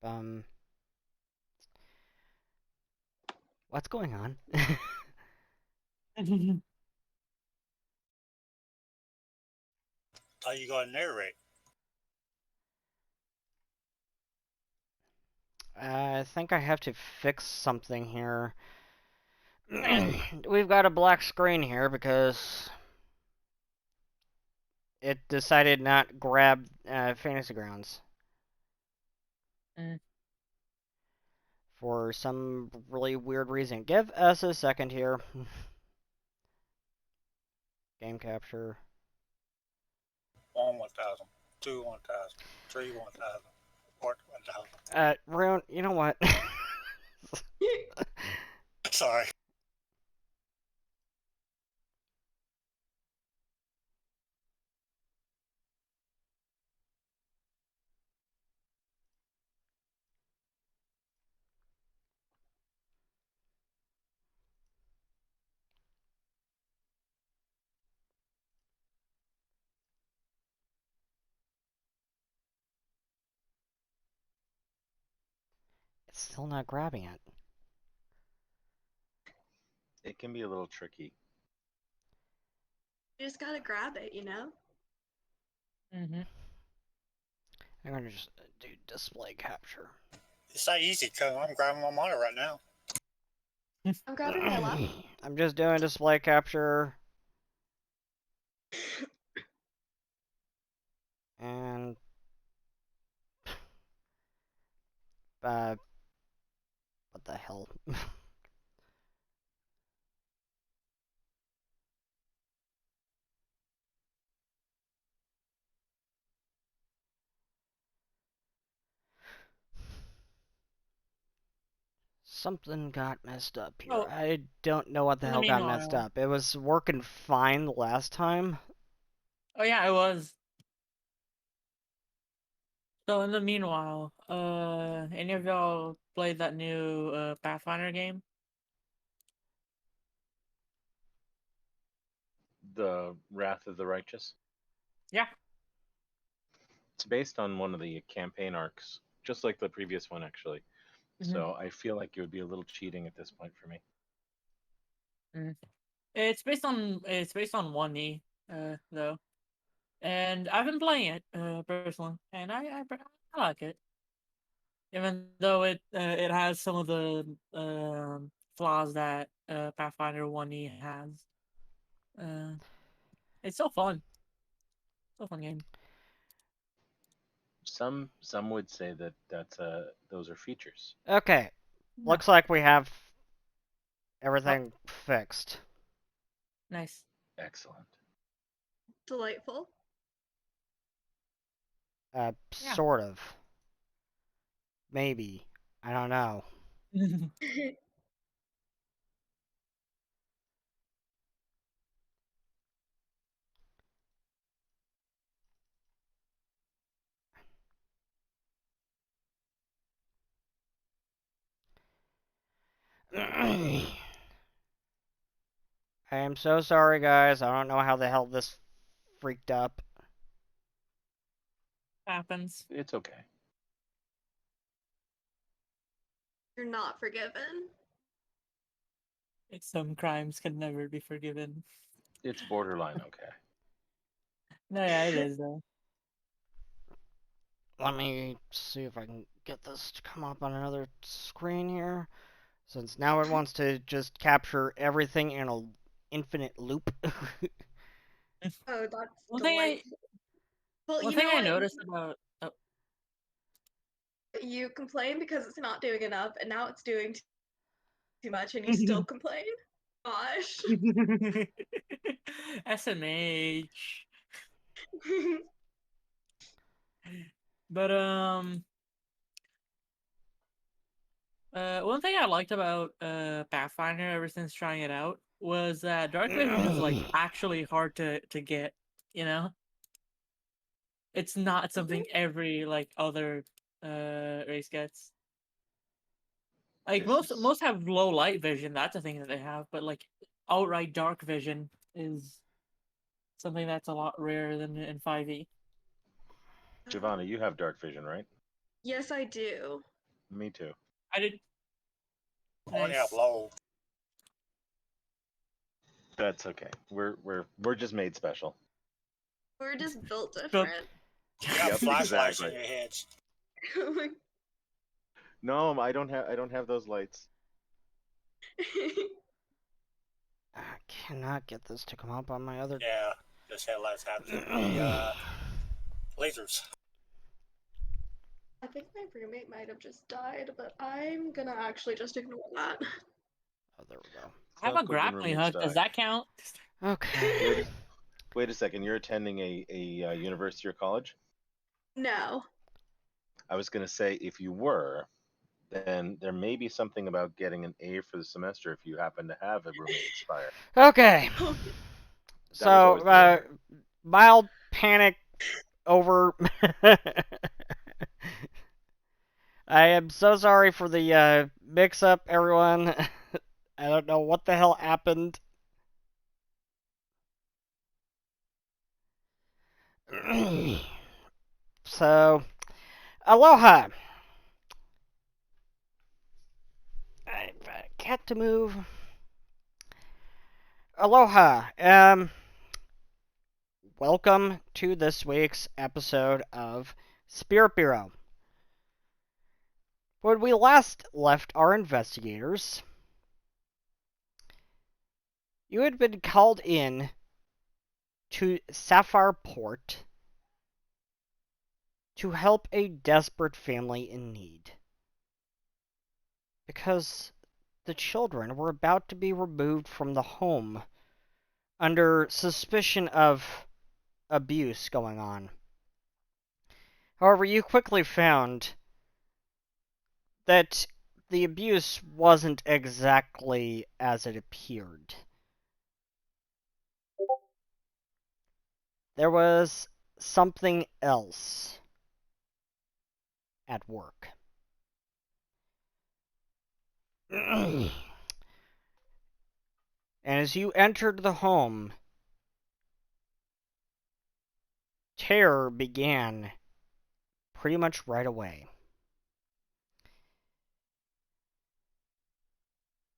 Um, what's going on? How you gonna narrate? I think I have to fix something here. We've got a black screen here because it decided not grab Fantasy Grounds for some really weird reason. Give us a second here. Game capture. 1 1,000, 2 1,000, 3 1,000, 4 1,000. Rune, you know what? Sorry. It's still not grabbing it. It can be a little tricky. You just gotta grab it, you know? I'm gonna just do display capture. It's not easy because I'm grabbing my monitor right now. I'm grabbing my laptop. I'm just doing display capture. And what the hell? Something got messed up here. Oh. I don't know what the hell got messed up. It was working fine the last time. Oh yeah, it was. So in the meanwhile, any of y'all played that new Pathfinder game? The Wrath of the Righteous. Yeah. It's based on one of the campaign arcs, just like the previous one, actually. So I feel like it would be a little cheating at this point for me. It's based on 1E, though, and I've been playing it personally, and I like it, even though it has some of the flaws that Pathfinder 1E has. It's so fun. So fun game. Some would say that those are features. Okay. No. Looks like we have everything fixed. Nice. Excellent. Delightful. Sort of. Maybe. I don't know. I am so sorry, guys. I don't know how the hell this freaked up. Happens. It's okay. You're not forgiven. Some crimes can never be forgiven. It's borderline okay. No, yeah, it is though. Let me see if I can get this to come up on another screen here. Since now it wants to just capture everything in an infinite loop. Oh, that's One delightful. thing I noticed about you complain because it's not doing enough, and now it's doing too much, and you still complain. Gosh. SMH. But one thing I liked about Pathfinder ever since trying it out was that dark vision is like actually hard to get, you know? It's not something every like other race gets. Like most have low light vision, that's a thing that they have, but like outright dark vision is something that's a lot rarer than in 5e. Giovanna, you have dark vision, right? Yes, I do. Me too. I did. I only have Nice. low. That's okay. We're just made special. We're just built Built- different. You have Yep, flashlights exactly. in your heads. Like, No, I don't have those lights. I cannot get this to come up on my other. Yeah, this headlights have to be lasers. I think my roommate might have just died, but I'm gonna actually just ignore that. Oh, there we go. I have Not a quick when grappling roommates hook. Does die. that count? Okay. Wait a second. You're attending a university or college? No. I was going to say, if you were, then there may be something about getting an A for the semester if you happen to have a roommate expire. Okay. was So, always the mild panic over. I am so sorry for the mix-up, everyone. I don't know what the hell happened. So, aloha. I got to move. Aloha. Welcome to this week's episode of Spirit Bureau. When we last left our investigators, you had been called in to Sapphire Port to help a desperate family in need. Because the children were about to be removed from the home under suspicion of abuse going on. However, you quickly found that the abuse wasn't exactly as it appeared. There was something else at work. And as you entered the home, terror began pretty much right away.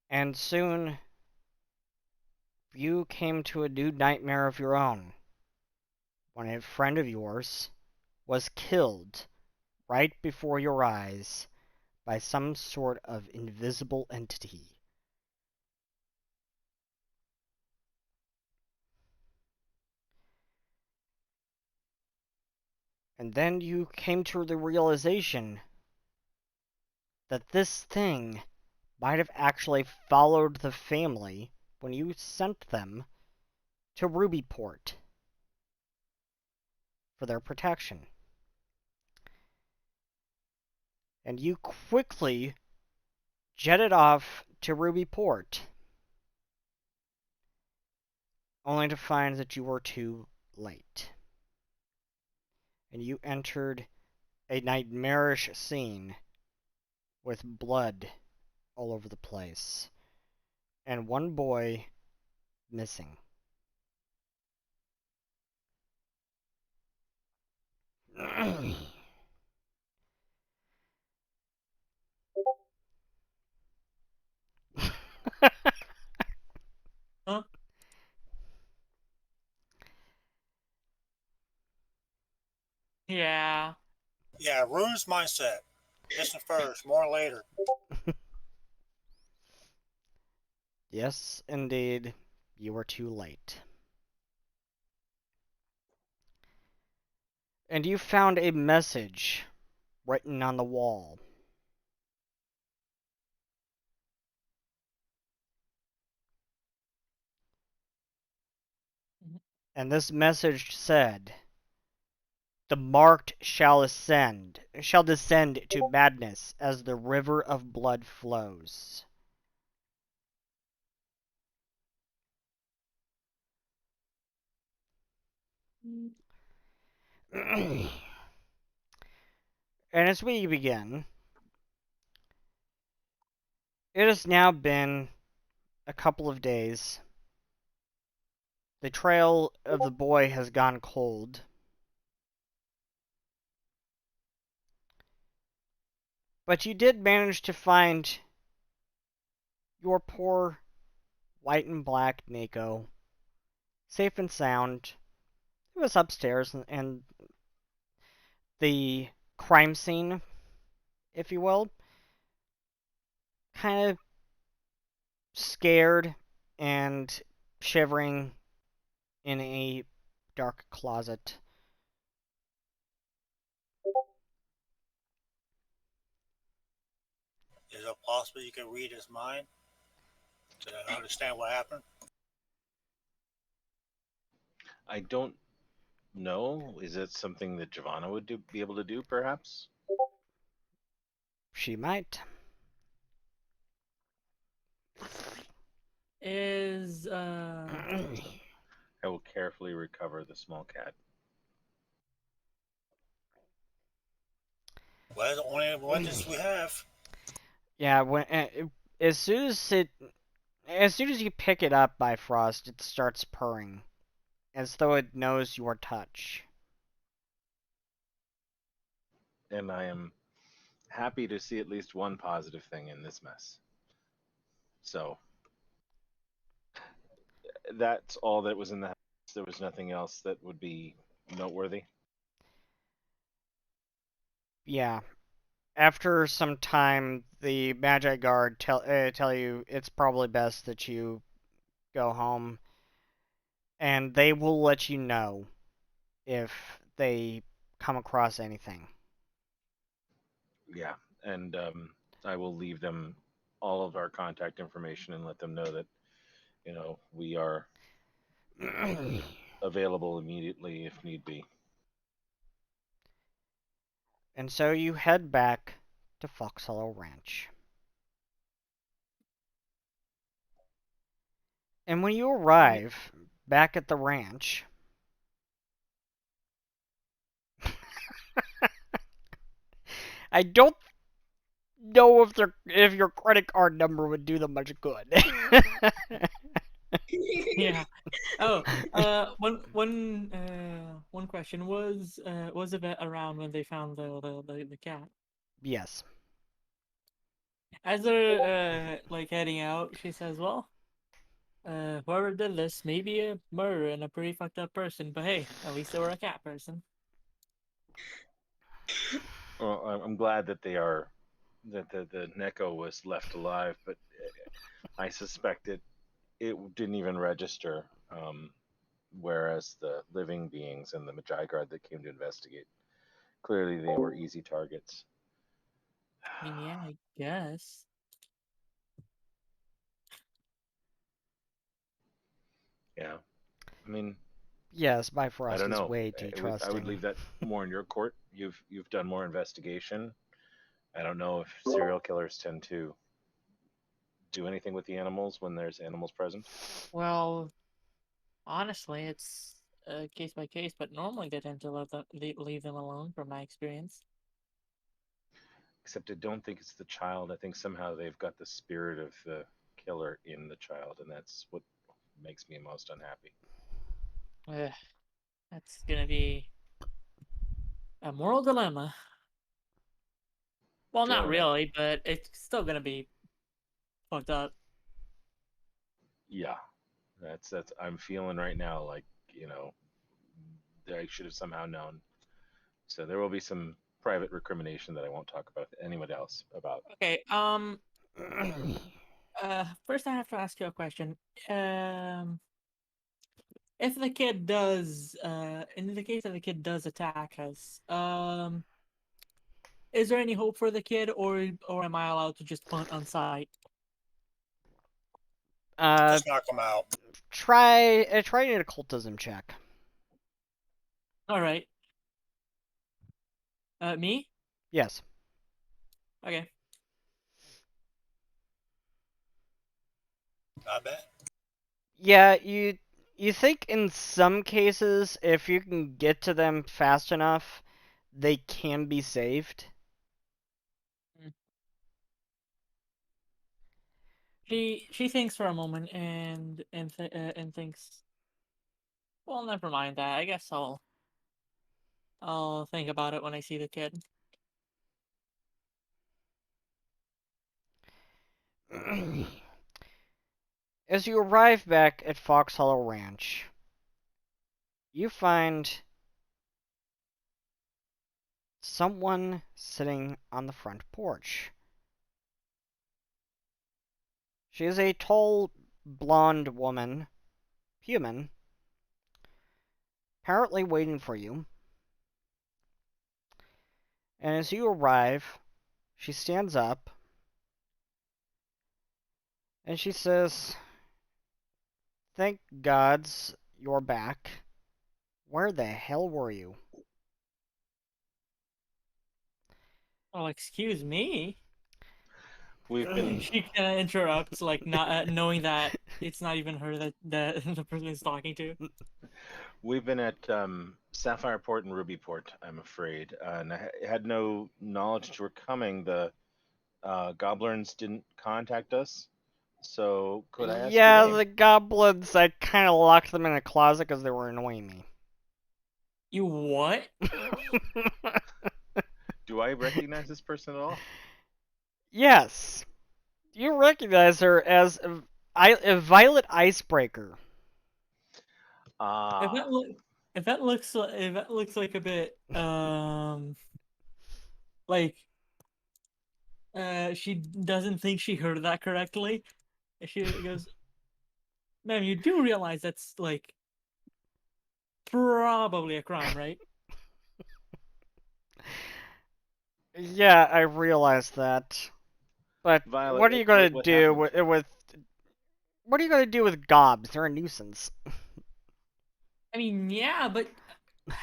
And soon, you came to a new nightmare of your own, when a friend of yours was killed right before your eyes by some sort of invisible entity. And then you came to the realization that this thing might have actually followed the family when you sent them to Rubyport for their protection. And you quickly jetted off to Rubyport, only to find that you were too late. And you entered a nightmarish scene with blood all over the place, and one boy missing. Huh? Yeah. Yeah, runes mindset. Listen first, more later. Yes, indeed, you were too late. And you found a message written on the wall. And this message said, "The marked shall descend to madness as the river of blood flows." And as we begin, it has now been a couple of days. The trail of the boy has gone cold. But you did manage to find your poor white and black Nico safe and sound. It was upstairs, and the crime scene, if you will, kind of scared and shivering in a dark closet. Is it possible you can read his mind to understand what happened? I don't know. Is it something that Giovanna would be able to do, perhaps? She might. Is I will carefully recover the small cat. Well, it's the only witness we have. Yeah, as soon as you pick it up by Frost, it starts purring, as though it knows your touch. And I am happy to see at least one positive thing in this mess. So that's all that was in the house. There was nothing else that would be noteworthy. Yeah. After some time, the Magi Guard tell you it's probably best that you go home, and they will let you know if they come across anything. Yeah, and I will leave them all of our contact information and let them know that we are available immediately if need be. And so you head back to Fox Hollow Ranch. And when you arrive back at the ranch, I don't know if your credit card number would do them much good. yeah. Oh, one question was Yvette around when they found the cat? Yes. As they're like heading out, she says, "Well, whoever did this may be a murderer and a pretty fucked up person, but hey, at least they were a cat person." Well, I'm glad that the Neko was left alive, but I suspect it didn't even register. Whereas the living beings and the Magi Guard that came to investigate, clearly they were easy targets. I mean, yeah, I guess. Yeah, I mean, Yes, I Bifrost don't is know. way too I would trusting. leave that more in your court. You've done more investigation. I don't know if serial killers tend to do anything with the animals when there's animals present. Well, honestly, it's case by case, but normally they tend to leave them alone, from my experience. Except I don't think it's the child. I think somehow they've got the spirit of the killer in the child, and that's what makes me most unhappy. Ugh, that's gonna be a moral dilemma. Well, not Joanna, really, but it's still gonna be fucked up. yeah, that's I'm feeling right now like I should have somehow known. So there will be some private recrimination that I won't talk about with anyone else about. Okay, first I have to ask you a question. Um, if the kid does, in the case that the kid does attack us, is there any hope for the kid, or am I allowed to just punt on sight? Just knock him out. Try an occultism check. All right. Me? Yes. Okay. Not bad. Yeah, you think in some cases if you can get to them fast enough, they can be saved. She thinks for a moment and thinks, well, never mind that. I guess I'll think about it when I see the kid. As you arrive back at Fox Hollow Ranch, you find someone sitting on the front porch. She is a tall, blonde woman, human, apparently waiting for you. And as you arrive, she stands up and she says, "Thank gods you're back. Where the hell were you?" Oh, excuse me. We've been She kind of interrupts, like not knowing that it's not even her that the person is talking to. we've been at Sapphire Port and Ruby Port, I'm afraid, and I had no knowledge that you were coming. The goblins didn't contact us, so could I ask your Yeah, name? the goblins, I kind of locked them in a closet because they were annoying me. You what? Do I recognize this person at all? Yes, you recognize her as a violet icebreaker. If Ah, that look, if that looks like a bit like she doesn't think she heard that correctly. She goes, "Ma'am, you do realize that's like probably a crime, right?" Yeah, I realized that. But Violet, what are you gonna what do happened? with what are you gonna do with gobs? They're a nuisance. I mean, yeah, but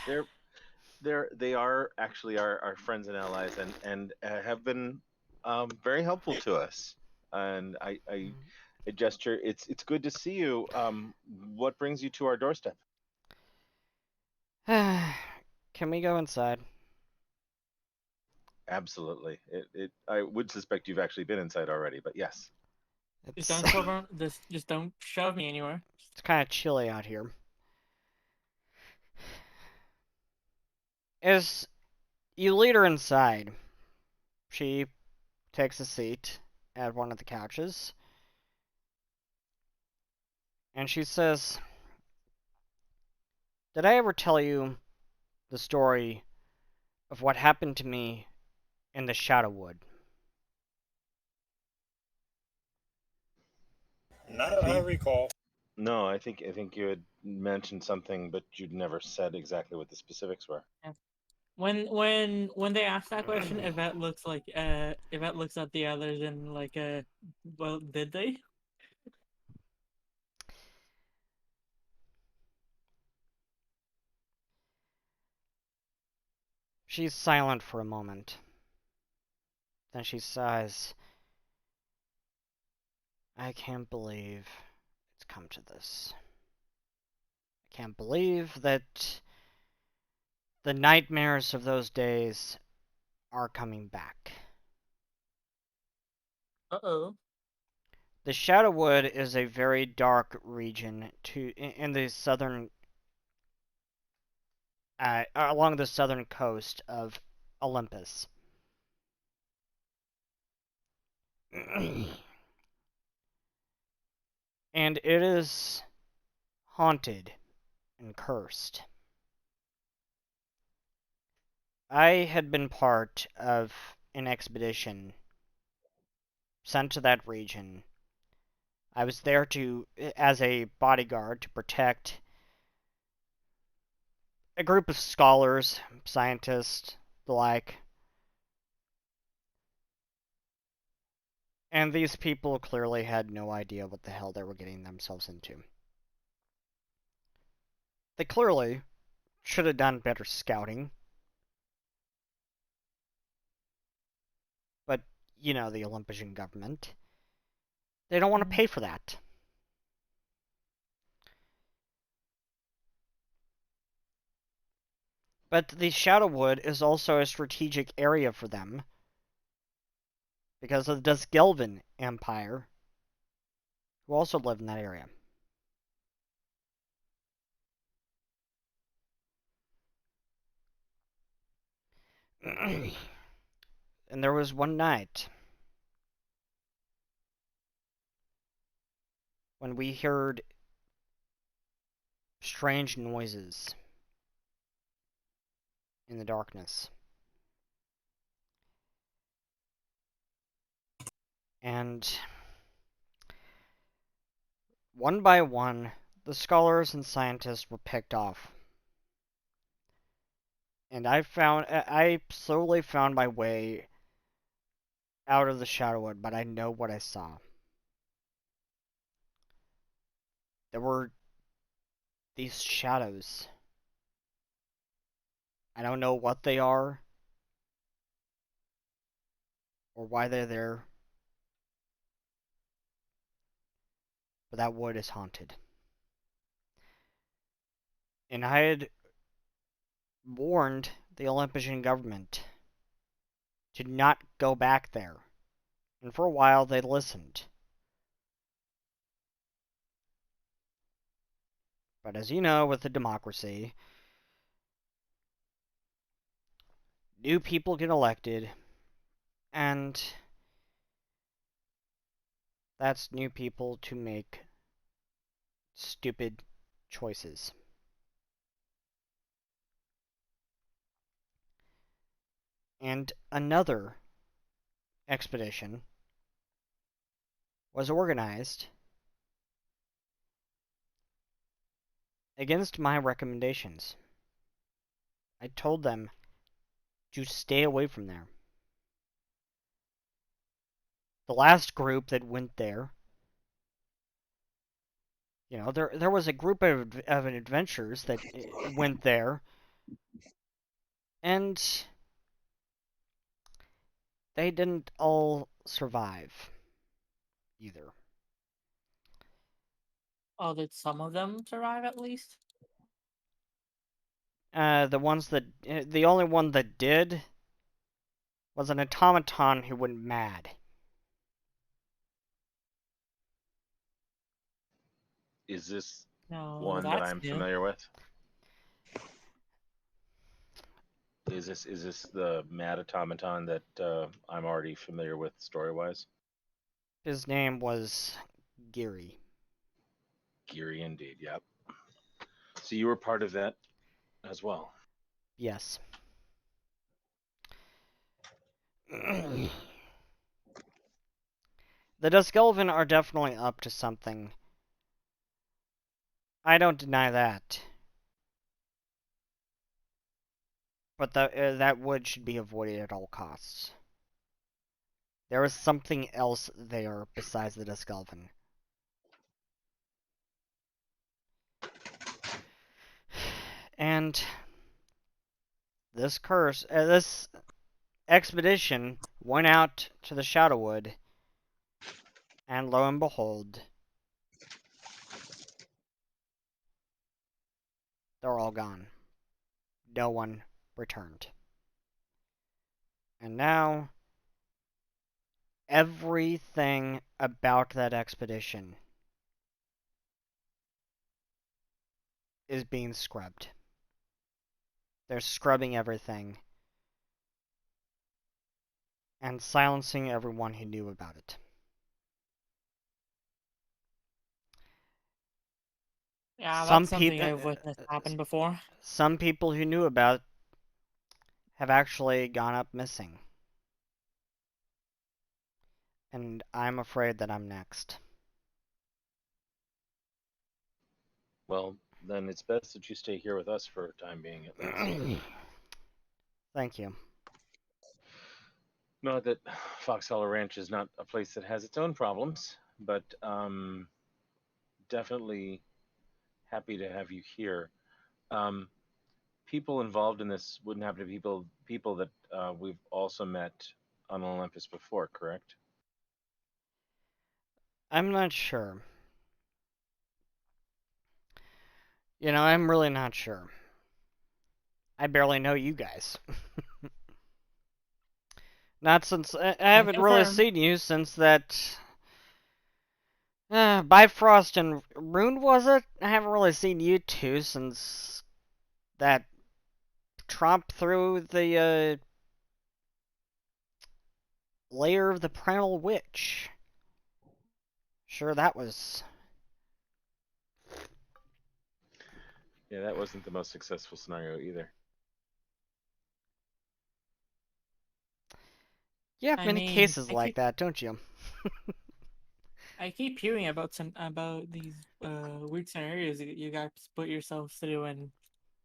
They're they are actually our friends and allies, and have been very helpful to us. And I gesture. It's good to see you. What brings you to our doorstep? Can we go inside? Absolutely. I would suspect you've actually been inside already, but yes. just It's don't shove her, just don't shove me anywhere. it's kind of chilly out here. As you lead her inside, she takes a seat at one of the couches, and she says, "Did I ever tell you the story of what happened to me in the Shadowwood?" Not that I recall. No, I think you had mentioned something, but you'd never said exactly what the specifics were. Yeah. When they ask that question, Yvette looks at the others and like well, did they? She's silent for a moment. Then she sighs. "I can't believe it's come to this. I can't believe that the nightmares of those days are coming back." Uh-oh. The Shadowwood is a very dark region in the southern, along the southern coast of Olympus. And it is haunted and cursed. I had been part of an expedition sent to that region. I was there as a bodyguard to protect a group of scholars, scientists, the like. And these people clearly had no idea what the hell they were getting themselves into. They clearly should have done better scouting. But, you know, the Olympian government. They don't want to pay for that. But the Shadowwood is also a strategic area for them because of the Dusgelvan Empire, who also live in that area. And there was one night when we heard strange noises in the darkness. And one by one, the scholars and scientists were picked off. And I slowly found my way out of the Shadowwood, but I know what I saw. There were these shadows. I don't know what they are or why they're there, but that wood is haunted. And I had warned the Olympian government to not go back there. And for a while they listened. But as you know, with the democracy, new people get elected, and that's new people to make stupid choices. And another expedition was organized against my recommendations. I told them to stay away from there. The last group that went there, you know, there was a group of adventurers that went there, and they didn't all survive either. Oh, did some of them survive at least? The only one that did was an automaton who went mad. Is this No, one that that's I'm new. familiar with? Is this the mad automaton that I'm already familiar with story-wise? His name was Geary. Geary indeed, yep. So you were part of that as well. Yes. The Duskelvin are definitely up to something. I don't deny that. But that wood should be avoided at all costs. There is something else there besides the Duskelvin. And this expedition went out to the Shadowwood, and lo and behold, they're all gone. No one returned. And now, everything about that expedition is being scrubbed. They're scrubbing everything and silencing everyone who knew about it. Yeah, Some that's something people, I've witnessed happen before. some people who knew about it have actually gone up missing. And I'm afraid that I'm next. Well, then it's best that you stay here with us for a time being, at least. Thank you. Not that Fox Hollow Ranch is not a place that has its own problems, but definitely happy to have you here. People involved in this wouldn't happen to be people that we've also met on Olympus before, correct? I'm not sure. You know, I'm really not sure. I barely know you guys. Not since I haven't really Confirm. seen you since that Bifrost and Rune, was it? I haven't really seen you two since that tromp through the lair of the Primal Witch. Sure, that was Yeah, that wasn't the most successful scenario either. You have I many mean, cases like that, don't you? I keep hearing about these weird scenarios that you guys put yourselves through, and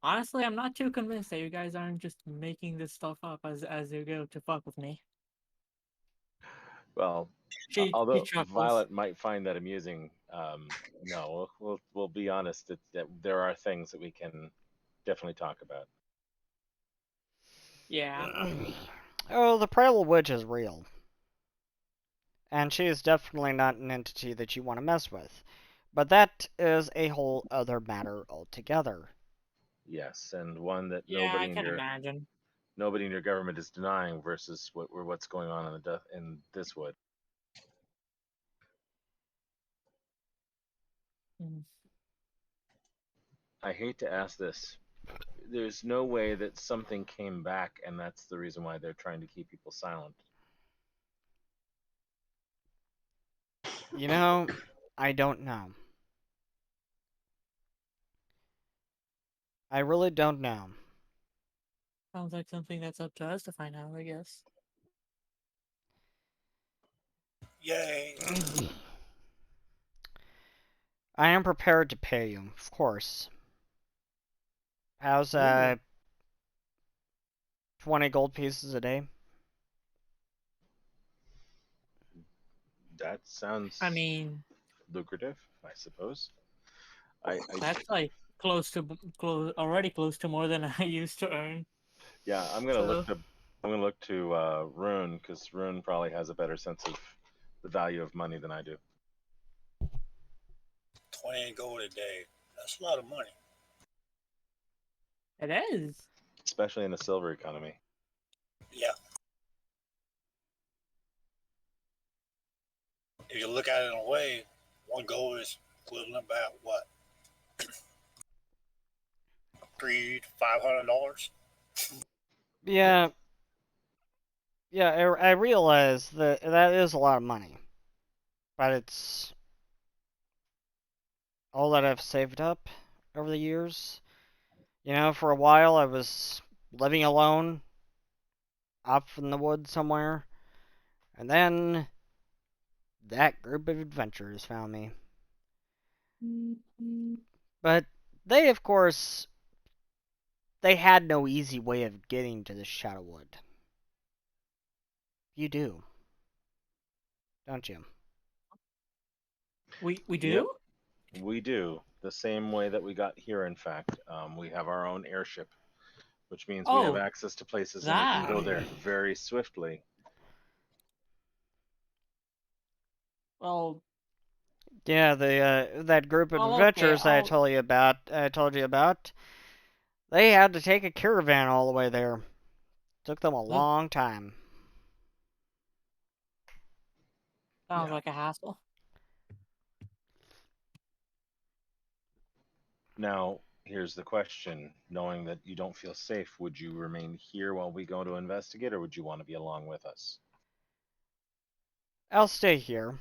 honestly, I'm not too convinced that you guys aren't just making this stuff up as you go to fuck with me. Well, She although chuckles. Violet might find that amusing, no, we'll be honest. That there are things that we can definitely talk about. Yeah. Oh, the Primal Witch is real. And she is definitely not an entity that you want to mess with. But that is a whole other matter altogether. Yes, and one that Yeah, I can imagine. nobody in your government is denying versus what's going on in this wood. Mm. I hate to ask this. There's no way that something came back, and that's the reason why they're trying to keep people silent. You know, I don't know. I really don't know. Sounds like something that's up to us to find out, I guess. Yay. I am prepared to pay you, of course. How's Ooh. 20 gold pieces a day? That sounds I mean, lucrative, I suppose. I that's like already close to more than I used to earn. Yeah, So I'm gonna look to Rune because Rune probably has a better sense of the value of money than I do, 20 gold a day. That's a lot of money. it is. especially in a silver economy. Yeah. If you look at it in a way, one gold is equivalent about what? $300-$500? Yeah, yeah, I realize that that is a lot of money. But it's all that I've saved up over the years. You know, for a while I was living alone, up in the woods somewhere. And then that group of adventurers found me. But they, of course, they had no easy way of getting to the Shadowwood. You do, don't you? We Yep, do? we do. The same way that we got here, in fact. We have our own airship, which means we have Oh, access to places and we can that. go there very swiftly. Well, Yeah, that group of okay. adventurers I told you about, they had to take a caravan all the way there. Took them a Ugh, long time. sounds Yeah. like a hassle. Now, here's the question. Knowing that you don't feel safe, would you remain here while we go to investigate, or would you want to be along with us? I'll stay here.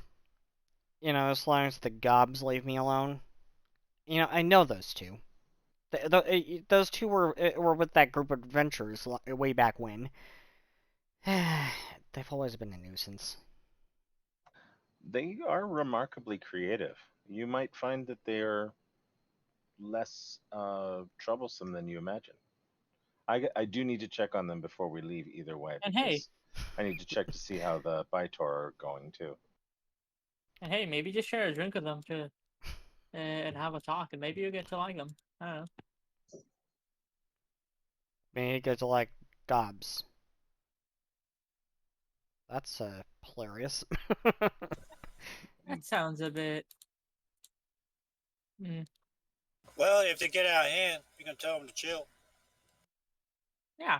You know, as long as the gobs leave me alone. You know, I know those two. Those two were with that group of adventurers way back when. They've always been a nuisance. They are remarkably creative. You might find that they are less troublesome than you imagine. I do need to check on them before we leave either way And hey, because I need to check to see how the Bytor are going too. maybe just share a drink with them too, and have a talk, and maybe you get to like them. I don't know. Maybe you get to like gobs. That's hilarious. That sounds a bit. Mm, Well, if they get out of hand, you can tell them to chill. yeah.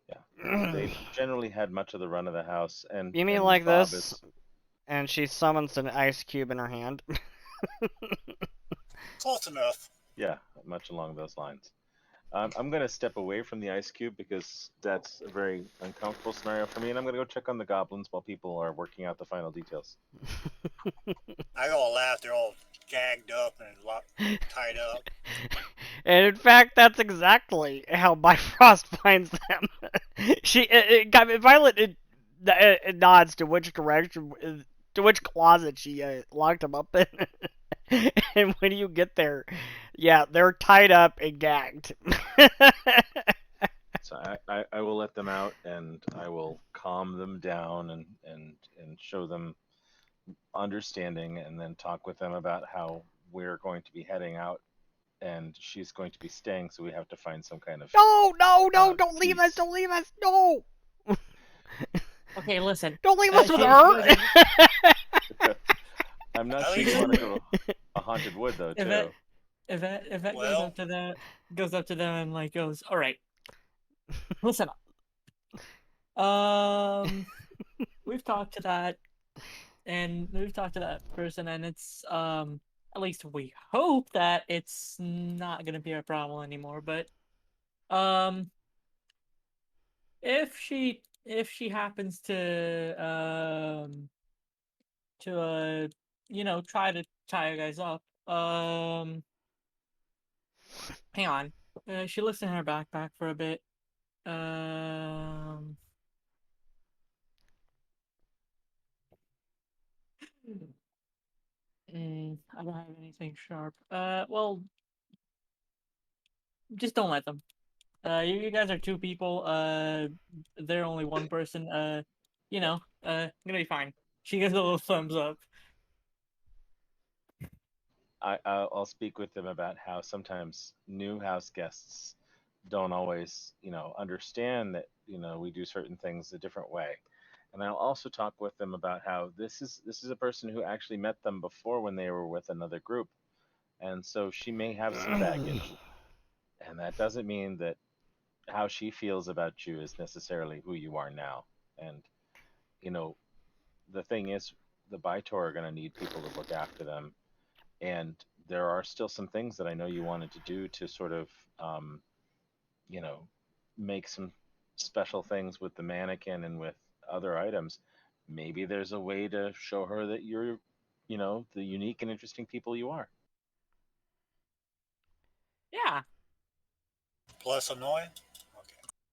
Yeah, they've generally had much of the run of the house, and You mean like Bob this? is, And she summons an ice cube in her hand. Close enough. yeah, much along those lines. I'm gonna step away from the ice cube because that's a very uncomfortable scenario for me, and I'm gonna go check on the goblins while people are working out the final details. I all laugh. They're all gagged up and tied up. And in fact, that's exactly how Bifrost finds them. Violet nods to which direction, to which closet she locked them up in. And when you get there, yeah, they're tied up and gagged. So I will let them out, and I will calm them down and show them understanding, and then talk with them about how we're going to be heading out, and she's going to be staying, so we have to find some kind of No, don't leave us, peace. don't leave us, no! Okay, listen. Don't leave us with you her! guys I'm not At sure you least- want to go to a haunted wood though, too. Yvette Well- goes up to them and like goes, all right, listen up. We've talked to that, and we've talked to that person, and it's at least we hope that it's not gonna be a problem anymore. But if she happens to try to tie you guys up, hang on. She looks in her backpack for a bit. I don't have anything sharp. Well, just don't let them. You guys are two people. They're only one person. Gonna be fine. She gives a little thumbs up. I'll speak with them about how sometimes new house guests don't always, understand that, we do certain things a different way. And I'll also talk with them about how this is a person who actually met them before when they were with another group. And so she may have some baggage. And that doesn't mean that how she feels about you is necessarily who you are now. And, the thing is, the Baitor are going to need people to look after them, and there are still some things that I know you wanted to do to sort of, you know, make some special things with the mannequin and with other items. Maybe there's a way to show her that you're, the unique and interesting people you are. Yeah. Plus annoying.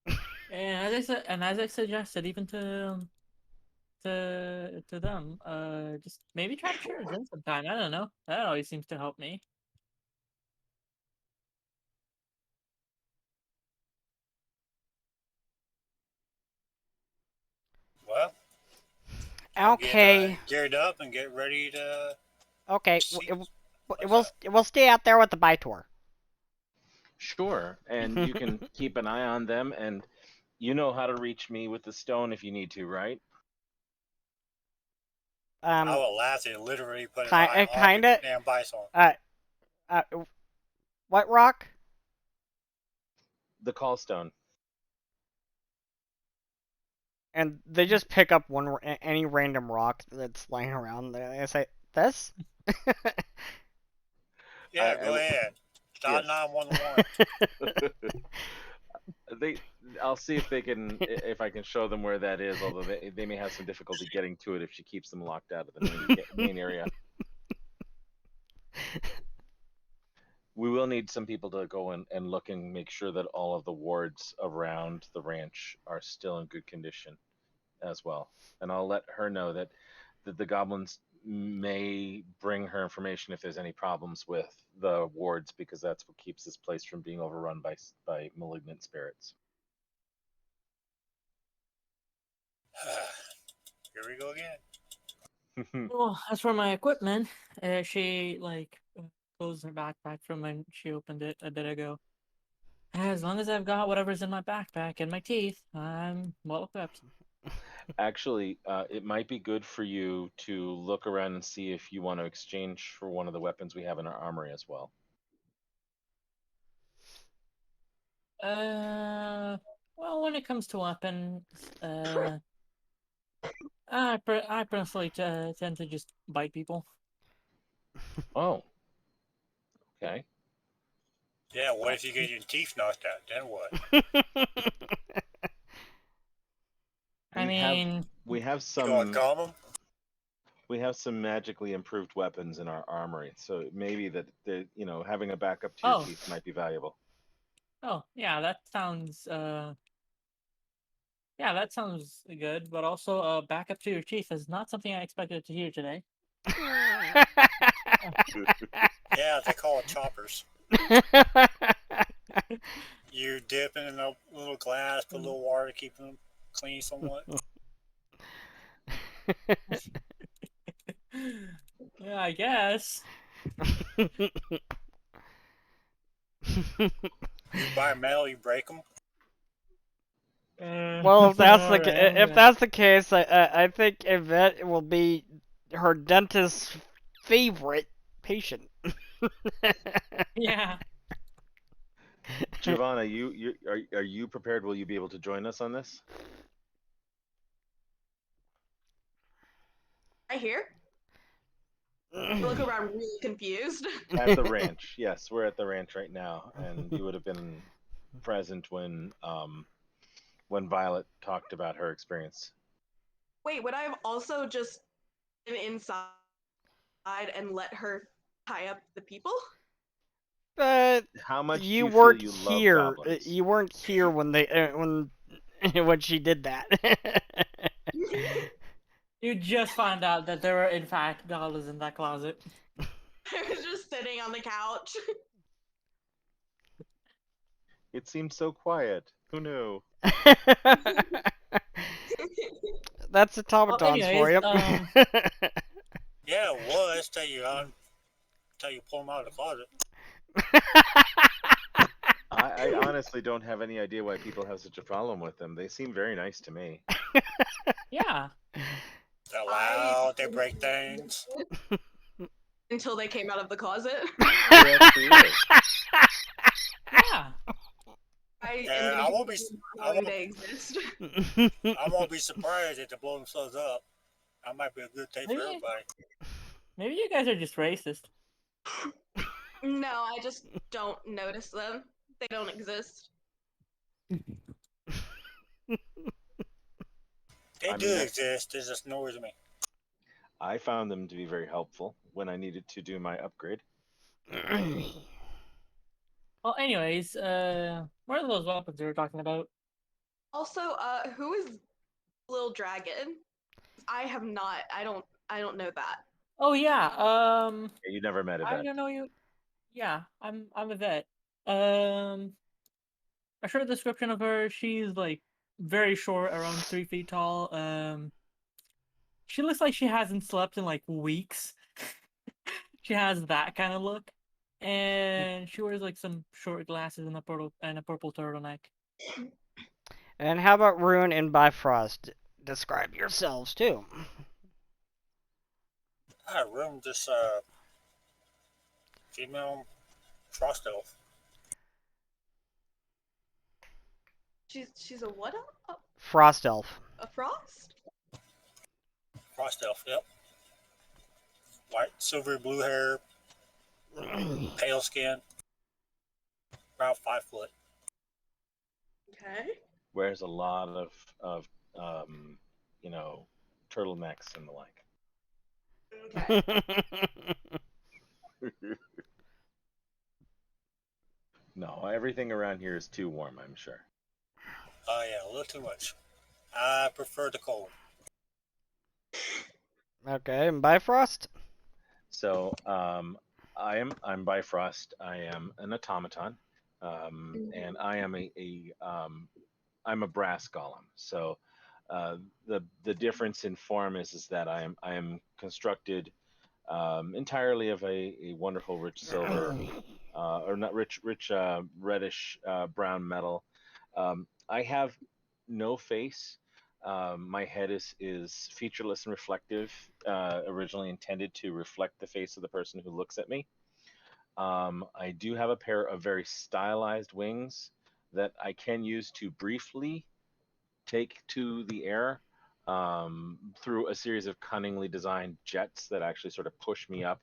Okay. And as I suggested, even to them, just maybe try to share it in sometime. I don't know. That always seems to help me. Well, I'll Okay. get geared up and get ready to. Okay. See We'll stay out there with the Baitor. Sure, and you can keep an eye on them, and you know how to reach me with the stone if you need to, right? I will laugh. They literally put his Ki- eye on kinda- the damn bison. What rock? The call stone. And they just pick up any random rock that's lying around. They say, "This." Yeah, I go will- ahead. Start Yes. 911. I'll see if they can, if I can show them where that is. Although they may have some difficulty getting to it if she keeps them locked out of the main area. We will need some people to go and look and make sure that all of the wards around the ranch are still in good condition as well. And I'll let her know that the goblins may bring her information if there's any problems with the wards, because that's what keeps this place from being overrun by malignant spirits. Here we go again. Well, as for my equipment, she closed her backpack from when she opened it a bit ago. As long as I've got whatever's in my backpack and my teeth, I'm well equipped. Actually, it might be good for you to look around and see if you want to exchange for one of the weapons we have in our armory as well. Well, when it comes to weapons, I personally tend to just bite people. Oh, okay. Yeah, what if you get your teeth knocked out? Then what? I mean, we have You gonna some calm them? we have some magically improved weapons in our armory, so maybe that having a backup to your oh, teeth might be valuable. oh, yeah, that sounds yeah, that sounds good. But also, back up to your chief is not something I expected to hear today. Yeah, they call it choppers. You dip it in a little glass, put a little water to keep them clean somewhat. Yeah, I guess. You buy metal, you break them. Well, if that's the alright, I'm if gonna. that's the case, I think Yvette will be her dentist's favorite patient. Yeah. Giovanna, are you prepared? Will you be able to join us on this? I hear. I look around really confused. At the ranch, yes, we're at the ranch right now, and you would have been present when Violet talked about her experience. Wait, would I have also just been inside and let her tie up the people? But How much do you you feel weren't you love here. goblins? You weren't here when they when she did that. You just found out that there were, in fact, dollars in that closet. I was just sitting on the couch. It seemed so quiet. Who knew? That's Well, automatons for anyways, you. Yeah, it was till you pull them out of the closet. I honestly don't have any idea why people have such a problem with them. They seem very nice to me. yeah. They're I loud, they break things. until they came out of the closet. Good for you. Yeah. I Yeah, am I gonna won't be. continue I knowing won't. they exist. I won't be surprised if they blow themselves up. That might be a good day for Maybe, everybody. maybe you guys are just racist. No, I just don't notice them. They don't exist. They I do mean, exist. There's just noise me. I found them to be very helpful when I needed to do my upgrade. Well, anyways, what are those weapons we were talking about? Also, who is Lil Dragon? I have not. I don't know that. Oh yeah. Yeah, you never met a I vet. don't know you. Yeah, I'm a vet. Um, a short description of her. She's like very short, around 3 feet tall. She looks like she hasn't slept in like weeks. She has that kind of look, and she wears like some short glasses and a purple turtleneck. And how about Rune and Bifrost? Describe yourselves too. I room this female frost elf. She's a what? Frost elf. A frost? Frost elf. Yep. White, silvery blue hair, pale skin, about 5 foot. Okay. Wears a lot of um, you know, turtlenecks and the like. Okay. No, everything around here is too warm, I'm sure. Oh yeah, a little too much. I prefer the cold. Okay, and Bifrost? So, I'm Bifrost. I am an automaton, and I am I'm a brass golem. So, the difference in form is that I am constructed entirely of a wonderful rich silver, or not rich reddish brown metal. I have no face. My head is featureless and reflective, originally intended to reflect the face of the person who looks at me. I do have a pair of very stylized wings that I can use to briefly take to the air, through a series of cunningly designed jets that actually sort of push me up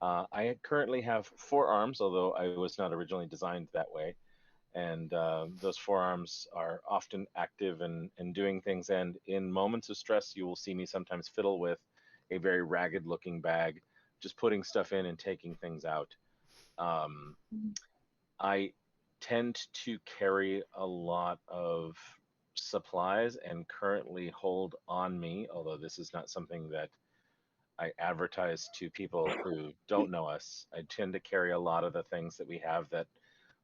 I currently have 4 arms, although I was not originally designed that way. And those 4 arms are often active and doing things. And in moments of stress, you will see me sometimes fiddle with a very ragged looking bag, just putting stuff in and taking things out. Um, I tend to carry a lot of supplies and currently hold on me, although this is not something that I advertise to people who don't know us. I tend to carry a lot of the things that we have that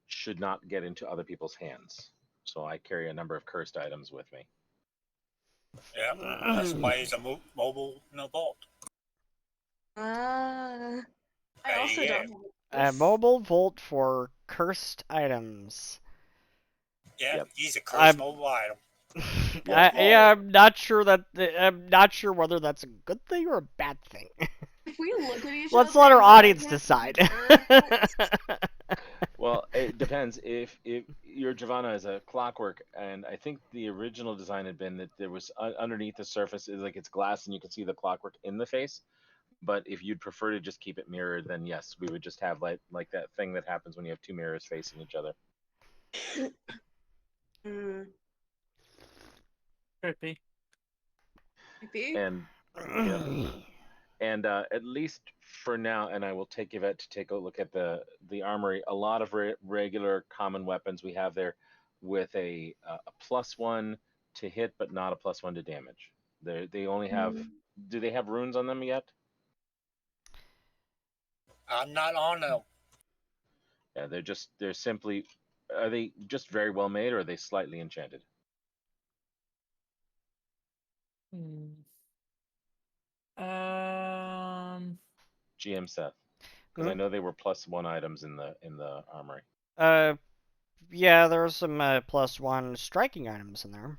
should not get into other people's hands. So I carry a number of cursed items with me. Yeah, that's why he's a mobile in a vault. I There also you don't go. have A this. mobile vault for cursed items. Yeah, Yep. he's a cursed I'm, mobile item. yeah, I'm not sure whether that's a good thing or a bad thing. If we look at each Let's other, let our is it like audience an decide. effects? Well, it depends. If your Giovanna is a clockwork, and I think the original design had been that there was underneath the surface is like it's glass, and you can see the clockwork in the face. But if you'd prefer to just keep it mirrored, then yes, we would just have like that thing that happens when you have 2 mirrors facing each other. Trippy. Maybe. And yep. And at least for now, and I will take Yvette to take a look at the armory. A lot of regular common weapons we have there, with a +1 to hit, but not a +1 to damage. They only have. Do they have runes on them yet? I'm not on them. Yeah, they're simply. Are they just very well made, or are they slightly enchanted? GM Seth, because I know they were +1 items in the armory. Yeah, there's some +1 striking items in there.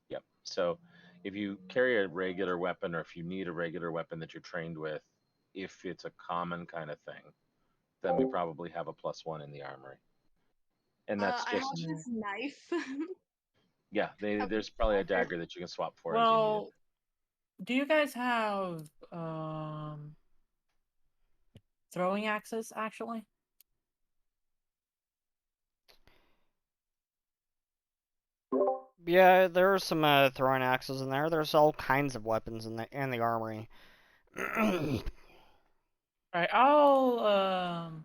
Yep. So if you carry a regular weapon, or if you need a regular weapon that you're trained with, if it's a common kind of thing, then we probably have a +1 in the armory. And that's I have just this knife. yeah. There's probably a dagger that you can swap for as you need it. Well, do you guys have throwing axes actually? Yeah, there are some throwing axes in there. There's all kinds of weapons in the armory. Alright, I'll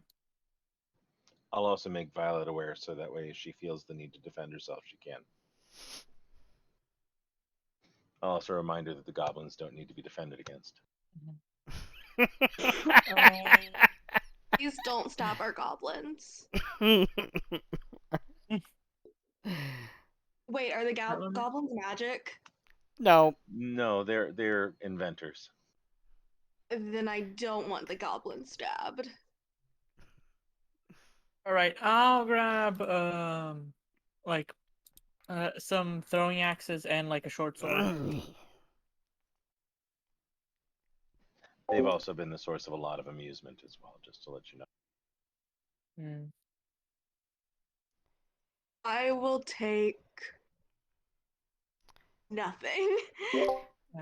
also make Violet aware, so that way if she feels the need to defend herself, she can. I'll also remind her that the goblins don't need to be defended against. Please don't stab our goblins. Wait, are the goblins magic? No. No, they're inventors. Then I don't want the goblin stabbed. Alright, I'll grab like some throwing axes and like a short sword. They've also been the source of a lot of amusement as well, just to let you know. I will take nothing.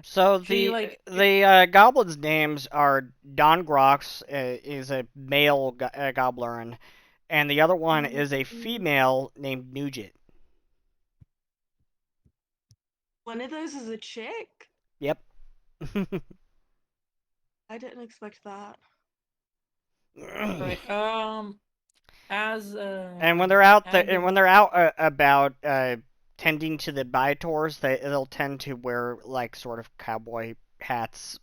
So She, the goblins' names are Don Grox, is a male goblin, and the other one is a female named Nugent. One of those is a chick? Yep. I didn't expect that. Right. And when they're out about tending to the Bitors, they'll tend to wear like sort of cowboy hats.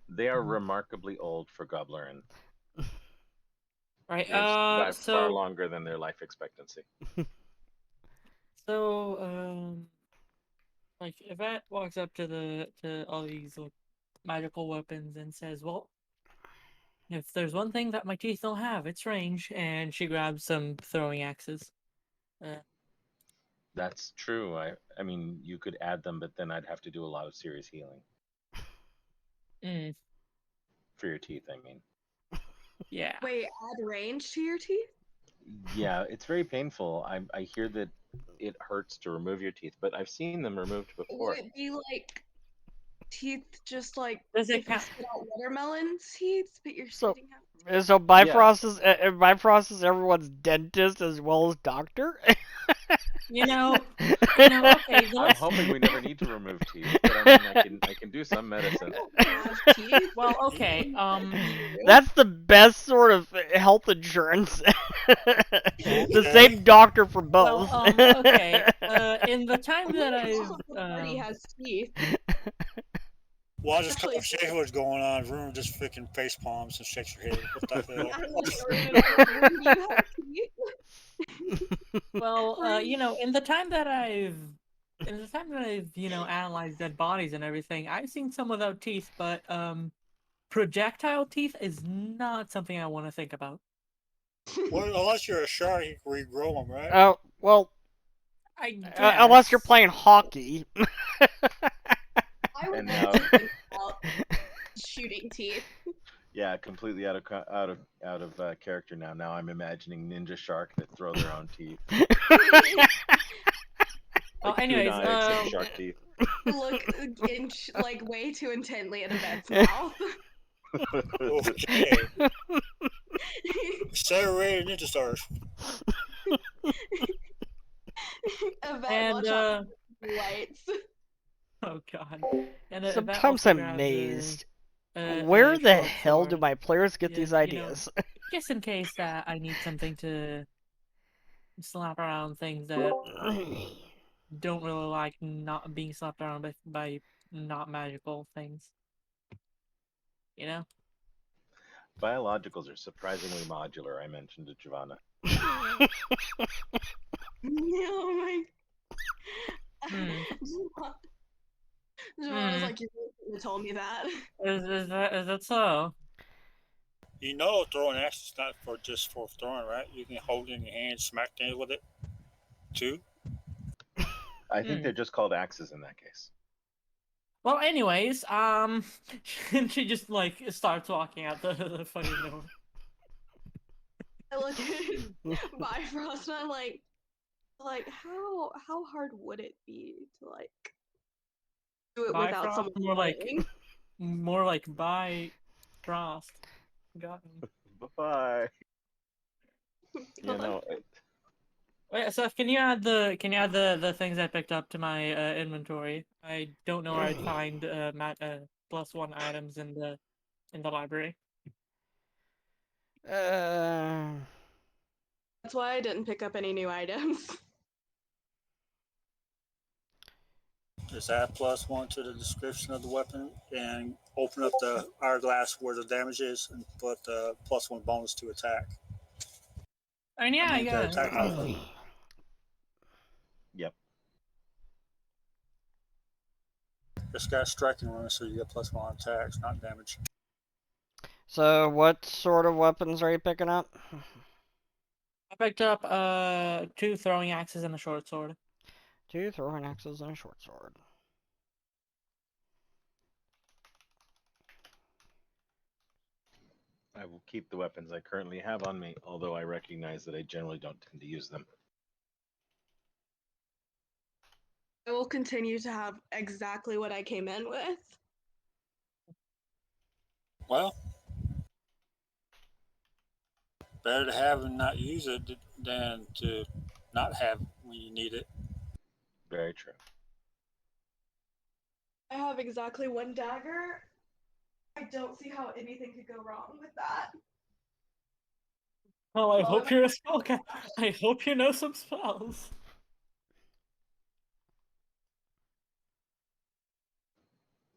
They are remarkably old for Goblin. Right. They've survived far So longer than their life expectancy. like Yvette walks up to all these like, magical weapons and says, "Well, if there's one thing that my teeth don't have, it's range." And she grabs some throwing axes. That's true. I mean, you could add them, but then I'd have to do a lot of serious healing for your teeth. I mean, yeah. Wait, add range to your teeth? yeah, it's very painful. I hear that it hurts to remove your teeth, but I've seen them removed before. Would it be like teeth just like Does it if you count? spit out watermelon seeds, but you're So- spitting out. So by process, everyone's dentist as well as doctor. Okay. I'm hoping we never need to remove teeth, but I mean, I can do some medicine. Have teeth. Well, okay. That's the best sort of health insurance. The Okay. same doctor for both. Well, okay. In the time that Also, I've party has teeth. Well, this Actually, conversation was going on. Everyone just freaking face palms and shakes your head. What the hell? I was when do you have teeth? well, in the time that I've analyzed dead bodies and everything, I've seen some without teeth, but projectile teeth is not something I want to think about. Well, unless you're a shark, you can regrow them, right? Oh, well, I unless you're guess. playing hockey. I would And like now- to think about shooting teeth. Yeah, completely out of character now. Now I'm imagining ninja shark that throw their own teeth. Well, Like anyways, tuna except shark teeth. Look like way too intently at Yvette's mouth. Okay. Accelerated ninja stars. Yvette, and watch out for the lights. oh god, and Sometimes also I'm grabs amazed. a Where the short hell do sword. my players get Yeah, these you know, ideas? just in case that I need something to slap around things that don't really like not being slapped around by not magical things. You know? Biologicals are surprisingly modular. I mentioned to Giovanna. Oh my. Hmm. Giovanna's like, you really told me that. Is that so? You know, throwing axe is not for just for throwing, right? You can hold it in your hand, smack things with it, too. I think they're just called axes in that case. Well, anyways, she just like starts walking out the fucking door. I look at Bifrost and I'm like how hard would it be to like do it without Bifrost, someone more knowing? like Bifrost. Got him. Bye. You Hold on. know, Wait, Seth, can you add the things I picked up to my inventory? I don't know where I'd find +1 items in the library. Uh, That's why I didn't pick up any new items. Just add +1 to the description of the weapon and open up the hourglass where the damage is and put +1 bonus to attack. And yeah, I the got it. attack modifier. yep. Just got striking run, so you get +1 attacks, not damage. so what sort of weapons are you picking up? I picked up 2 throwing axes and a short sword. 2 throwing axes and a short sword. I will keep the weapons I currently have on me, although I recognize that I generally don't tend to use them. I will continue to have exactly what I came in with. Well, better to have and not use it than to not have when you need it. Very true. I have exactly 1 dagger. I don't see how anything could go wrong with that. Well, I Well, hope if you're a spellcaster. I hope you know some spells.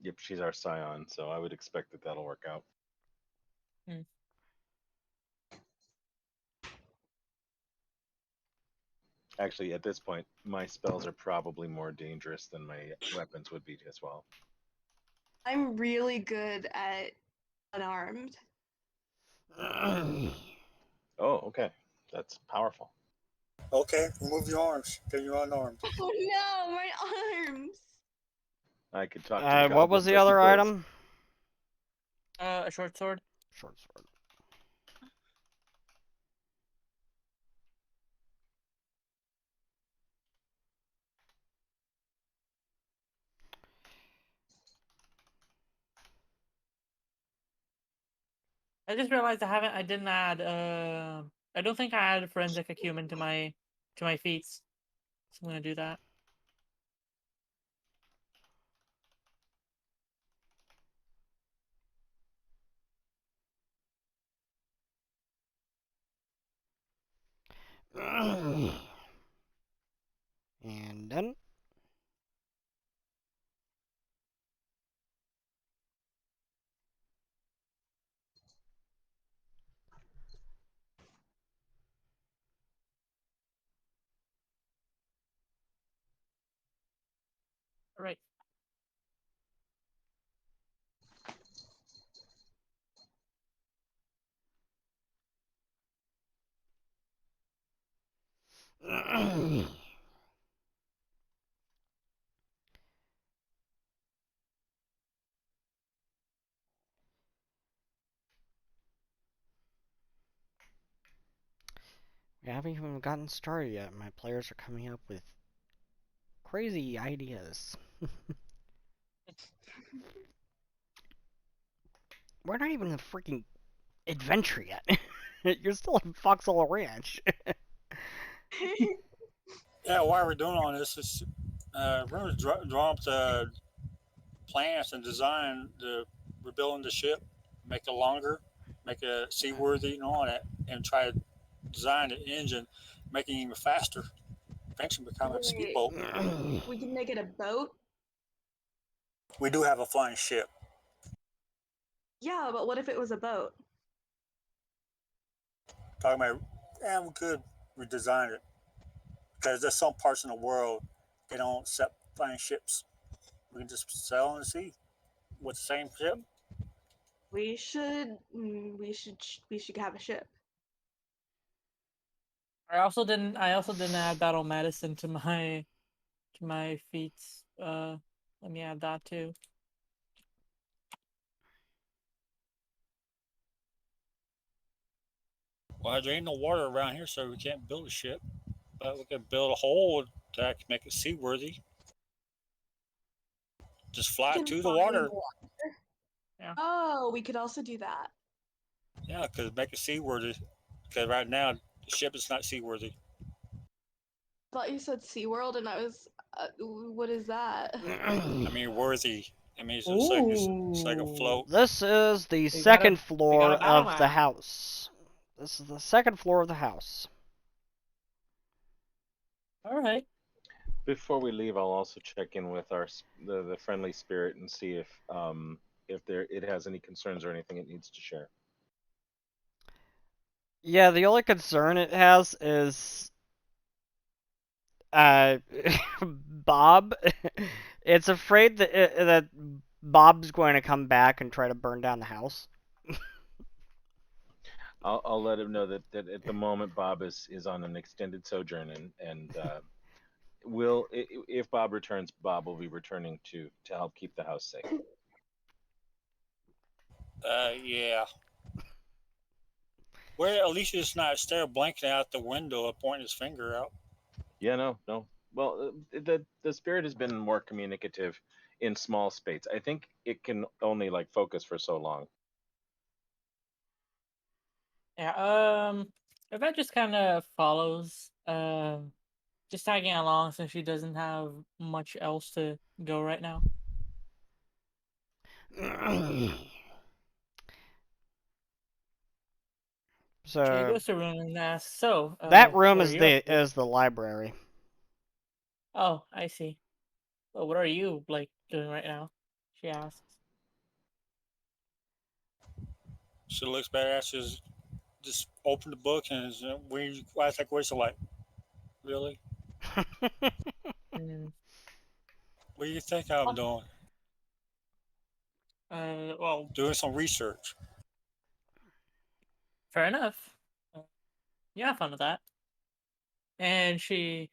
Yep, she's our scion, so I would expect that that'll work out. Actually, at this point, my spells are probably more dangerous than my weapons would be as well. I'm really good at unarmed. Oh, okay. That's powerful. Okay, remove your arms. Then you're unarmed. Oh no, my arms! I could talk to the What was goblins the like other you please. item? A short sword. Short sword. I just realized I didn't add I don't think I added forensic acumen to my feats. So I'm gonna do that. And done. All right. We haven't even gotten started yet. My players are coming up with crazy ideas. We're not even in the freaking adventure yet. You're still in Foxhole Ranch. Yeah, why we're doing all this is we're going to draw up the plans and design we're building the ship, make it longer, make it seaworthy and all that, and try to design the engine, make it even faster. Eventually become a Wait, speedboat. we can make it a boat? We do have a flying ship. Yeah, but what if it was a boat? Talking about, yeah, we could redesign it because there's some parts in the world they don't accept flying ships. We can just sail on the sea with the same ship. We should have a ship. I also didn't add battle medicine to my feats. Let me add that too. Well, there ain't no water around here, so we can't build a ship. But we can build a hole that can make it seaworthy. Just We fly can to the fly in water. the water. Yeah. Oh, we could also do that. Yeah, because make it seaworthy. Because right now the ship is not seaworthy. I thought you said SeaWorld, and I was, what is that? I mean worthy. I mean it's like a Ooh. float. This is the We got a- second we got floor a battle of the map. house. This is the second floor of the house. All right. Before we leave, I'll also check in with the friendly spirit and see if it has any concerns or anything it needs to share. Yeah, the only concern it has is Bob. It's afraid that Bob's going to come back and try to burn down the house. I'll let him know that at the moment Bob is on an extended sojourn and if Bob returns, Bob will be returning to help keep the house safe. Yeah. Well, at least it's not stare blinking out the window and pointing his finger out. Yeah, no. Well, the spirit has been more communicative in small space. I think it can only like focus for so long. Yeah. Yvette just kind of follows. Just tagging along since she doesn't have much else to go right now. She So goes to room and asks, "So, that room what are is you up to?" the library. Oh, I see. Well, what are you like doing right now? She asks. She looks back at you, just open the book and I think where's the light? Really? Mm, What do you think I'm doing? well, Doing some research. fair enough. You have fun with that. And she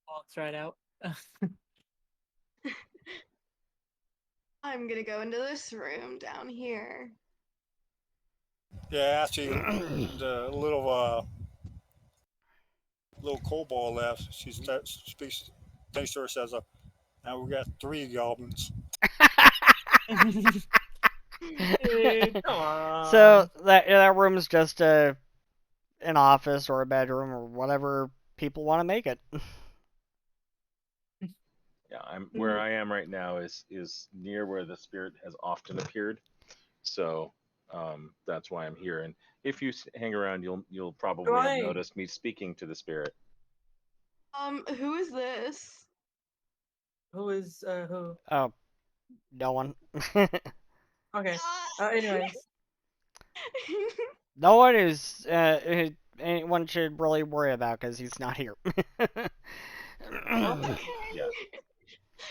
walks right out. I'm gonna go into this room down here. Yeah, after the little kobold left, she speaks, thinks to herself, now we got 3 goblins. Come on. So that room's just an office or a bedroom or whatever people want to make it. Yeah, where I am right now is near where the spirit has often appeared. So that's why I'm here. And if you hang around, you'll probably have Right. noticed me speaking to the spirit. Who is this? Who is who? Oh, no one. Okay. Anyways, No one is anyone should really worry about because he's not here. Okay. Yeah.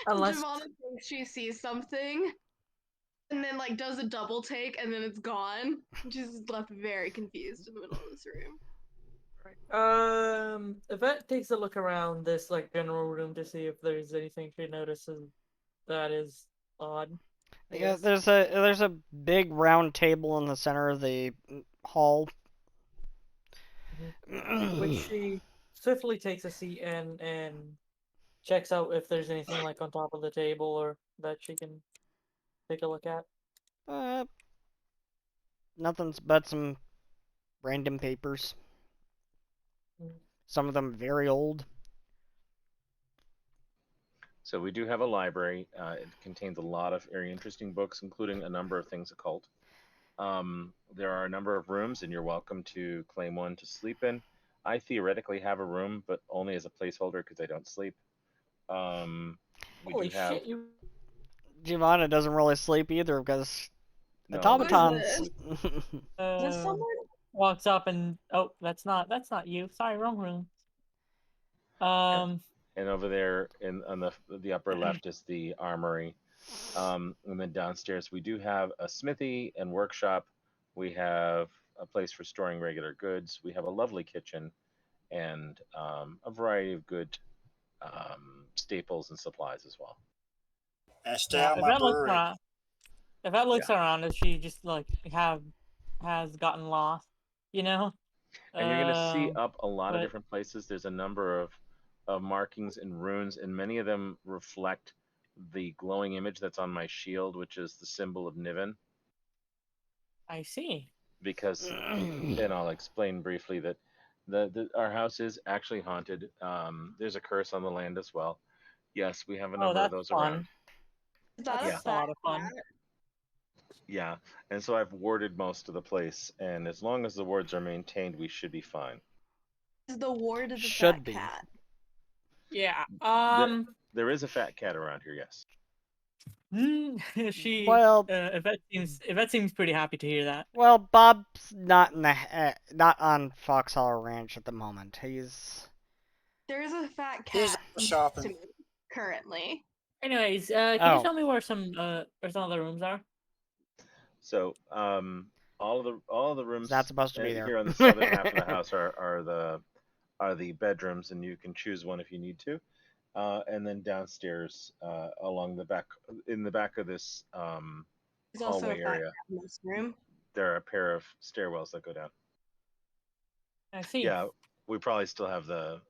unless Giovanna thinks she sees something, and then like does a double take, and then it's gone. She's left very confused in the middle of this room. Yvette takes a look around this like general room to see if there's anything she notices that is odd. I Yeah, guess. there's a big round table in the center of the hall. Which she swiftly takes a seat and checks out if there's anything like on top of the table or that she can take a look at. Nothing but some random papers. Mm. Some of them very old. So we do have a library. It contains a lot of very interesting books, including a number of things occult. There are a number of rooms, and you're welcome to claim one to sleep in. I theoretically have a room, but only as a placeholder because I don't sleep. We Holy do have shit! You Giovanna doesn't really sleep either because no. automatons. Is this someone? walks up and that's not you. Sorry, wrong room. And over there on the upper left is the armory. And then downstairs we do have a smithy and workshop. We have a place for storing regular goods. We have a lovely kitchen and a variety of good staples and supplies as well. And stay Yeah, out if my that looks brewery. around, is she just like has gotten lost, you know? And you're going to see Um, up a lot of but different places. There's a number of markings and runes, and many of them reflect the glowing image that's on my shield, which is the symbol of Niven. I see. Because, and I'll explain briefly that our house is actually haunted. There's a curse on the land as well. Yes, we have a number of That's those fun. around. Is that That's a a lot of fun. cat? Yeah, and so I've warded most of the place, and as long as the wards are maintained, we should be fine. Is the ward of the Should fat be. cat? Yeah. There is a fat cat around here, yes. She. Well- Yvette seems pretty happy to hear that. Well, Bob's not not on Foxhall Ranch at the moment. He's There is a fat He's cat shopping. to me currently. Anyways, can Oh. you tell me where some of the rooms are? So, all of the rooms It's not supposed to be there. here on the southern half of the house are the bedrooms, and you can choose one if you need to. And then downstairs, along the back, in the back of this There's also a hallway fat area, cat in this room. there are a pair of stairwells that go down. I see. Yeah, we probably still have the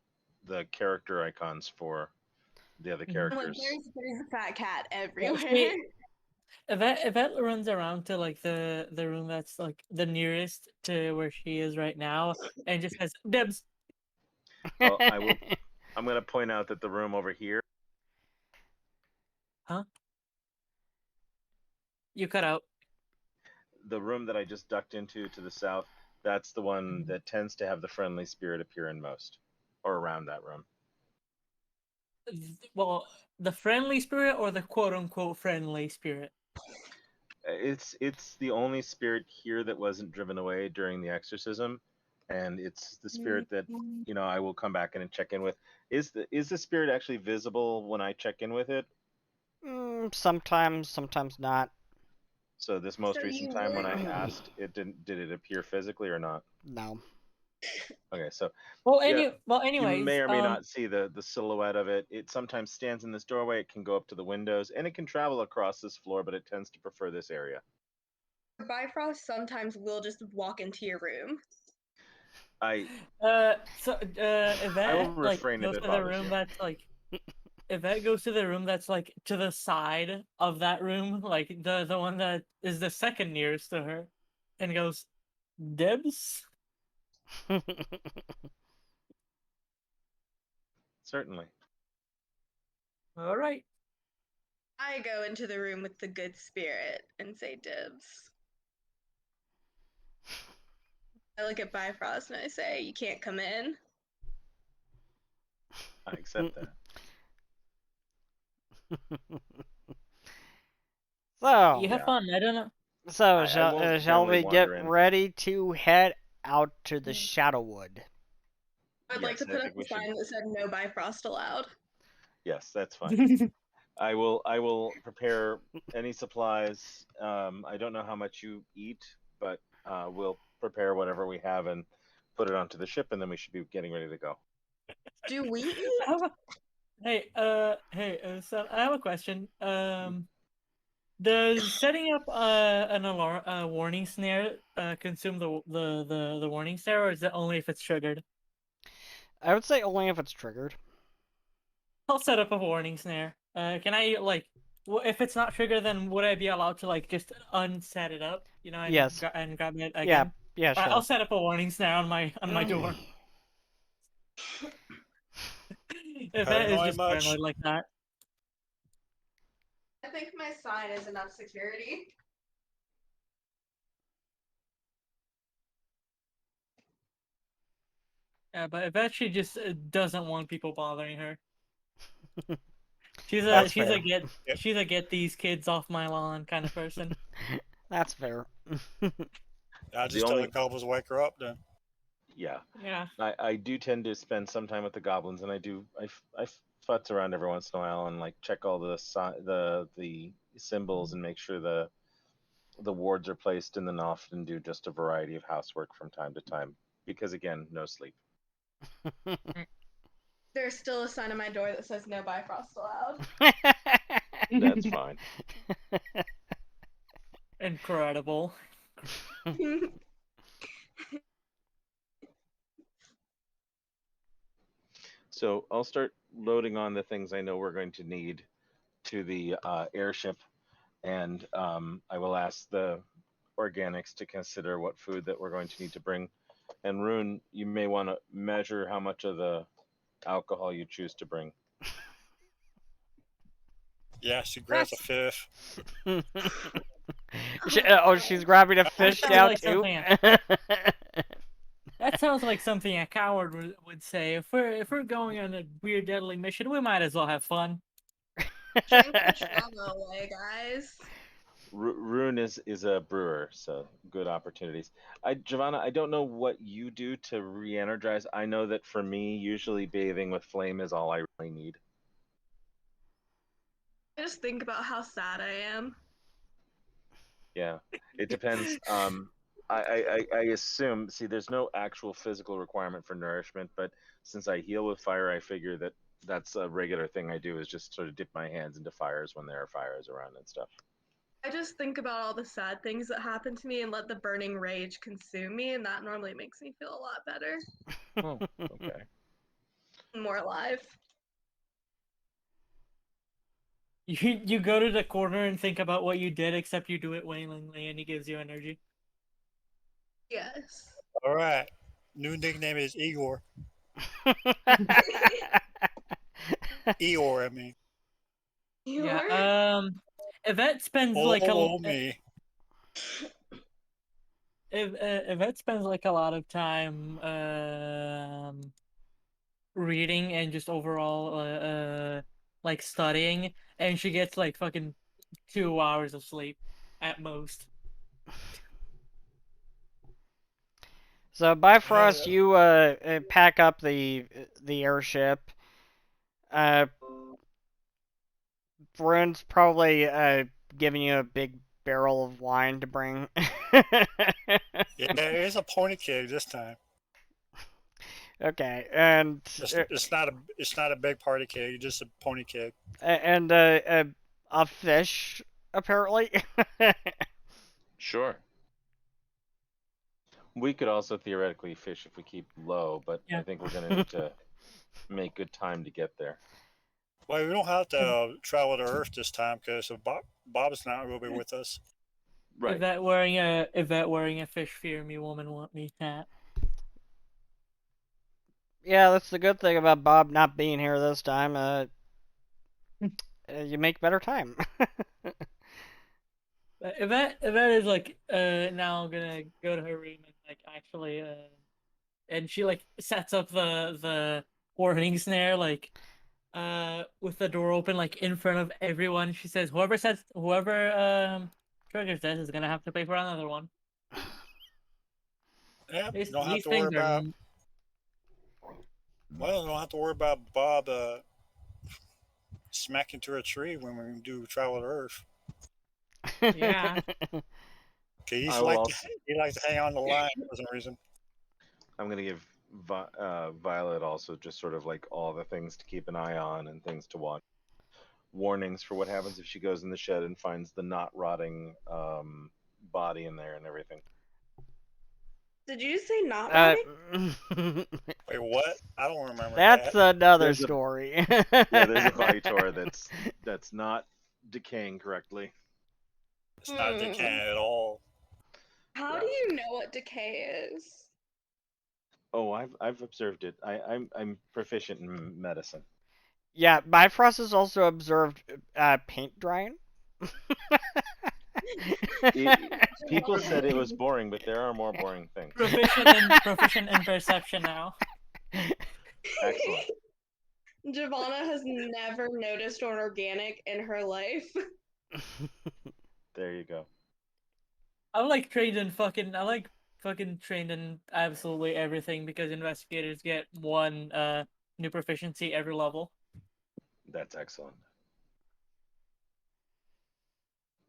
character icons for the other Mhm. characters. Like, there's a fat cat Yeah, everywhere. Yvette runs around to like the room that's like the nearest to where she is right now, and just says, "Debs." Well, I'm going to point out that the room over here. Huh? You cut out. The room that I just ducked into to the south, that's the one that tends to have the friendly spirit appear in most, or around that room. Well, the friendly spirit or the quote unquote friendly spirit? It's the only spirit here that wasn't driven away during the exorcism, and it's the spirit that I will come back in and check in with. Is the spirit actually visible when I check in with it? Sometimes not. So this most So recent you time when I would- asked, did it appear physically or not? No. Okay, so Well, Yeah, anyways, you may or may not see the silhouette of it. It sometimes stands in this doorway. It can go up to the windows, and it can travel across this floor, but it tends to prefer this area. Bifrost sometimes will just walk into your room. I Yvette will like refrain if goes it to the bothers room you. that's like Yvette goes to the room that's like to the side of that room, like the one that is the second nearest to her, and goes, "Debs." Certainly. All right. I go into the room with the good spirit and say dibs. I look at Bifrost and I say, "You can't come in." I accept that. So, You have Yeah. fun. I don't know. so I won't shall generally we get wander in. ready to head out to the Shadowwood? I'd like Yes, to I put up think a we should. sign that said "No Bifrost allowed." Yes, that's fine. I will prepare any supplies. I don't know how much you eat, but we'll prepare whatever we have and put it onto the ship, and then we should be getting ready to go. Do we eat? So I have a question. Does setting up an alarm warning snare consume the warning snare, or is it only if it's triggered? I would say only if it's triggered. I'll set up a warning snare. Can I like, if it's not triggered, then would I be allowed to like just unset it up, you know, and Yes. and grab it Yeah, again? yeah, Alright, sure. I'll set up a warning snare on my door. If that is Paranoid just much? paranoid like that. I think my sign is enough security. Yeah, but I bet she just doesn't want people bothering her. She's That's she's fair. a get these kids off my lawn kind of person. That's fair. I just tell the goblins to wake her up then. Yeah. Yeah. I do tend to spend some time with the goblins, and I futz around every once in a while and like check all the the symbols and make sure the wards are placed, and then often do just a variety of housework from time to time because again, no sleep. There's still a sign on my door that says "No Bifrost allowed." That's fine. Incredible. So I'll start loading on the things I know we're going to need to the airship, and I will ask the organics to consider what food that we're going to need to bring. And Rune, you may want to measure how much of the alcohol you choose to bring. Yeah, she grabs a fifth. She's grabbing a fish sounds now like too. That sounds like something a coward would say. If we're going on a weird deadly mission, we might as well have fun. Drink the trauma away, guys. Rune is a brewer, so good opportunities. Giovanna, I don't know what you do to re-energize. I know that for me, usually bathing with flame is all I really need. I just think about how sad I am. Yeah, it depends. I assume. See, there's no actual physical requirement for nourishment, but since I heal with fire, I figure that that's a regular thing I do is just sort of dip my hands into fires when there are fires around and stuff. I just think about all the sad things that happen to me and let the burning rage consume me, and that normally makes me feel a lot better. Oh, okay. More alive. You go to the corner and think about what you did, except you do it wailingly, and he gives you energy. Yes. All right. New nickname is Igor. Eeyore, I mean. Yeah. Yvette spends like me. Yvette spends like a lot of time reading and just overall like studying, and she gets like fucking 2 hours of sleep at most. So Bifrost, you pack up the airship. Brune's probably giving you a big barrel of wine to bring. Yeah, it's a pony keg this time. Okay, and It's not a big party keg, just a pony keg. and a fish apparently. Sure. We could also theoretically fish if we keep low, but Yeah. I think we're going to need to make good time to get there. Well, we don't have to travel to Earth this time because Bob's not going to be with us. Right. Yvette wearing a fish fear me woman want me hat. Yeah, that's the good thing about Bob not being here this time. You make better time. Yvette is like now gonna go to her room and like actually and she like sets up the warning snare like with the door open like in front of everyone. She says whoever triggers this is gonna have to pay for another one. Yeah, These, you don't have these to worry things are about. Well, you don't have to worry about Bob smack into a tree when we do travel to Earth. yeah. He I will like to also, he likes to hang on the line for some reason. I'm gonna give Violet also just sort of like all the things to keep an eye on and things to watch. Warnings for what happens if she goes in the shed and finds the not rotting body in there and everything. Did you say not Uh, rotting? Wait, what? I don't remember that's that. another There's a- story. Yeah, there's a Vitor that's not decaying correctly. It's not decaying at all. How Yeah. do you know what decay is? Oh, I've observed it. I'm proficient in medicine. Yeah, Bifrost has also observed paint drying. People said it was boring, but there are more boring things. Proficient in perception now. Excellent. Giovanna has never noticed an organic in her life. There you go. I like fucking trained in absolutely everything because investigators get one new proficiency every level. That's excellent.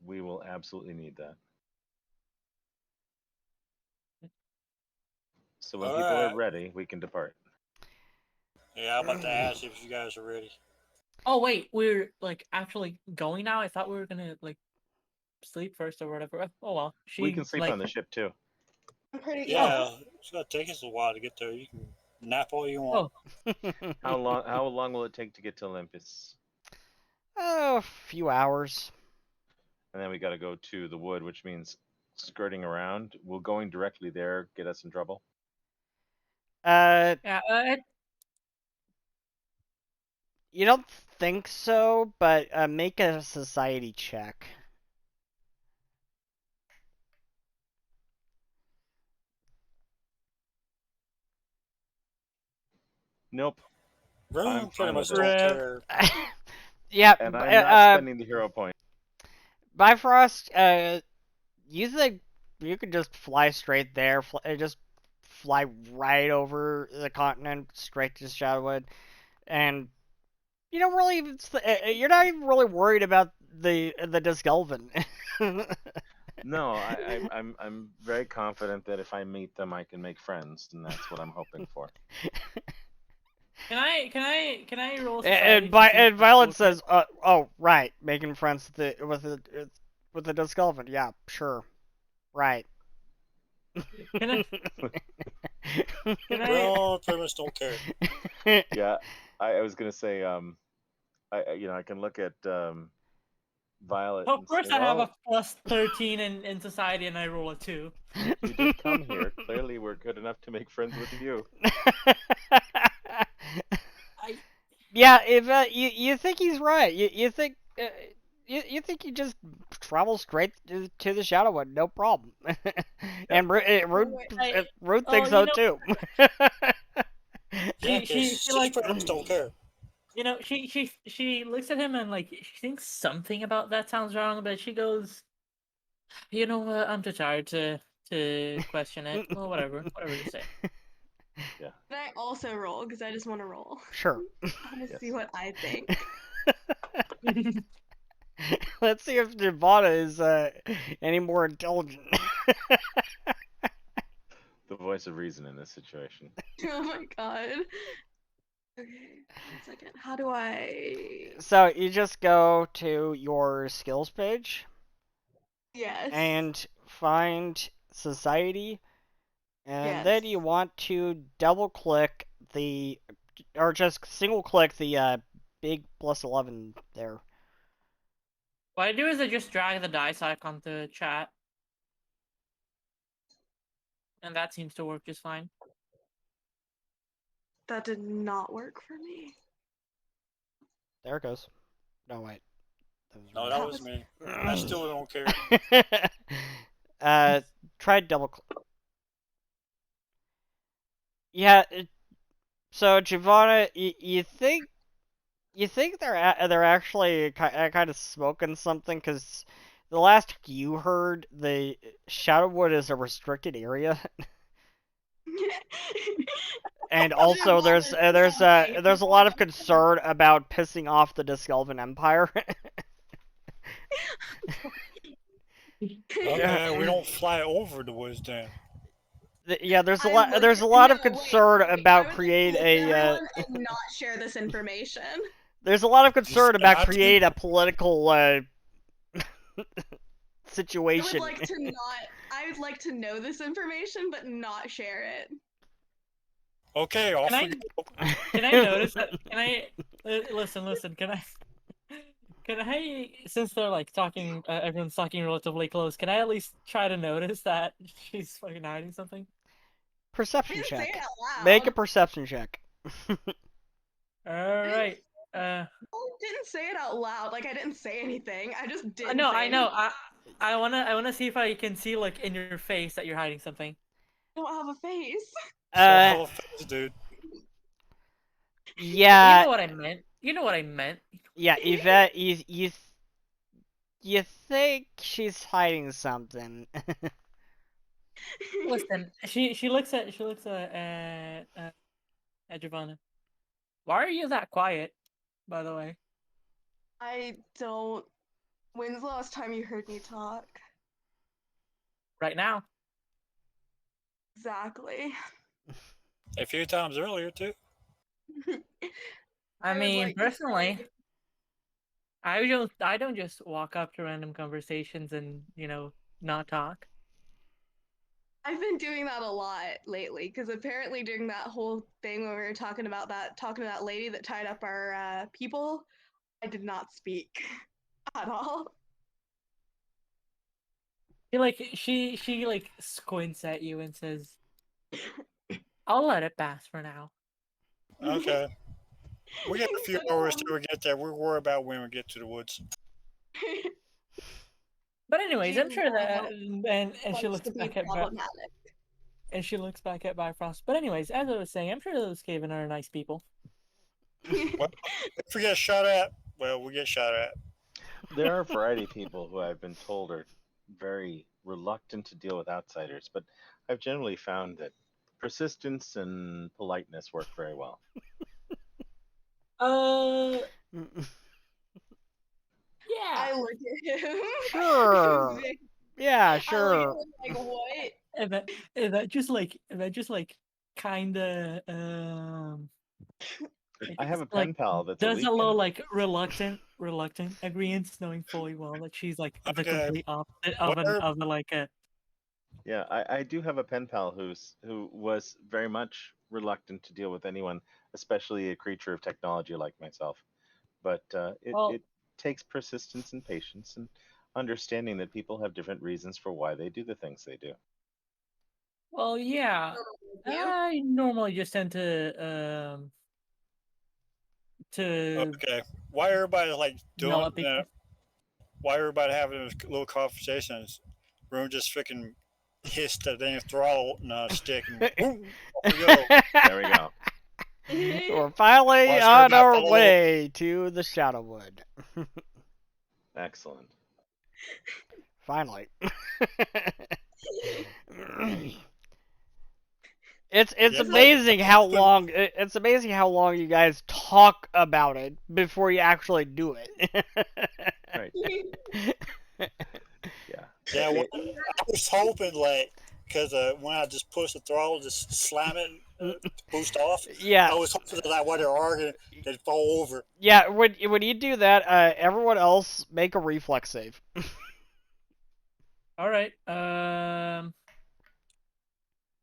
We will absolutely need that. So when All people are right. ready, we can depart. Yeah, I'm about to ask if you guys are ready. Oh wait, we're like actually going now. I thought we were gonna like sleep first or whatever. Oh well, We can sleep like on the ship too. I'm pretty Yeah, it's gonna take us a while to get there. You can nap all you want. How long will it take to get to Olympus? Oh, a few hours. And then we got to go to the wood, which means skirting around. Will going directly there get us in trouble? Uh, yeah. you don't think so, but make a society check. Nope. I'm Room pretty fine much with it. don't Rev. care. Yeah, And I'm not spending the hero point. Bifrost, you think you could just fly straight there, just fly right over the continent, straight to Shadowwood, and you don't really even, you're not even really worried about the Disgelvin. No, I'm very confident that if I meet them, I can make friends, and that's what I'm hoping for. Can I roll society? And Violet says, "Oh, right, making friends with the Disgelvin. Yeah, sure, right." Can I? Can I? Room pretty much don't care. Yeah, I was gonna say, I can look at Violet Of and course, say, I have well, a plus 13 in society, and I roll a 2. you did come here. Clearly, we're good enough to make friends with you. Yeah, if you think he's right, you think you think you just travel straight to the Shadowwood, no problem. And Rude thinks so too. Yeah, because She she like pretty much don't care. she looks at him and like she thinks something about that sounds wrong, but she goes, you know what? I'm too tired to question it. Well, whatever you say. Yeah. Can I also roll? Because I just want to roll. Sure. I want to see what I think. Let's see if Nirvana is any more intelligent. The voice of reason in this situation. Oh my god. Okay, 1 second. How do I? So you just go to your skills page Yes. and find society, and Yes. then you want to double click or just single click the big plus 11 there. What I do is I just drag the dice icon to chat. And that seems to work just fine. That did not work for me. There it goes. No, wait. That was No, wrong. that was me. I still don't care. Try double click. Yeah, so Giovanna, you think they're actually kind of smoking something? Because the last you heard, the Shadowwood is a restricted area, and also there's a lot of concern about pissing off the Diskelvin Empire. Okay, we don't fly over the woods then. Yeah, there's a I lot would- there's a lot no, of concern wait, about I would create like a everyone and not share this information. there's a lot of concern about not to- create a political I situation. would like to not. I would like to know this information, but not share it. Okay, off Can we go. Can I notice that? Can I listen? Can I, since they're like talking, everyone's talking relatively close, can I at least try to notice that she's fucking hiding something? I Perception didn't say check. it out loud. Make a perception check. All right. I didn't say it out loud. Like I didn't say anything. I just didn't. No, say I know. anything. I wanna see if I can see like in your face that you're hiding something. I don't have a face. So face, dude. Yeah. You know what I meant. You know what I meant. Yeah, Yvette, you think she's hiding something? Listen, she looks at Giovanna. Why are you that quiet? By the way. I don't. When's the last time you heard me talk? Right now. Exactly. A few times earlier too. I would mean, like to personally, say- I don't just walk up to random conversations and not talk. I've been doing that a lot lately because apparently during that whole thing when we were talking to that lady that tied up our people, I did not speak at all. She like squints at you and says, "I'll let it pass for now." Okay. We got a few hours till we get there. We'll worry about when we get to the woods. But anyways, I'm sure that and she Likes looks to be back at problematic. and she looks back at Bifrost. But anyways, as I was saying, I'm sure those Skaven are nice people. Well, if we get shot at, well, we get shot at. There are a variety of people who I've been told are very reluctant to deal with outsiders, but I've generally found that persistence and politeness work very well. Yeah. I look at him. Sure. Yeah, I look sure. at him like, what? And that just like kind of I have a like, pen pal that's does a a little weekend. like reluctant agreement, knowing fully well that she's like the Okay. complete opposite of a Yeah, I do have a pen pal who was very much reluctant to deal with anyone, especially a creature of technology like myself. But it takes persistence and patience and understanding that people have different reasons for why they do the things they do. Well, yeah. I normally just tend to Okay. Why everybody like yell doing? at people. Why everybody having those little conversations? Room just freaking hissed the damn throttle stick and boom, off we go. There we go. We're finally Watch on her our follow. way to the Shadowwood. Excellent. Finally. It's Yeah, amazing how long you guys talk about it before you actually do it. Right. Yeah. Yeah, well, I was hoping like because when I just push the throttle, just slam it, to boost off. Yeah. I was hoping that while they're arguing, they'd fall over. Yeah, when you do that, everyone else make a reflex save. All right.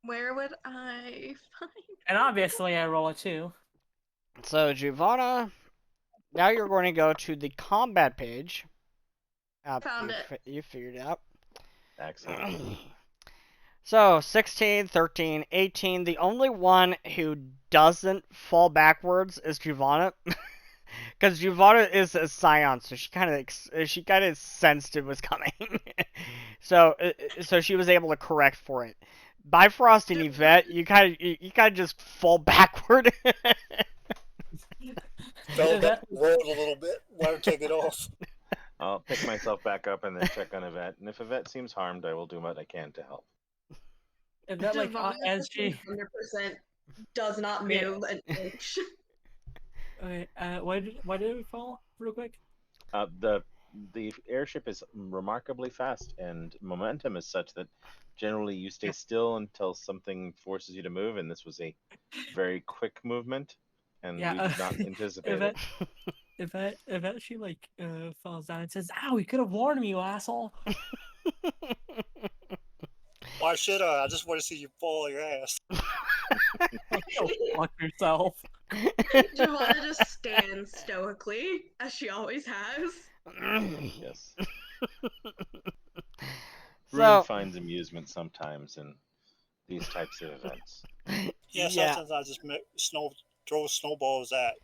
Where would I find? And obviously I roll a 2. So Giovanna, now you're going to go to the combat page. Found it. You figured it out. Excellent. So, 16, 13, 18. The only one who doesn't fall backwards is Giovanna. Because Giovanna is a scion, so she kind of sensed it was coming. so she was able to correct for it. Bifrost and Yvette, you kind of just fall backward. Fell back, rolled a little bit. Let her take it off. I'll pick myself back up and then check on Yvette. And if Yvette seems harmed, I will do what I can to help. And that like Devon as she 100% does not move an inch. okay, why did we fall real quick? The airship is remarkably fast, and momentum is such that generally you stay still until something forces you to move. And this was a very quick movement, and Yeah, we did not anticipate it. If that she like falls down and says, "Ow, you could have warned me, you asshole." Why should I? I just want to see you fall on your ass. Go fuck yourself. Giovanna just stands stoically, as she always has. Yes. So, Rune finds amusement sometimes in these types of events. Yeah, yeah. sometimes I just throw snowballs at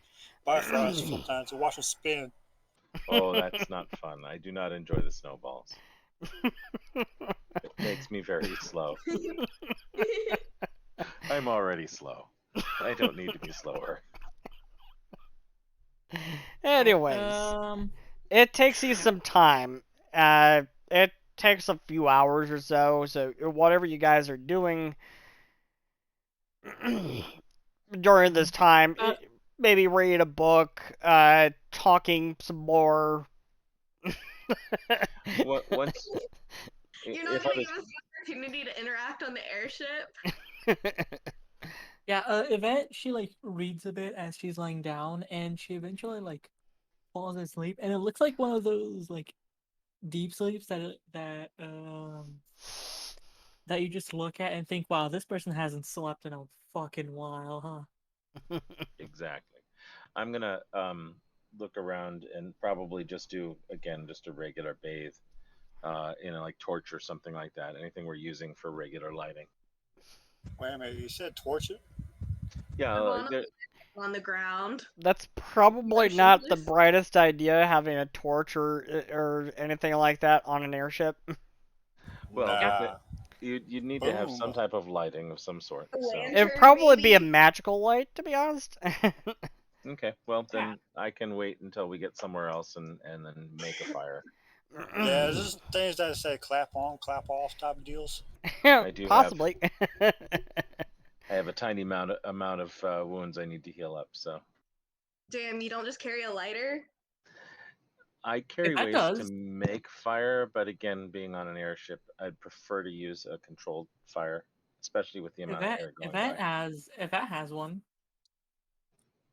Bifrost sometimes to watch them spin. Oh, that's not fun. I do not enjoy the snowballs. It makes me very slow. I'm already slow. I don't need to be slower. Anyways, it takes you some time. It takes a few hours or so. So whatever you guys are doing during this time, maybe read a book, talking some more. Once, You're not going to give us the opportunity to interact on the airship? Yeah, Yvette, she like reads a bit as she's lying down, and she eventually like falls asleep, and it looks like one of those like deep sleeps that you just look at and think, wow, this person hasn't slept in a fucking while, huh? Exactly. I'm gonna look around and probably just do again just a regular bathe, like torch or something like that. Anything we're using for regular lighting. Wait a minute, you said torch it? Yeah, On the ground. That's probably not the brightest idea, having a torch or anything like that on an airship. Well, you'd need to have some type of lighting of some sort. So. It'd probably be a magical light, to be honest. Okay, well then I can wait until we get somewhere else and then make a fire. Yeah, is this things that say clap on, clap off type of deals? I do possibly. I have a tiny amount of wounds I need to heal up. So. Damn, you don't just carry a lighter? I carry ways to make fire, but again, being on an airship, I'd prefer to use a controlled fire, especially with the amount of air going by. If that has one.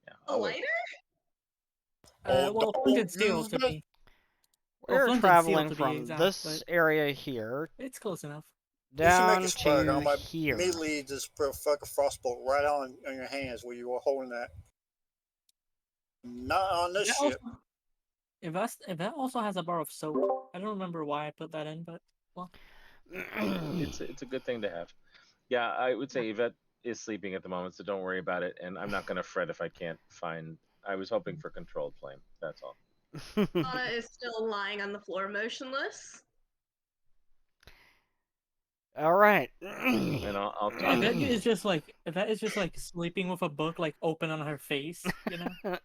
Yeah, a lighter? Well, flint and steel to be. We're traveling from this area here. It's close enough. Down to here. Immediately just put a fucking frostbolt right on your hands where you were holding that. Not on this ship. If that also has a bar of soap. I don't remember why I put that in, but well. It's a good thing to have. Yeah, I would say Yvette is sleeping at the moment, so don't worry about it. And I'm not going to fret if I can't find. I was hoping for controlled flame. That's all. Anna is still lying on the floor, motionless. All right. And I'll talk. That is just like sleeping with a book like open on her face, you know.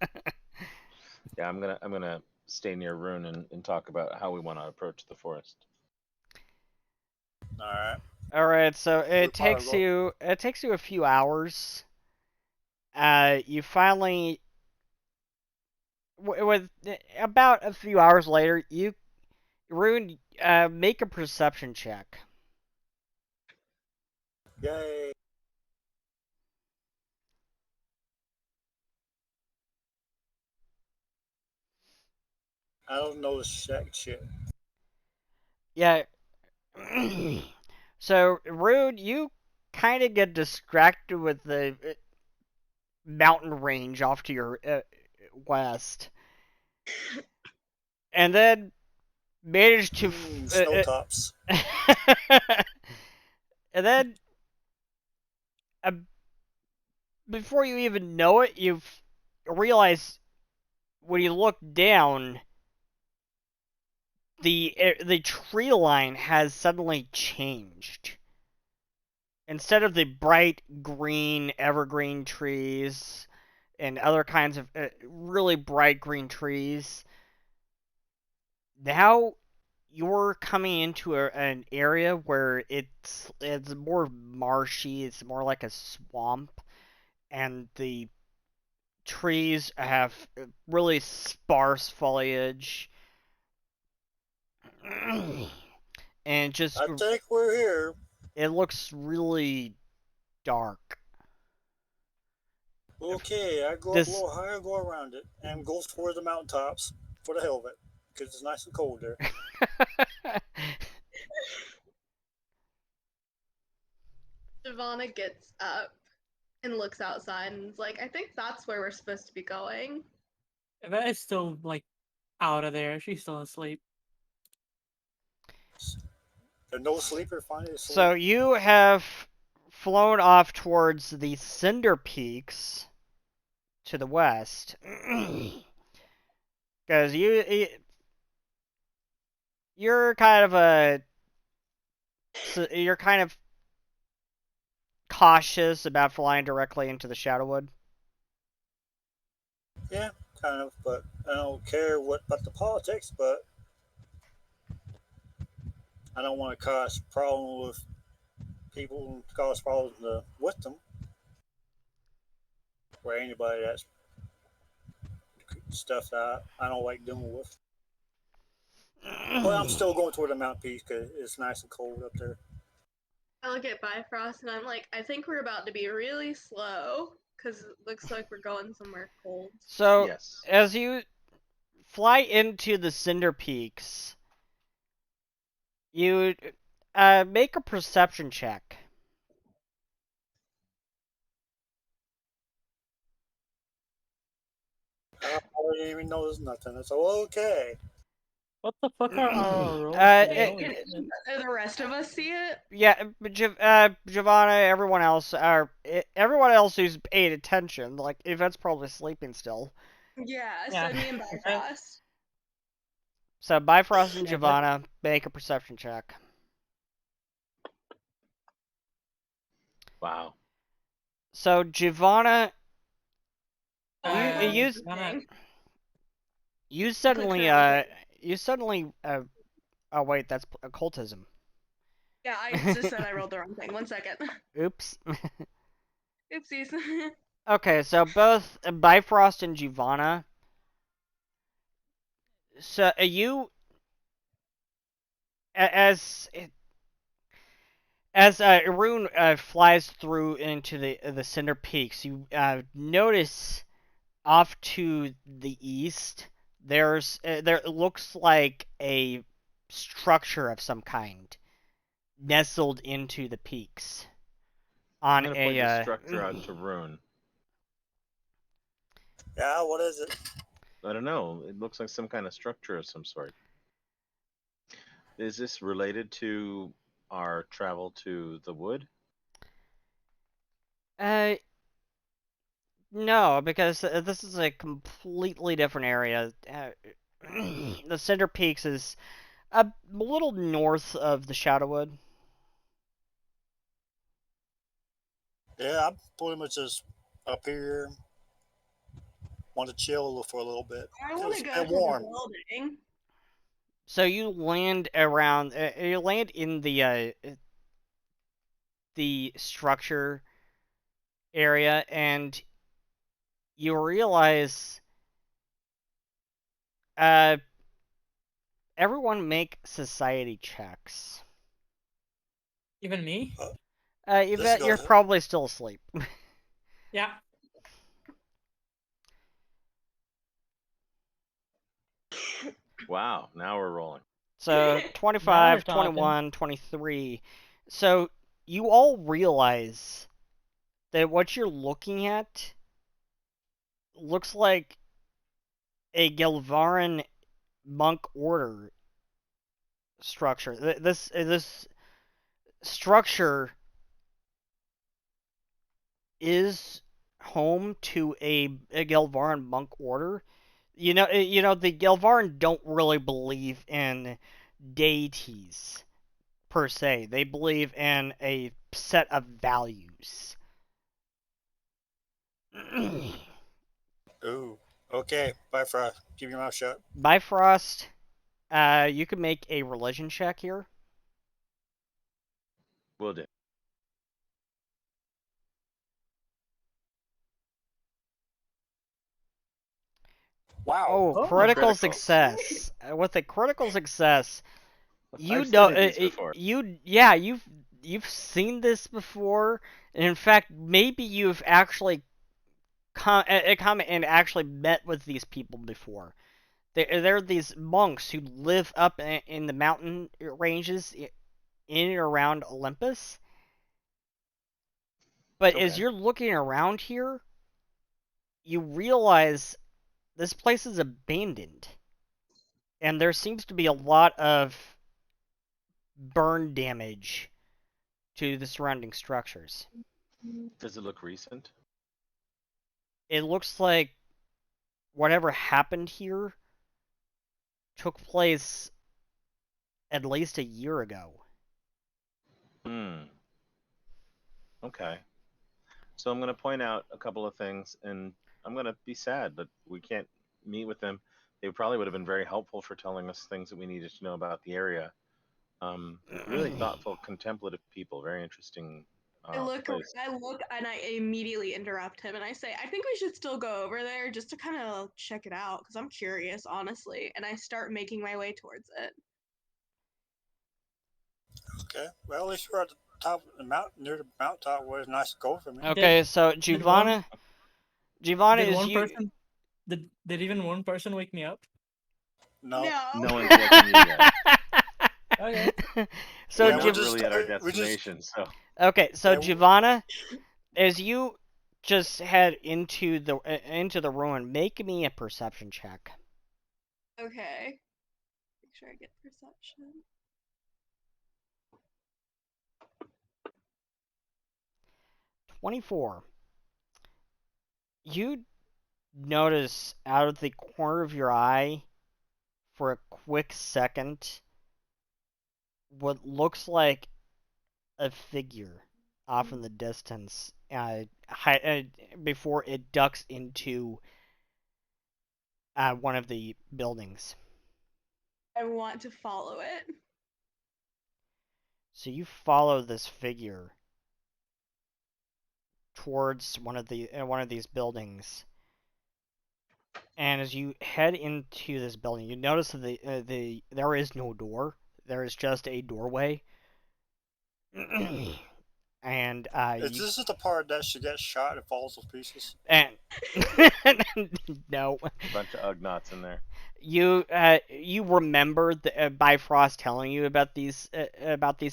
Yeah, I'm gonna stay near Rune and talk about how we want to approach the forest. All right. So it takes you a few hours. You finally, with about a few hours later, Rune, make a perception check. Yay. I don't know shit. Yeah. So, Rude, you kind of get distracted with the mountain range off to your west. and then managed to Snow tops. and then uh, before you even know it, you've realized when you look down, the tree line has suddenly changed. Instead of the bright green evergreen trees and other kinds of really bright green trees, now you're coming into an area where it's more marshy, it's more like a swamp, and the trees have really sparse foliage. And just I think we're here. it looks really dark. Okay, I go up a This little higher, go around it, and go for the mountaintops for the hell of it, because it's nice and cold there. Giovanna gets up and looks outside and is like, I think that's where we're supposed to be going. Eva is still like out of there. She's still asleep. There's no sleeper, finally asleep. So you have flown off towards the Cinder Peaks to the west, because you're kind of cautious about flying directly into the Shadowwood. Yeah, kind of, but I don't care what about the politics, but I don't want to cause problems with people and cause problems with them. Or anybody that's stuff that I don't like dealing with. But I'm still going toward the Mount Peak because it's nice and cold up there. I look at Bifrost and I'm like, I think we're about to be really slow because it looks like we're going somewhere cold. So Yes. as you fly into the Cinder Peaks, you make a perception check. I didn't even notice nothing. It's all okay. What the fuck are our rolls Uh, today? it- Holy Can shit. the rest of us see it? Yeah, Giovanna, everyone else who's paid attention, like Yvette's probably sleeping still. Yeah, Yeah. so me and Bifrost. So Bifrost and Yeah, Giovanna make a perception check. Wow. So Giovanna, Uh, Dang. you Clicks suddenly around. oh wait, that's occultism. Yeah, I just said I rolled the wrong thing. 1 second. Oops. Oopsies. Okay, so both Bifrost and Giovanna. So you as Arun flies through into the Cinder Peaks, you notice off to the east there looks like a structure of some kind nestled into the peaks I'm on gonna point the structure out to Rune. Yeah, what is it? I don't know. It looks like some kind of structure of some sort. Is this related to our travel to the wood? No, because this is a completely different area. The Cinder Peaks is a little north of the Shadowwood. Yeah, I'm pretty much just up here. Want to chill for a little bit. I want to It's go been to warm. the building. So you land around. You land in the structure area, and you realize everyone make society checks. even me? Yvette, you're probably still asleep. Yeah. Wow, now we're rolling. So Now 25, we're talking. 21, 23. So you all realize that what you're looking at looks like a Gelvaran monk order structure. This structure is home to a Gelvaran monk order. You know, the Gelvaran don't really believe in deities per se. They believe in a set of values. Ooh. Okay. Bifrost. Keep your mouth shut. Bifrost, you can make a religion check here. Will do. Wow. Oh, Oh, critical critical. success. With a critical success, you I've know, studied these before. you've seen this before. And in fact, maybe you've actually come and actually met with these people before. They're these monks who live up in the mountain ranges in and around Olympus. But as Okay. you're looking around here, you realize this place is abandoned. And there seems to be a lot of burn damage to the surrounding structures. Does it look recent? It looks like whatever happened here took place at least a year ago. Okay. So I'm going to point out a couple of things, and I'm going to be sad, but we can't meet with them. They probably would have been very helpful for telling us things that we needed to know about the area. Really thoughtful, contemplative people. Very interesting place. I look, and I immediately interrupt him, and I say, "I think we should still go over there just to kind of check it out, because I'm curious, honestly." And I start making my way towards it. Okay. Well, at least we're at the top of the mountain, near the mountaintop, where it's nice to go for me. Okay, so did one Giovanna did is one you. person did even one person wake me up? No. No one's waking you yet. Okay. So We're Yeah, not just really at our we just destination, so okay, so yeah, Giovanna, as you just head into the ruin, make me a perception check. Okay. Make sure I get perception. 24. You notice out of the corner of your eye for a quick second what looks like a figure off in the distance before it ducks into one of the buildings. I want to follow it. So you follow this figure towards one of these buildings, and as you head into this building, you notice that there is no door. There is just a doorway. And is this the part that she gets shot and falls to pieces? and no, a bunch of Ugnots in there. you remember Bifrost telling you about these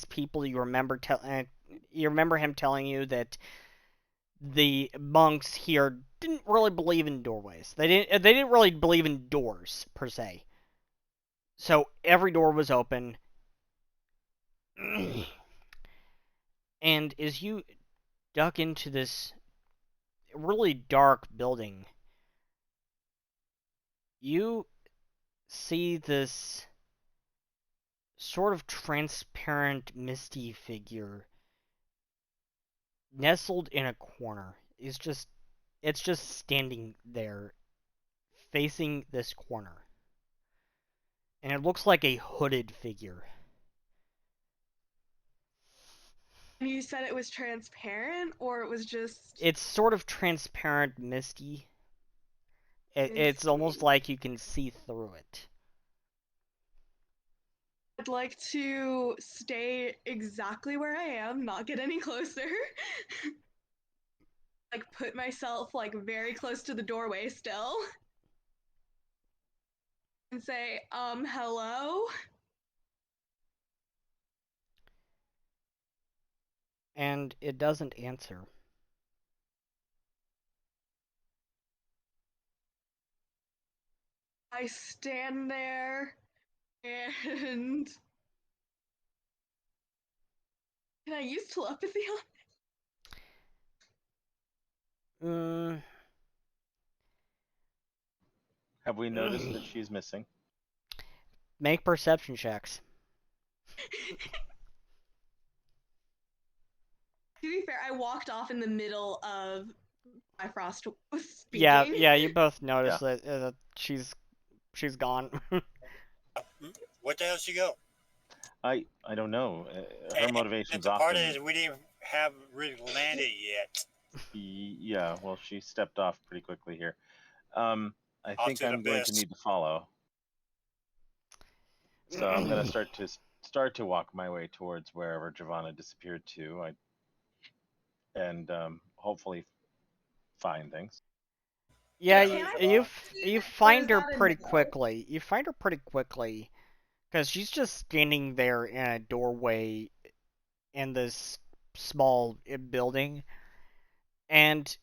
people. You remember him telling you that the monks here didn't really believe in doorways. They didn't really believe in doors per se. So every door was open. And as you duck into this really dark building, you see this sort of transparent, misty figure nestled in a corner. It's just standing there, facing this corner, and it looks like a hooded figure. And you said it was transparent, or it was just. It's sort of transparent, misty. It's almost Misty. like you can see through it. I'd like to stay exactly where I am, not get any closer. Like, put myself, like, very close to the doorway still. And say, hello? And it doesn't answer. I stand there and can I use telepathy on? Have we noticed that she's missing? Make perception checks. To be fair, I walked off in the middle of Bifrost speaking. Yeah, you both notice that she's gone. What the hell she go? I don't know. Her motivation's The part often. is we didn't have really landed yet. Yeah, well, she stepped off pretty quickly here. I Off think to the I'm going to best. need to follow. So I'm going to start to walk my way towards wherever Giovanna disappeared to, and hopefully find things. Yeah, Can I you or find is her that a pretty no? quickly. You find her pretty quickly because she's just standing there in a doorway in this small building, and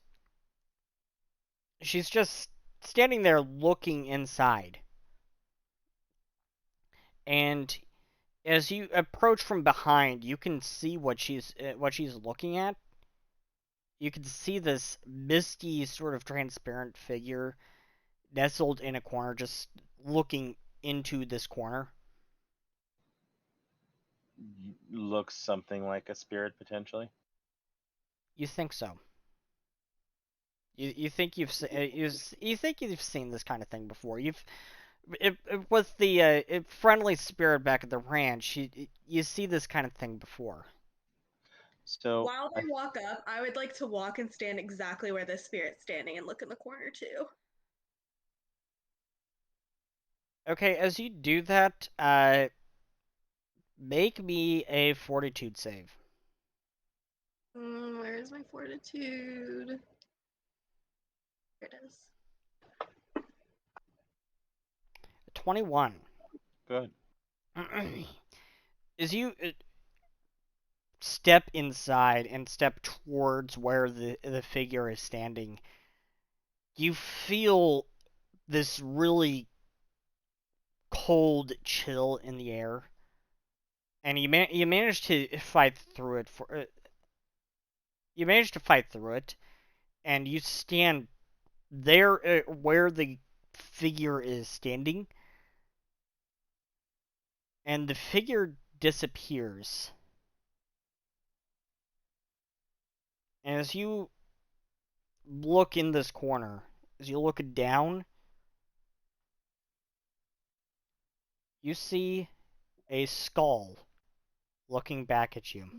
she's just standing there looking inside. And as you approach from behind, you can see what she's looking at. You can see this misty, sort of transparent figure nestled in a corner, just looking into this corner. Looks something like a spirit potentially. You think so? You think you've you think you've seen this kind of thing before? With the friendly spirit back at the ranch, you see this kind of thing before. So While they walk up, I would like to walk and stand exactly where the spirit's standing and look in the corner too. Okay, as you do that, make me a fortitude save. Where is my fortitude? There it is. 21. good. As you step inside and step towards where the figure is standing, you feel this really cold chill in the air, and you manage to fight through it. You manage to fight through it, and you stand there where the figure is standing, and the figure disappears. And as you look in this corner, as you look down, you see a skull looking back at you.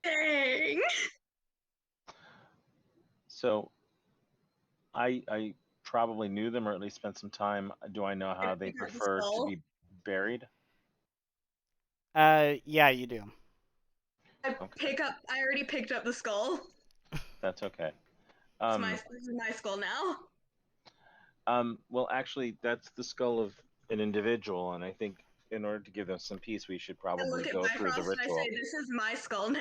Dang! So I probably knew them, or at least spent some time. Do I know how they pick up the prefer to skull. be buried? Yeah, you do. Okay. I already picked up the skull. That's okay. This is my skull now. Well, actually, that's the skull of an individual, and I think in order to give them some peace, we should I probably look at go through the Bifrost and I ritual. say, "This is my skull now."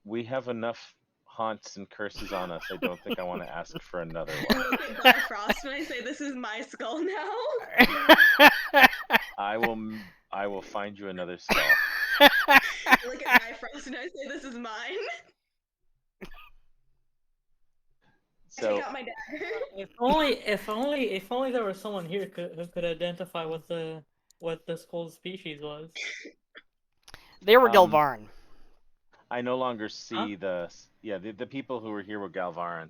We have enough haunts and curses on us. I don't think I want to ask for another I one. look at Bifrost and I say, "This is my skull now." I will find you another skull. I look at Bifrost and I say, "This is mine." I So take out my dagger. If only there was someone here who could identify what the skull species was. They were Galvaran. I no longer see the people who were here were Galvaran.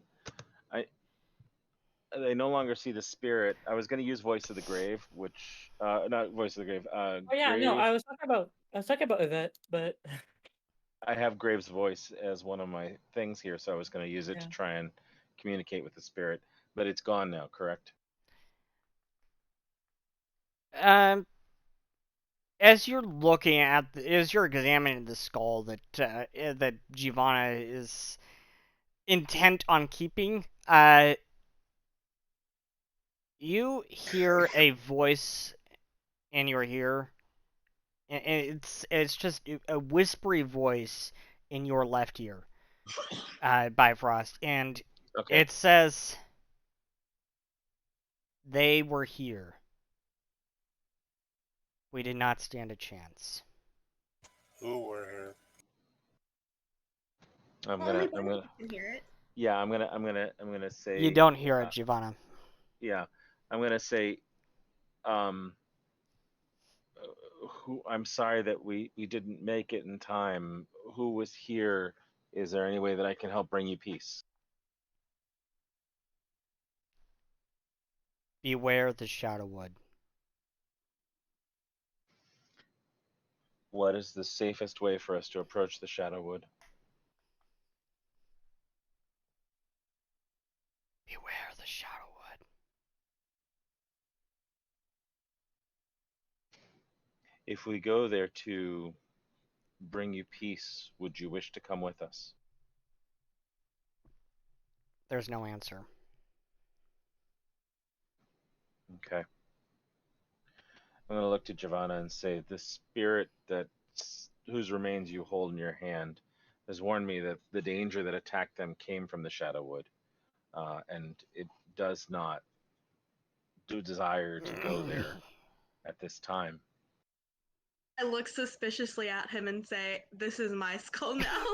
They no longer see the spirit. I was going to use Voice of the Grave, which not Voice of the Grave. Oh yeah, Grave. no, I was talking about Yvette, but I have Grave's voice as one of my things here, so I was going to use it to try and communicate with the spirit, but it's gone now. Correct? As you're looking at, as you're examining the skull that Giovanna is intent on keeping, you hear a voice in your ear, and it's just a whispery voice in your left ear, Bifrost, and Okay. It says they were here. We did not stand a chance. Who were here? I'm Only gonna. I'm Barnaby gonna. can hear it. Yeah. I'm gonna say. You don't hear it, Giovanna. Yeah. I'm gonna say. Um. Who? I'm sorry that we didn't make it in time. Who was here? Is there any way that I can help bring you peace? Beware the Shadowwood. What is the safest way for us to approach the Shadowwood? Beware the Shadowwood. If we go there to bring you peace, would you wish to come with us? There's no answer. Okay. I'm going to look to Giovanna and say, the spirit that whose remains you hold in your hand has warned me that the danger that attacked them came from the Shadowwood, and it does not do desire to go there at this time. I look suspiciously at him and say, "This is my skull now."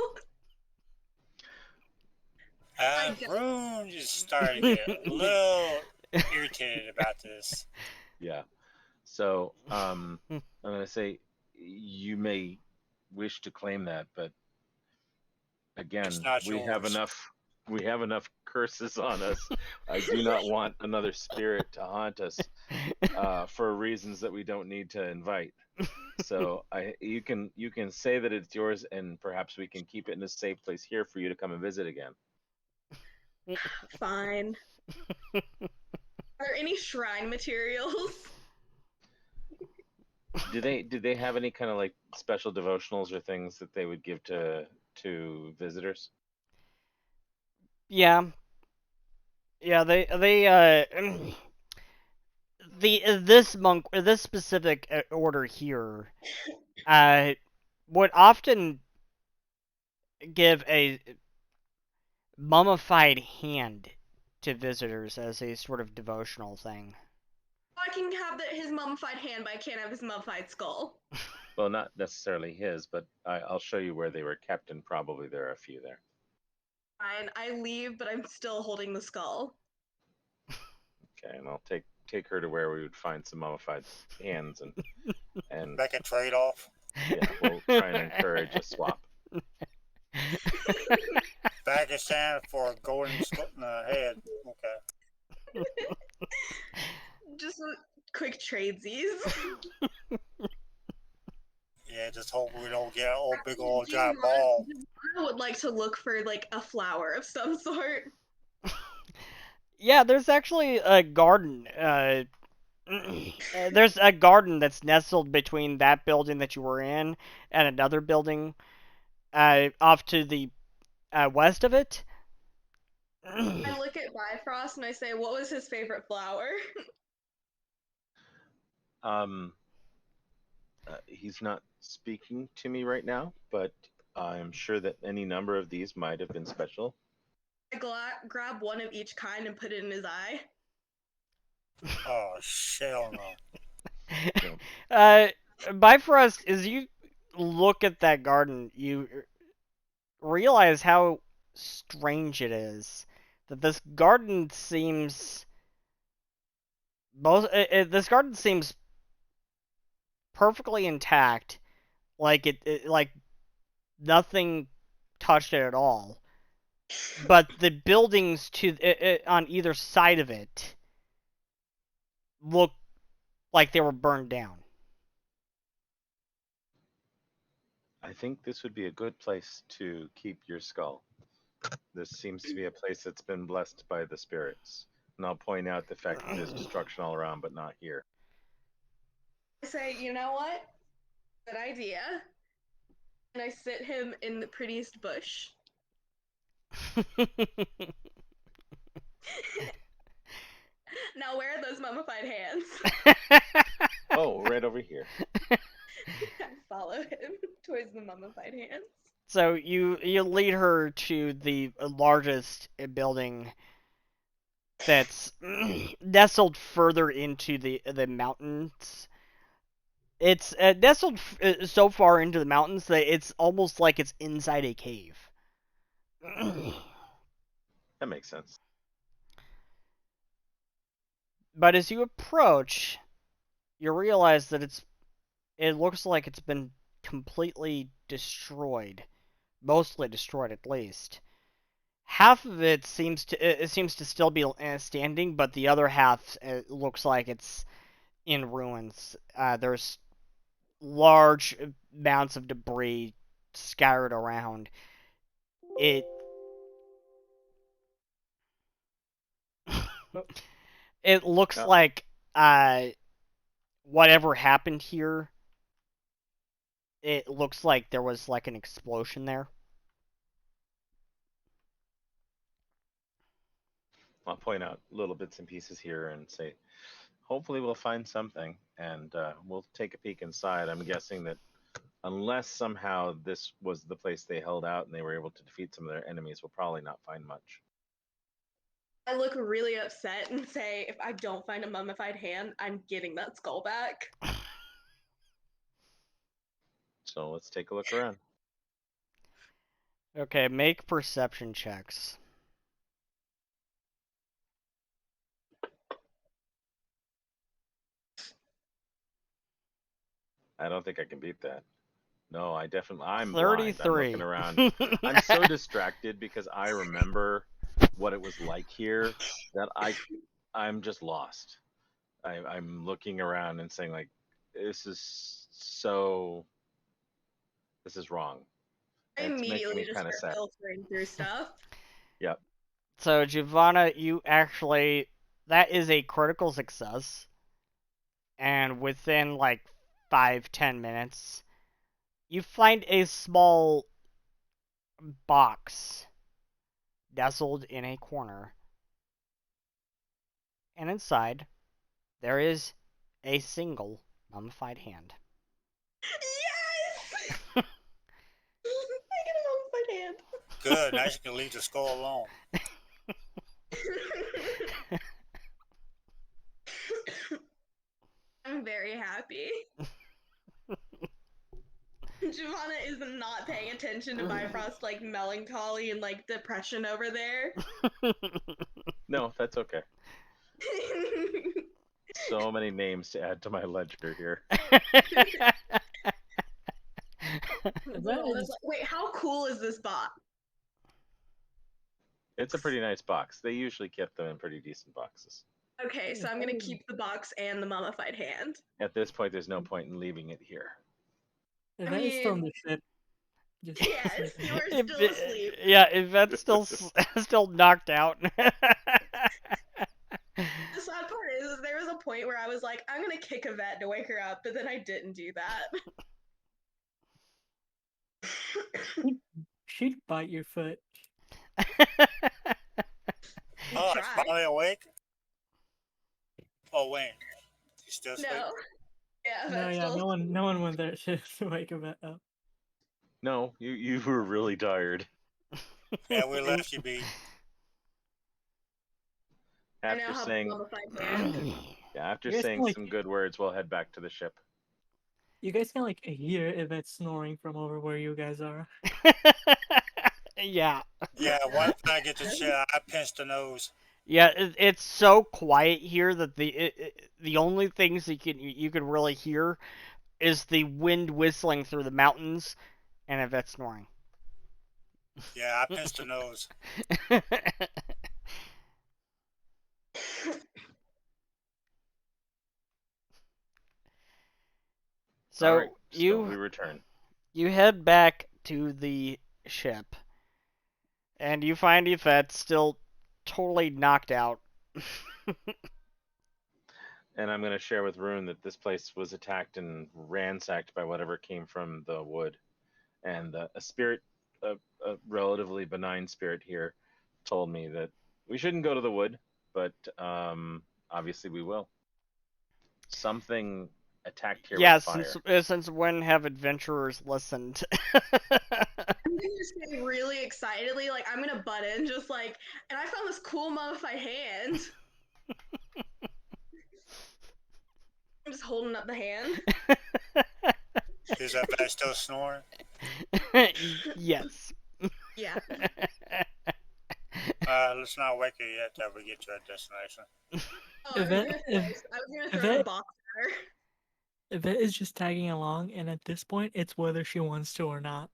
Vroom just started to get a little irritated about this. Yeah. So I'm going to say you may wish to claim that, but again, It's not we have yours. enough curses on us. I do not want another spirit to haunt us for reasons that we don't need to invite. So you can say that it's yours, and perhaps we can keep it in a safe place here for you to come and visit again. Fine. Are there any shrine materials? Did they have any kind of like special devotionals or things that they would give to visitors? Yeah. Yeah, they this specific order here would often give a mummified hand to visitors as a sort of devotional thing. I can have his mummified hand, but I can't have his mummified skull. Well, not necessarily his, but I'll show you where they were kept, and probably there are a few there. Fine, I leave, but I'm still holding the skull. Okay, and I'll take her to where we would find some mummified hands and Make a trade off. yeah, we'll try and encourage a swap. Pakistan for a golden head. Okay. Just quick tradesies. Yeah, just hope we don't get an old big old giant ball. I would like to look for like a flower of some sort. Yeah, there's actually a garden. There's a garden that's nestled between that building that you were in and another building off to the west of it. I look at Bifrost and I say, "What was his favorite flower?" He's not speaking to me right now, but I'm sure that any number of these might have been special. I grab one of each kind and put it in his eye. Oh, hell No. Bifrost, as you look at that garden, you realize how strange it is that this garden seems this garden seems perfectly intact, like like nothing touched it at all. But the buildings on either side of it look like they were burned down. I think this would be a good place to keep your skull. This seems to be a place that's been blessed by the spirits. And I'll point out the fact that there's destruction all around, but not here. I say, "You know what? Good idea." And I sit him in the prettiest bush. Now, where are those mummified hands? Oh, right over here. I follow him towards the mummified hands. So you lead her to the largest building that's nestled further into the mountains. It's nestled so far into the mountains that it's almost like it's inside a cave. That makes sense. But as you approach, you realize that it looks like it's been completely destroyed, mostly destroyed at least. Half of it seems to still be standing, but the other half looks like it's in ruins. There's large amounts of debris scattered around. It it looks Oh. like whatever happened here. It looks like there was like an explosion there. I'll point out little bits and pieces here and say, hopefully we'll find something, and we'll take a peek inside. I'm guessing that unless somehow this was the place they held out and they were able to defeat some of their enemies, we'll probably not find much. I look really upset and say, if I don't find a mummified hand, I'm getting that skull back. So let's take a look around. Okay, make perception checks. I don't think I can beat that. No, I'm blind. I'm 33. looking around. I'm so distracted because I remember what it was like here that I'm just lost. I'm looking around and saying like, this is wrong. I And it's making immediately me just kind of start sad. filtering through stuff. Yep. So, Giovanna, you actually... That is a critical success. And within, like, 5-10 minutes, you find a small box nestled in a corner. And inside, there is a single mummified hand. Yes! I get a mummified hand. Good. Now you can leave the skull alone. I'm very happy. Giovanna is not paying attention to Bifrost's like melancholy and like depression over there. No, that's okay. So many names to add to my ledger here. Giovanna's like, wait, how cool is this box? It's a pretty nice box. They usually kept them in pretty decent boxes. Okay, so I'm gonna keep the box and the mummified hand. At this point, there's no point in leaving it here. If I that is still on mean- the ship. Just Yes, you are If still asleep. Yeah, if that's still knocked out. The sad part is there was a point where I was like, I'm gonna kick a vet to wake her up, but then I didn't do that. she'd bite your foot. Oh, Try. it's finally awake? Oh, wait. You still asleep? No. Yeah, No, that's yeah, still no one went there to wake him up. No, you were really tired. Yeah, we left you be. I now After have a saying mummified hand. after You guys saying can, like- some good words, we'll head back to the ship. You guys can like hear Yvette snoring from over where you guys are. Yeah. Yeah, once I get to shit, I pinched the nose. Yeah, it's so quiet here that the only things you can really hear is the wind whistling through the mountains and Yvette snoring. Yeah, I pinched the nose. So All right, you we return. you head back to the ship, and you find Yvette still totally knocked out. And I'm going to share with Rune that this place was attacked and ransacked by whatever came from the wood. And a spirit, a relatively benign spirit here, told me that we shouldn't go to the wood, but obviously we will. Something attacked here Yeah, with fire. since when have adventurers listened? I'm gonna say really excitedly, like I'm gonna butt in, just like, and I found this cool mummified hand. I'm just holding up the hand. Is that guy still snoring? Yes. Yeah. Let's not wake her yet till we get to our destination. Oh, I was gonna throw the box at her. Yvette is just tagging along, and at this point, it's whether she wants to or not.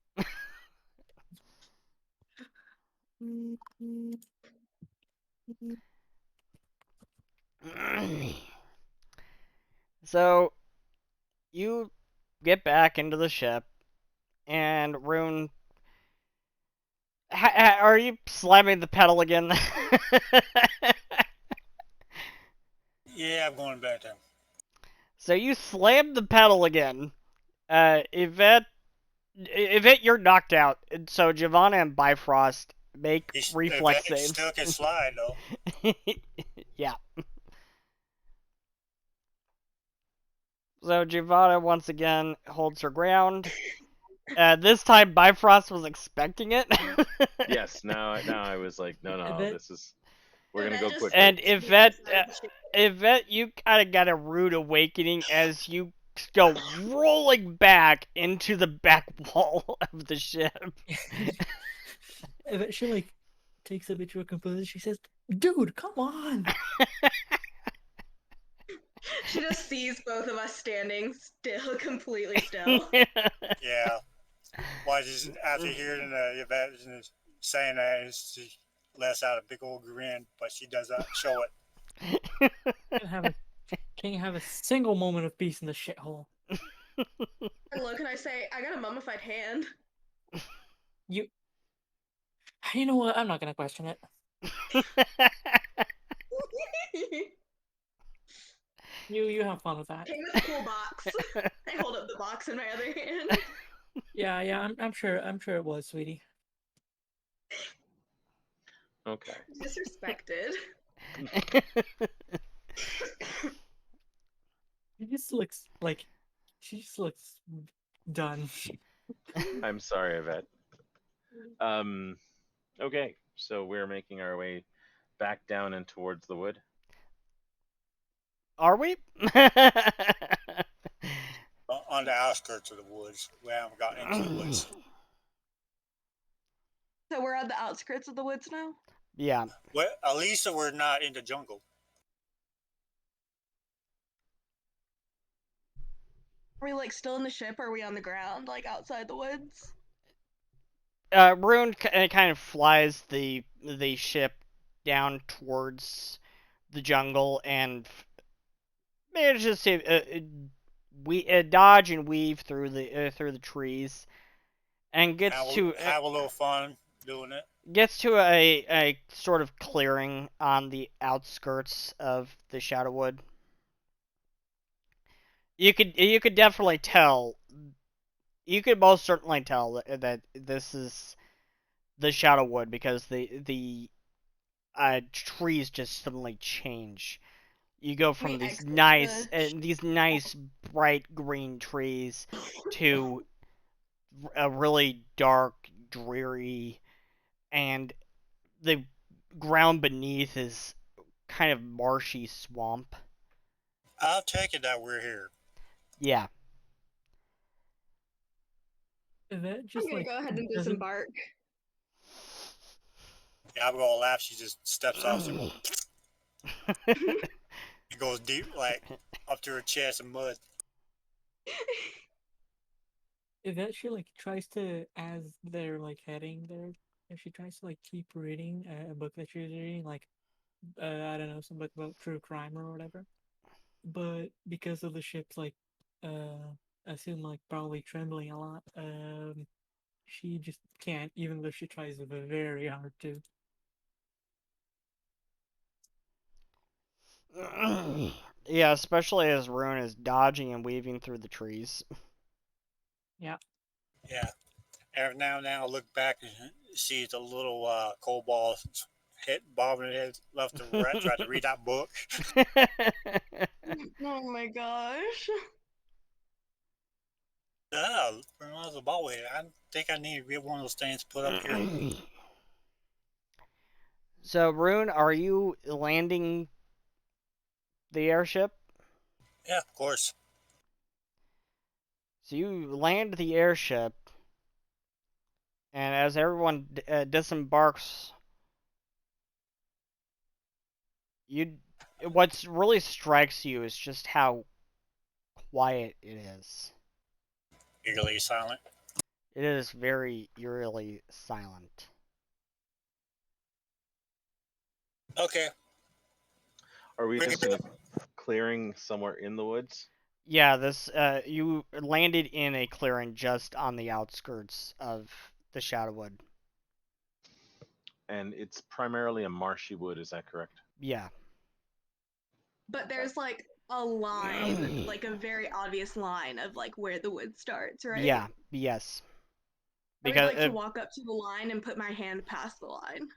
So, you get back into the ship, and Rune. Are you slamming the pedal again? Yeah, I'm going back there. So you slam the pedal again. Yvette, you're knocked out. And so Giovanna and Bifrost make reflex Yvette saves. still can slide though. Yeah. So Giovanna once again holds her ground. This time Bifrost was expecting it. Yes. Now I was like, no, Yvette- this is. We're gonna go quick. And Yvette, you kind of got a rude awakening as you go rolling back into the back wall of the ship. Yvette, she like takes a bit to her composure. She says, "Dude, come on." She just sees both of us standing still, completely still. Yeah. Why just after hearing Yvette saying that, she lets out a big old grin, but she does not show it. Can't have a single moment of peace in the shithole. And look, and I say, I got a mummified hand. You know what? I'm not gonna question it. You have fun with that. Came with a cool box. I hold up the box in my other hand. Yeah, I'm sure it was, sweetie. Okay. Disrespected. She just looks done. I'm sorry, Yvette. Okay, so we're making our way back down and towards the wood. Are we? On the outskirts of the woods. We haven't gotten into the woods. So we're on the outskirts of the woods now? Yeah. Well, at least we're not in the jungle. Are we like still in the ship or are we on the ground, like outside the woods? Rune kind of flies the ship down towards the jungle and manages to dodge and weave through the trees, and gets have a little fun doing it. Gets to a sort of clearing on the outskirts of the Shadowwood. You could definitely tell. You could most certainly tell that this is the Shadowwood because the trees just suddenly change. You go from these nice bright green trees to a really dark, dreary, and the ground beneath is kind of marshy swamp. I'll take it that we're here. Yeah. Yvette just I'm gonna go ahead and disembark. Yeah, I'm gonna laugh. She just steps off and it goes deep, like up to her chest in mud. Yvette, she like tries to, as they're like heading there, and she tries to like keep reading a book that she's reading, like I don't know, some book about true crime or whatever. But because of the ship's like, I assume like probably trembling a lot, she just can't, even though she tries very hard to. Yeah, especially as Rune is dodging and weaving through the trees. Yeah. Yeah. Every now and then I'll look back and see the little cobalt bobbing head left to right, try to read that book. Oh my gosh. Ah, when I was a bobblehead, I think I need to get one of those things put up here. So, Rune, are you landing the airship? Yeah, of course. So you land the airship, and as everyone disembarks, what really strikes you is just how quiet it is. Eerily silent. It is very eerily silent. Okay. Are we Bring just it in a clearing somewhere in the woods? Yeah, you landed in a clearing just on the outskirts of the Shadowwood. And it's primarily a marshy wood, is that correct? Yeah. But there's like a line, like a very obvious line of like where the wood starts, right? Yeah. Yes. I would Because like to walk up to the line and put my hand past the line.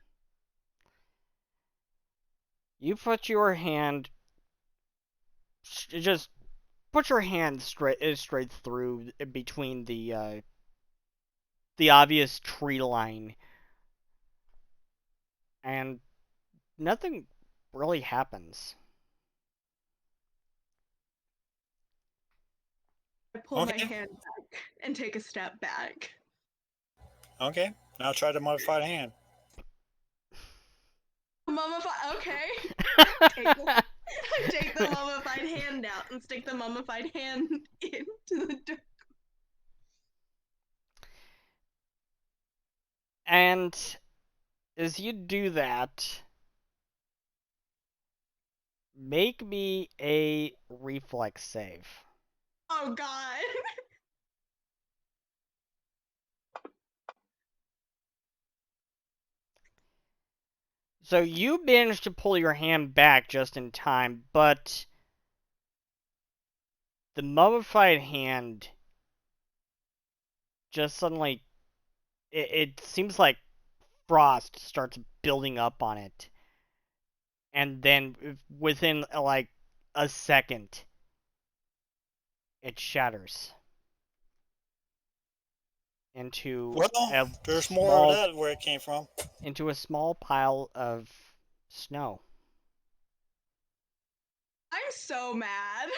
you put your hand, just put your hand straight through between the obvious tree line, and nothing really happens. I pull my Okay. hand back and take a step back. Okay. Now try the modified hand. Mummified. Okay. I take the mummified hand out and stick the mummified hand into the dirt. And as you do that, make me a reflex save. Oh God. So you managed to pull your hand back just in time, but the mummified hand just suddenly, it seems like frost starts building up on it. And then within like a second, it shatters into Well, there's more of that where it came from. into a small pile of snow. I'm so mad.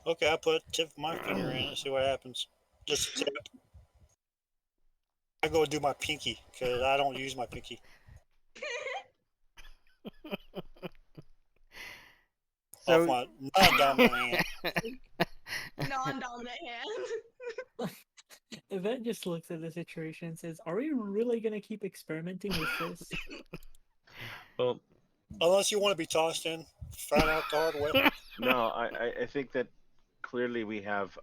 Okay, I put tip of my finger in it and see what happens. Just a tip. I go do my pinky because I don't use my pinky. Off So my non-dominant hand. Non-dominant hand. Yvette just looks at the situation and says, "Are we really gonna keep experimenting with this?" Well, Unless you want to be tossed in, find out the hard way. no, I think that clearly we have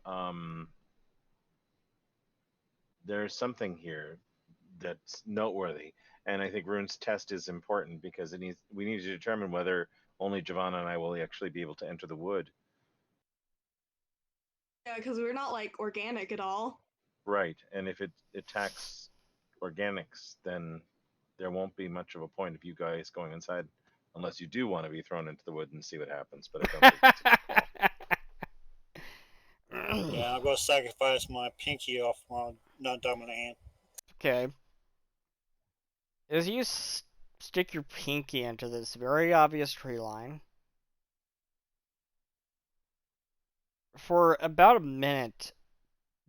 there's something here that's noteworthy, and I think Rune's test is important because we need to determine whether only Giovanna and I will actually be able to enter the wood. Yeah, because we're not like organic at all. Right, and if it attacks organics, then there won't be much of a point of you guys going inside, unless you do want to be thrown into the wood and see what happens. But I don't think that's a good call. Yeah, I'm going to sacrifice my pinky off my non-dominant hand. Okay. As you stick your pinky into this very obvious tree line, for about a minute,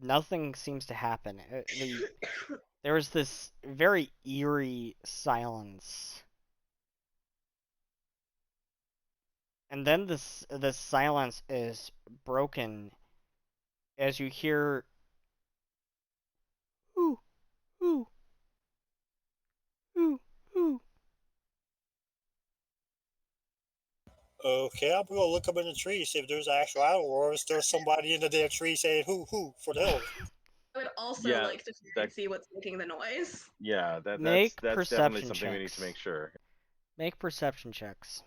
nothing seems to happen. There's this very eerie silence. And then this silence is broken as you hear ooh, ooh, ooh, ooh. Okay, I'm going to look up in the tree, see if there's an actual owl or if there's somebody in the damn tree saying hoo for the hell. I would also Yeah, like to see what's making the noise. Yeah, that's Make definitely perception something we need checks. to make sure. Make perception checks.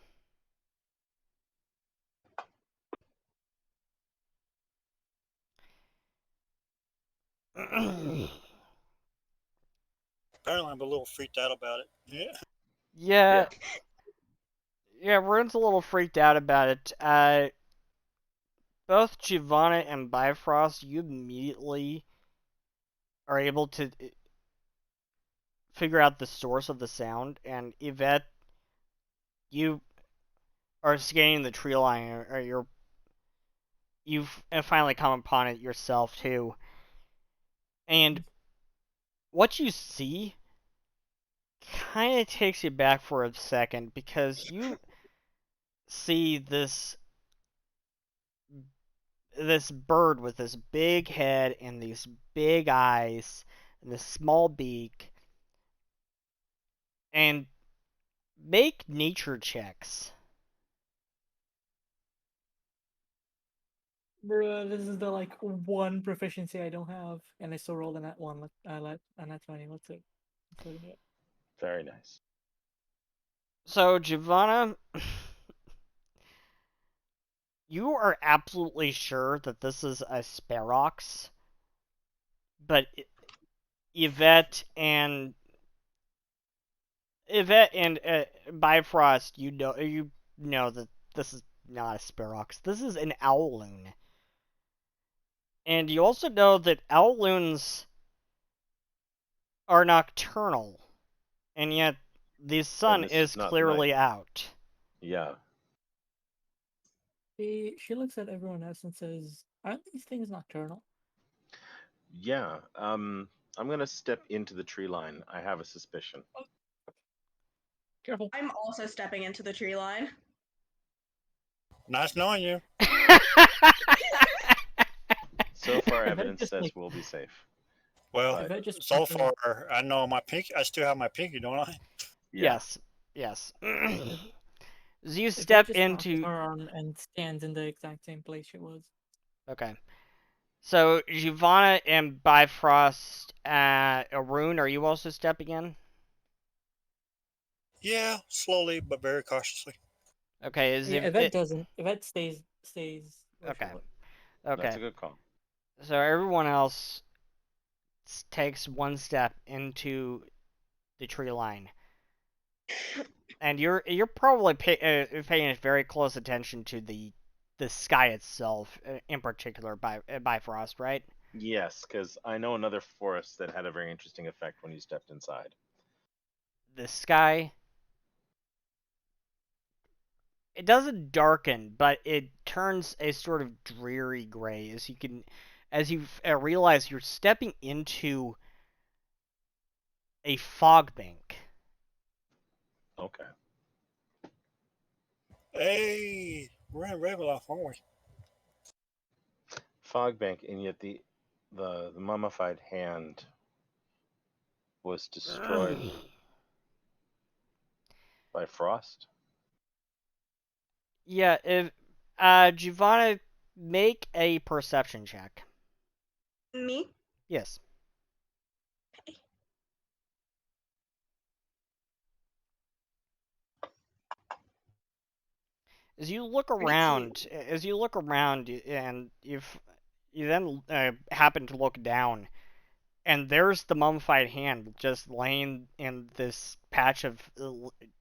Apparently, I'm a little freaked out about it. Yeah. Yeah. Yeah, Rune's a little freaked out about it. both Giovanna and Bifrost, you immediately are able to figure out the source of the sound, and Yvette, you are scanning the tree line, or you've finally come upon it yourself too. And what you see kind of takes you back for a second, because you see this bird with this big head and these big eyes and this small beak, and make nature checks. Bruh, this is the like one proficiency I don't have, and I still rolled a nat one. I let a nat 20. Let's see. Let's look at it. Very nice. So, Giovanna, you are absolutely sure that this is a Sparrox, but Yvette and Bifrost, you know that this is not a Sparrox. This is an Owloon. And you also know that Owloons are nocturnal, and yet the sun this is is not clearly night. out. Yeah. She looks at everyone else and says, "Aren't these things nocturnal?" Yeah. I'm gonna step into the tree line. I have a suspicion. Careful. I'm also stepping into the tree line. Nice knowing you. So far, Yvette evidence just, says like- we'll be safe. Well, But- Yvette just so fucking- far I know my pinky. I still have my pinky, don't I? Yeah. Yes. As you Yvette step just crosses into... her arm and stands in the exact same place she was. Okay. So, Giovanna and Bifrost, Arun, are you also stepping in? Yeah, slowly but very cautiously. Okay, Yeah, Yvette doesn't. Yvette stays where she Okay. was. That's Okay. a good call. So everyone else takes one step into the tree line, and you're probably paying very close attention to the sky itself, in particular, by Bifrost, right? Yes, because I know another forest that had a very interesting effect when you stepped inside. The sky, it doesn't darken, but it turns a sort of dreary gray as you realize you're stepping into a fog bank. Okay. Hey, we're in Ravenloft, aren't we? Fog bank, and yet the mummified hand was destroyed by frost. Yeah, if Giovanna, make a perception check. Me? Yes. As you look around, and you then happen to look down, and there's the mummified hand just laying in this patch of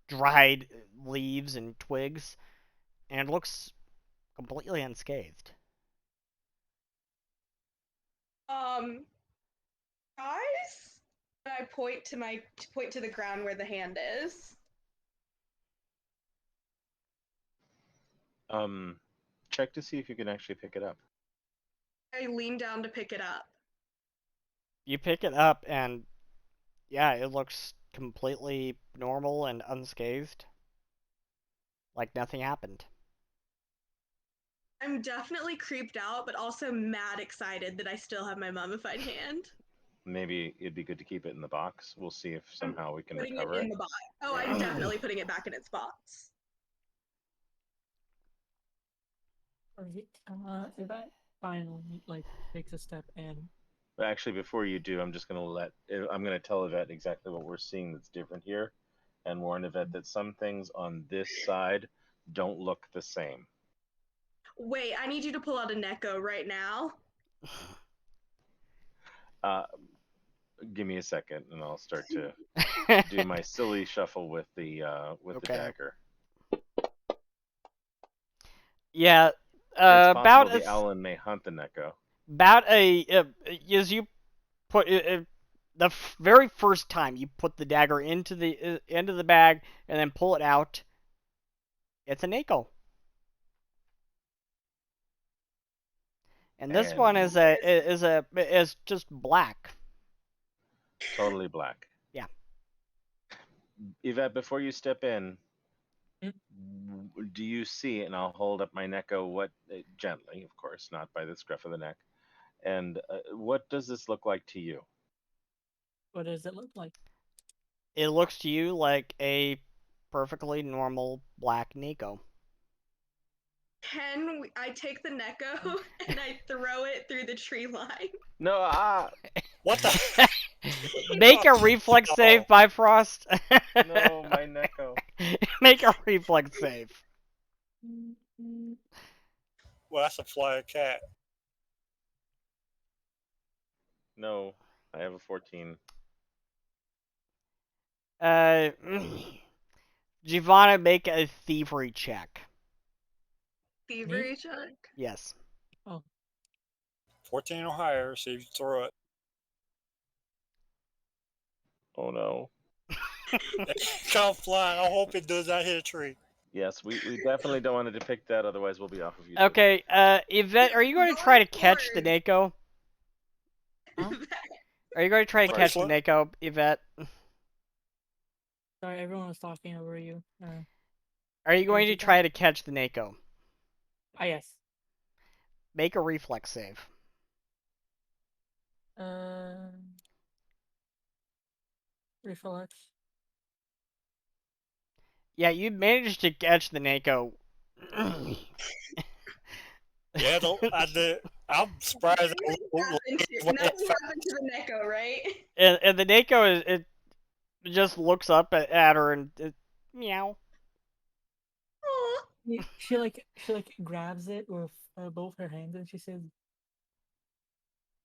dried leaves and twigs, and it looks completely unscathed. Guys? And I point to the ground where the hand is. Check to see if you can actually pick it up. I lean down to pick it up. You pick it up, and yeah, it looks completely normal and unscathed. Like nothing happened. I'm definitely creeped out, but also mad excited that I still have my mummified hand. Maybe it'd be good to keep it in the box. We'll see if somehow we can Putting recover it in it. the box. Oh, I'm definitely putting it back in its box. Yvette finally takes a step in. But actually, before you do, I'm gonna tell Yvette exactly what we're seeing that's different here, and warn Yvette that some things on this side don't look the same. Wait, I need you to pull out a Neko right now. Give me a second, and I'll start to do my silly shuffle with the Okay. dagger. Yeah, It's possible about the Owlin may hunt the Neko. as you put the very first time you put the dagger into the bag and then pull it out, it's a Neko. And this one And is just black. totally black. Yeah. Yvette, before you step in, Mm. do you see, and I'll hold up my Neko, what, gently, of course, not by the scruff of the neck, and what does this look like to you? What does it look like? It looks to you like a perfectly normal black Neko. I take the Neko and I throw it through the tree line? No, What the? Make a reflex save, Bifrost. no, my Neko. Make a reflex save. Well, that's a flying cat. No, I have a 14. Giovanna, make a thievery check. Thievery check? Yes. Oh, 14 or higher, see if you throw it. Oh no. Come flying. I hope it does not hit a tree. Yes, we definitely don't want to depict that, otherwise we'll be off of YouTube. Okay, Yvette, are you going to try to catch the Neko? Huh? Are you going to try to catch the Bracelet? Neko, Yvette? sorry, everyone was talking over you. Are you going to repeat that? try to catch the Neko? Ah, yes. Make a reflex save. Reflex. Yeah, you managed to catch the Neko. Yeah, I'm surprised. Nothing happened to the Neko, right? And the Neko it just looks up at her and meow. Aw. She like grabs it with both her hands and she says,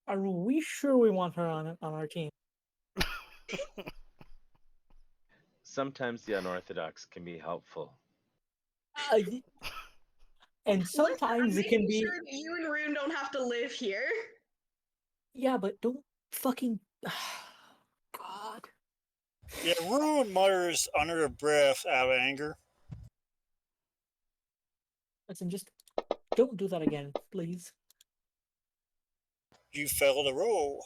"Are we sure we want her on our team?" Sometimes the unorthodox can be helpful. And sometimes Listen, it can I'm be. making sure that you and Rune don't have to live here. Yeah, but don't fucking. God. Yeah, Ruin mutters under her breath out of anger. Listen, just don't do that again, please. You failed a roll.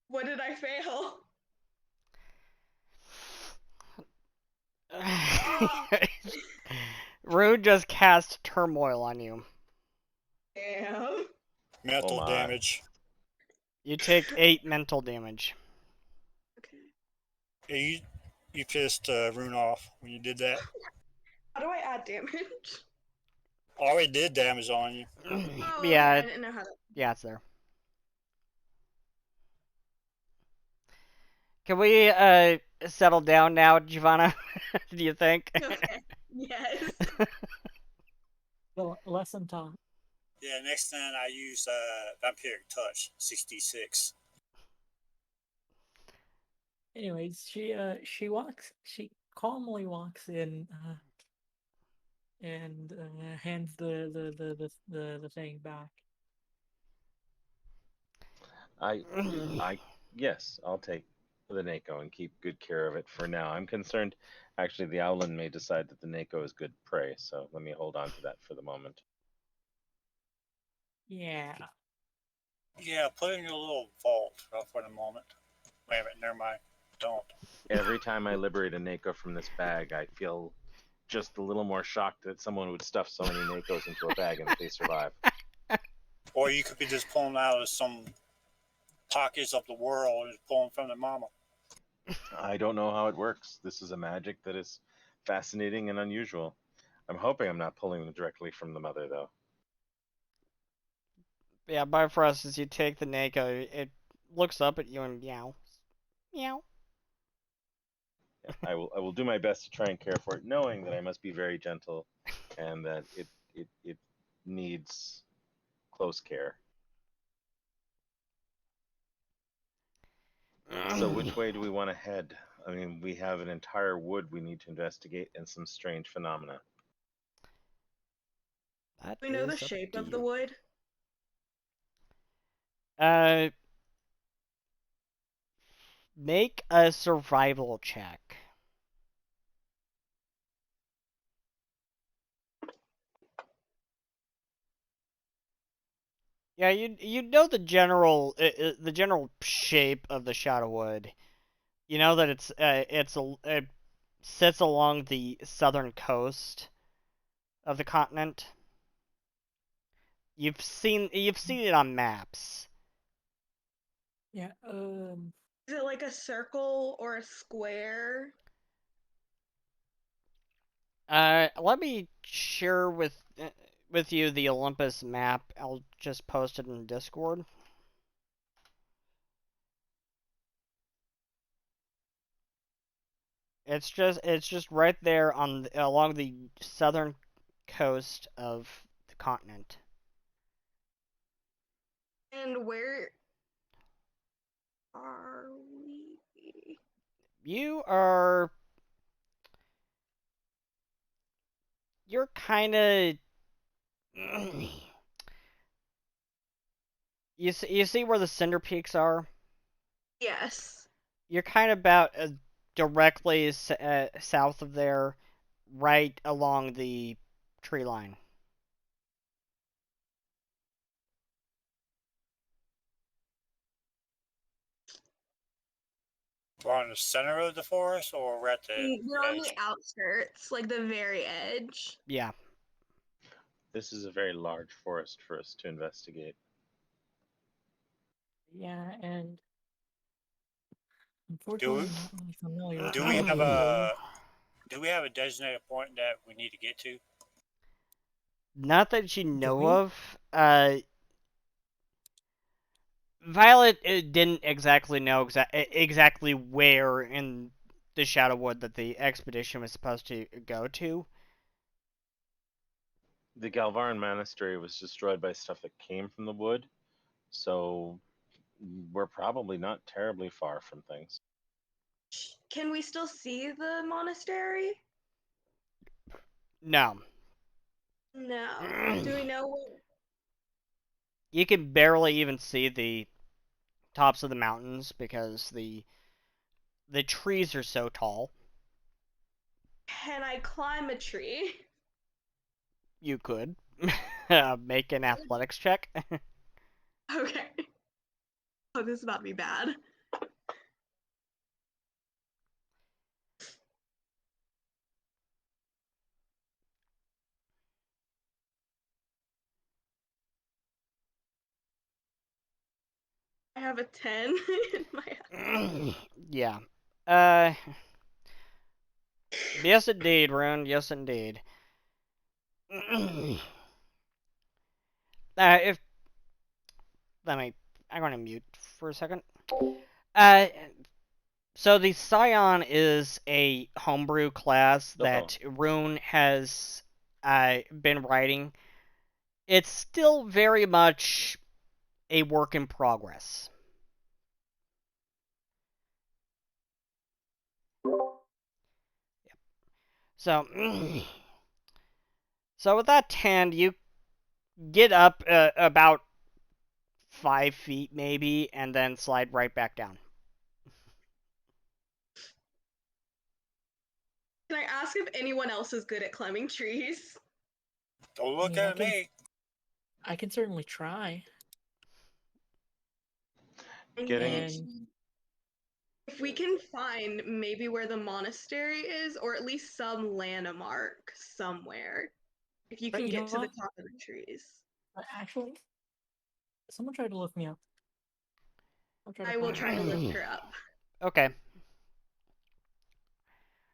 What did I fail? Rude just cast turmoil on you. Damn. Mental my. damage. You take 8 mental damage. Okay. Yeah, you pissed Rune off when you did that. How do I add damage? Already did damage on you. Oh, Yeah, okay, I didn't know how to. yeah, it's there. Can we settle down now, Giovanna? Do you think? Okay. Yes. The lesson taught. Yeah, next time I use Vampiric Touch, 66. Anyways, she calmly walks in and hands the thing back. Yes, I'll take the Neko and keep good care of it for now. I'm concerned, actually, the Owlin may decide that the Neko is good prey, so let me hold on to that for the moment. Yeah. Yeah, put it in your little vault for the moment. Wait a minute, never mind. Don't. Every time I liberate a Neko from this bag, I feel just a little more shocked that someone would stuff so many Nekos into a bag and that they survive. Or you could be just pulling out of some pockets of the world and pulling from the mama. I don't know how it works. This is a magic that is fascinating and unusual. I'm hoping I'm not pulling them directly from the mother, though. Yeah, Bifrost, as you take the Neko, it looks up at you and meow. Meow. Yeah, I will do my best to try and care for it, knowing that I must be very gentle and that it needs close care. So which way do we want to head? I mean, we have an entire wood we need to investigate and some strange phenomena. That Do we know the is up shape to of the you. wood? Make a survival check. Yeah, you know the general shape of the Shadowwood. You know that it sits along the southern coast of the continent. You've seen it on maps. Yeah. Is it like a circle or a square? Let me share with you the Olympus map. I'll just post it in Discord. It's just right there along the southern coast of the continent. And where are we? You're kind of you see where the Cinder Peaks are? Yes. You're kind of about directly south of there, right along the tree line. We're on the center of the forest, or we're at the We're on edge? the outskirts, like the very edge. Yeah. This is a very large forest for us to investigate. Yeah, and Do unfortunately, we, I'm not really familiar with do how we to have build. do we have a designated point that we need to get to? Not that you Do know we? of. Violet didn't exactly know exactly where in the Shadowwood that the expedition was supposed to go to. The Galvaran Monastery was destroyed by stuff that came from the wood, so we're probably not terribly far from things. Can we still see the monastery? No. No. Do we know what? You can barely even see the tops of the mountains because the trees are so tall. Can I climb a tree? You could make an athletics check. Okay. Oh, this is about to be bad. I have a 10 in my. Yeah. Yes, indeed, Rune. Yes, indeed. If let me, I'm going to mute for a second. Uh, so the Scion is a homebrew class that Rune has been writing. It's still very much a work in progress. So, so with that 10, you get up about 5 feet maybe, and then slide right back down. Can I ask if anyone else is good at climbing trees? Don't look at me. I can certainly try. Getting And If we can find maybe where the monastery is, or at least some landmark somewhere, if you but can you know get to the what? top of the trees, Actually, someone tried to lift me up. I'll try to I will find try to lift her up. Okay.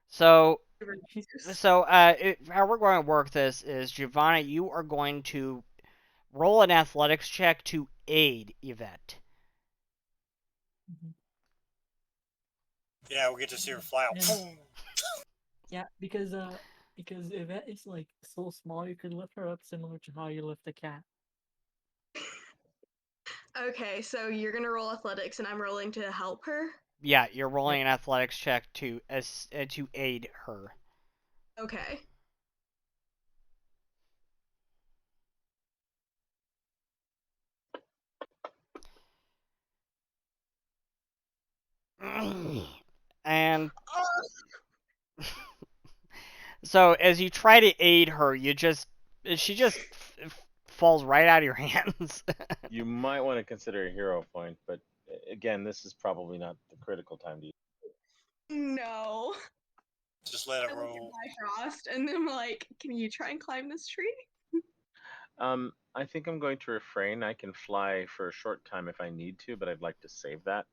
So, She's- how we're going to work this is, Giovanna, you are going to roll an athletics check to aid Yvette. Mhm. Yeah, we'll get to see her fly out. And- Yeah, because Yvette is like so small, you could lift her up similar to how you lift a cat. Okay, so you're gonna roll athletics, and I'm rolling to help her. Yeah, you're rolling an athletics check to aid her. Okay. And Oh, so as you try to aid her, she just falls right out of your hands. You might want to consider a hero point, but again, this is probably not the critical time to use. no. Just let I it look roll. at Bifrost and then I'm like, can you try and climb this tree? I think I'm going to refrain. I can fly for a short time if I need to, but I'd like to save that.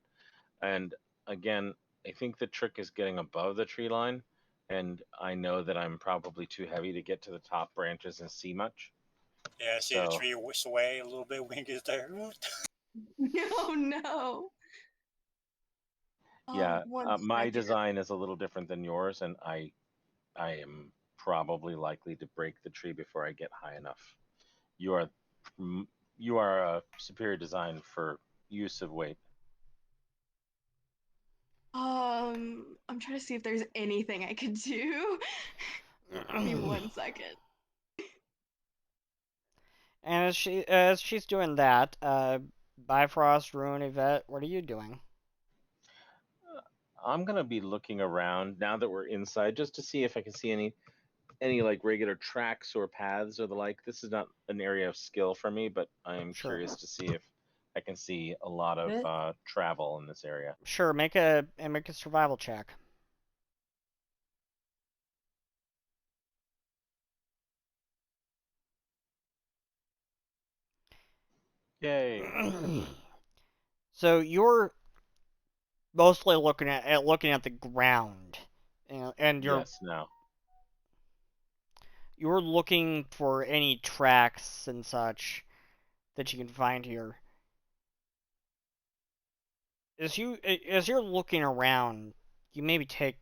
And again, I think the trick is getting above the tree line, and I know that I'm probably too heavy to get to the top branches and see much. Yeah, see the So tree whisk away a little bit when it gets there. Oh no. yeah, One my second. design is a little different than yours, and I am probably likely to break the tree before I get high enough. You are you are a superior design for use of weight. I'm trying to see if there's anything I could do. Give me 1 second. And as she's doing that, Bifrost, Rune, Yvette, what are you doing? I'm gonna be looking around now that we're inside just to see if I can see any like regular tracks or paths or the like. This is not an area of skill for me, but I'm Sure. curious to see if I can see a lot of travel in this area. Sure, make a survival check. Yay! So you're mostly looking at the ground, and Yes. Now. you're looking for any tracks and such that you can find here. As you're looking around, you maybe take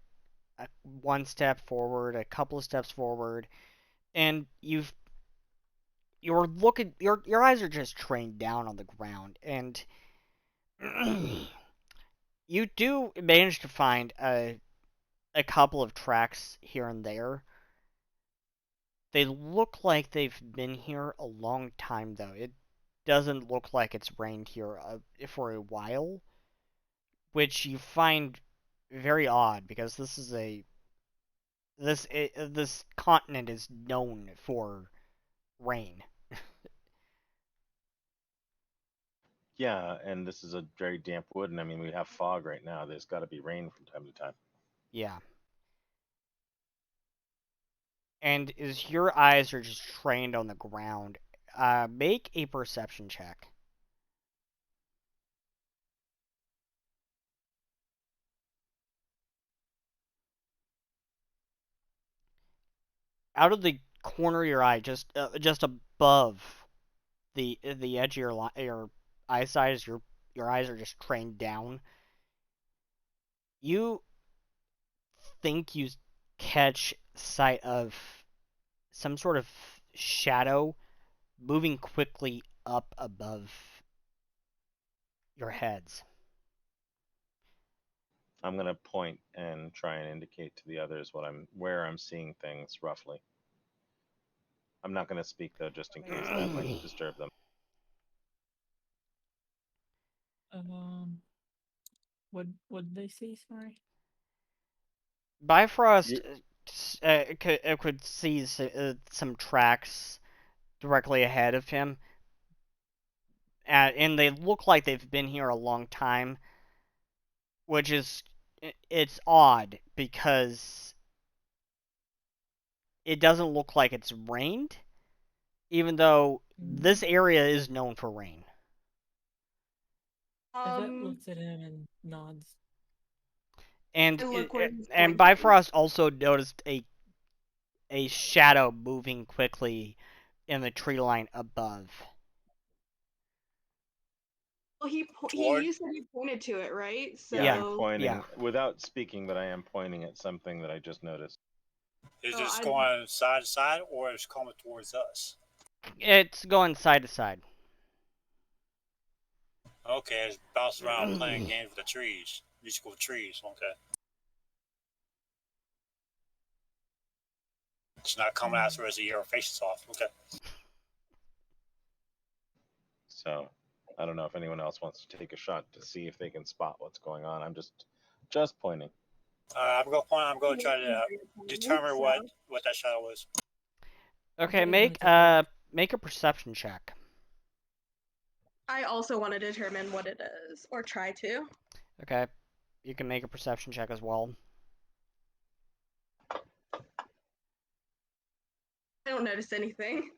one step forward, a couple of steps forward, and your eyes are just trained down on the ground, and you do manage to find a couple of tracks here and there. They look like they've been here a long time, though. It doesn't look like it's rained here for a while, which you find very odd because this continent is known for rain. Yeah, and this is a very damp wood, and I mean we have fog right now. There's got to be rain from time to time. Yeah. And as your eyes are just trained on the ground, make a perception check. Out of the corner of your eye, just above the edge of your eyesight, as your eyes are just trained down, you think you catch sight of some sort of shadow moving quickly up above your heads. I'm gonna point and try and indicate to the others where I'm seeing things roughly. I'm not gonna speak though, just in case that might disturb them. What did they say? Sorry. Bifrost You, could see some tracks directly ahead of him, and they look like they've been here a long time, which is it's odd because it doesn't look like it's rained, even though this area is known for rain. Yvette looks at him and nods. And Look where he's and pointing. Bifrost also noticed a shadow moving quickly in the tree line above. Well, Toward? you said he pointed to it, right? So yeah, I'm pointing Yeah. without speaking, but I am pointing at something that I just noticed. Is Oh, it going side to side or is it coming towards us? It's going side to side. Okay, it's bouncing around playing games with the trees. Musical trees, okay. It's not coming after us, your face is off. Okay. So I don't know if anyone else wants to take a shot to see if they can spot what's going on. I'm just Just pointing. I'm going to point. I'm going to try to determine what that shadow is. Okay, Okay, make let make a perception check. I also want to determine what it is, or try to. Okay, you can make a perception check as well. I don't notice anything.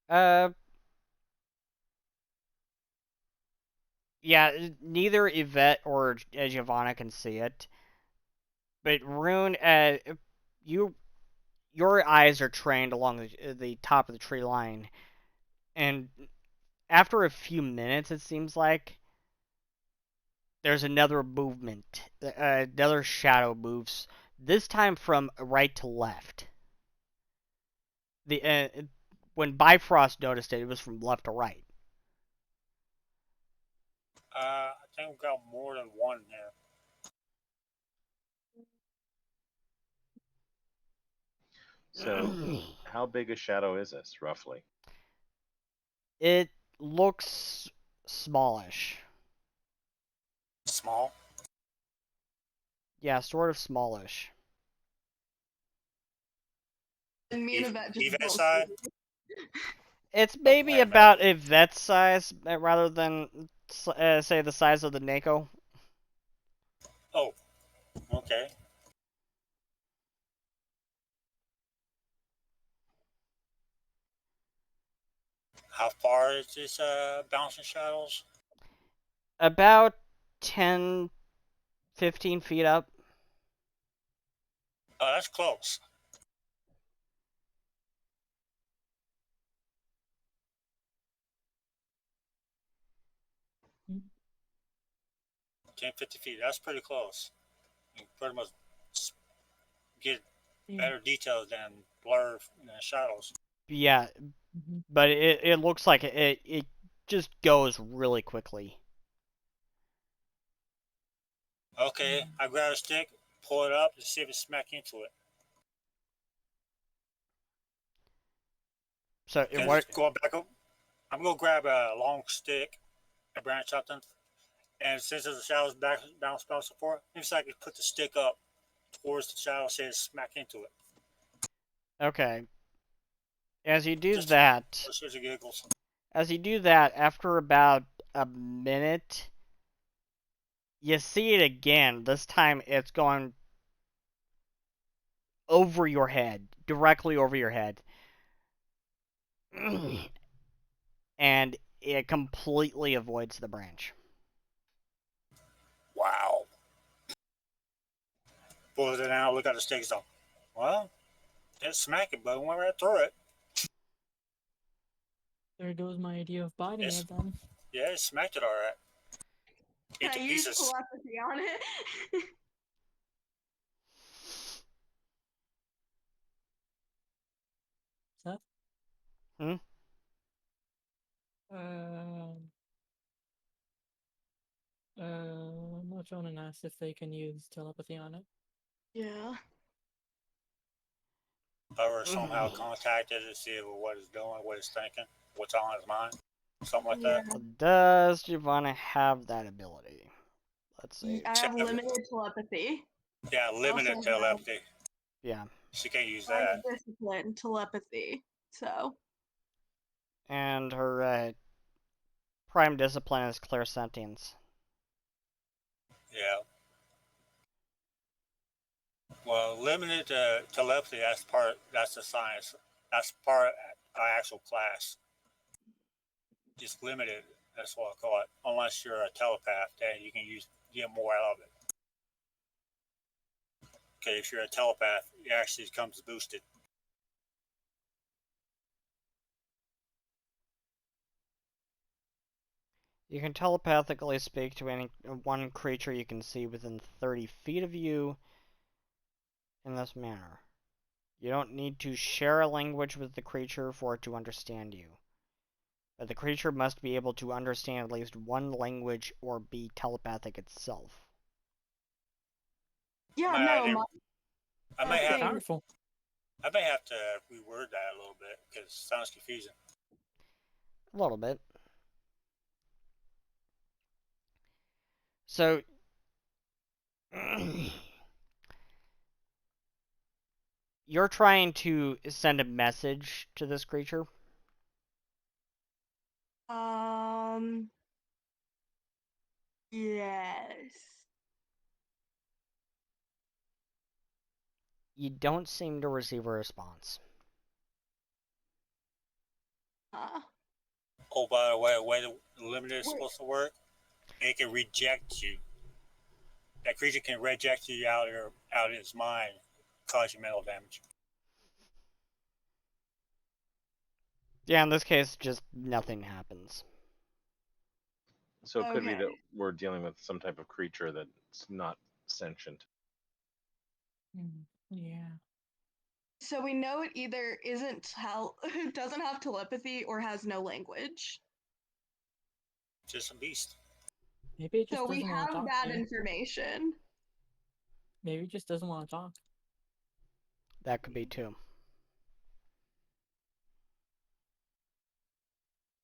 uh, yeah, neither Yvette or Giovanna can see it, but Rune, your eyes are trained along the top of the tree line, and after a few minutes, it seems like there's another movement. Another shadow moves. This time from right to left. When Bifrost noticed it, it was from left to right. I think we've got more than one here. So, how big a shadow is this, roughly? It looks smallish. Small. Yeah, sort of smallish. And me and Yvette just Yvette don't side? see it. It's maybe wait a about Yvette's size, rather than say the size of the Neko. Oh, okay. How far is this bouncing shadows? About 10, 15 feet up. Oh, that's close. Hmm. 10, 50 feet. That's pretty close. You can pretty much get Yeah. better details than blur shadows. Yeah, Mhm. but it looks like it just goes really quickly. Okay, I grab a stick, pull it up, and see if it smack into it. So Then going back up, I'm gonna grab a long stick, a branch something, and since there's a shadows bounce before, maybe I can put the stick up towards the shadow, say it smack into it. Okay. As you do Just that, for shits and giggles. after about a minute, you see it again. This time it's going over your head, directly over your head. And it completely avoids the branch. Wow. Pulls it out, look at the stick, so, well, it smacked it, but it went right through it. There goes my idea of biting It's, it then. yeah, it smacked it all right. Can I Into use pieces. telepathy on it? Seth? Hmm? Mochonin asked if they can use telepathy on it. Yeah. Or somehow contacted it to see what it's doing, what it's thinking, what's on his mind. Something like that. Does Giovanna have that ability? Let's see. I have limited telepathy. Yeah, limited Also have telepathy. Yeah. She can't use Prime that. discipline telepathy. So And her prime discipline is clairsentience. Yeah. Well, limited telepathy. That's the science. That's part of our actual class. Just limited. That's what I call it. Unless you're a telepath, then you can get more out of it. Okay, if you're a telepath, it actually comes boosted. You can telepathically speak to any one creature you can see within 30 feet of you in this manner. You don't need to share a language with the creature for it to understand you. But the creature must be able to understand at least one language or be telepathic itself. yeah, I no, may have Powerful. I may have to reword that a little bit because it sounds confusing. A little bit. So you're trying to send a message to this creature? Yes. You don't seem to receive a response. Oh, by the way the limiter is supposed to work, it can reject you. That creature can reject you out of its mind, cause you mental damage. Yeah, in this case, just nothing happens. So it could be Okay. that we're dealing with some type of creature that's not sentient. Yeah. So we know it either doesn't have telepathy or has no language. Just a beast. Maybe it just So we doesn't want to have talk. that information. Maybe it just doesn't want to talk. That could be too.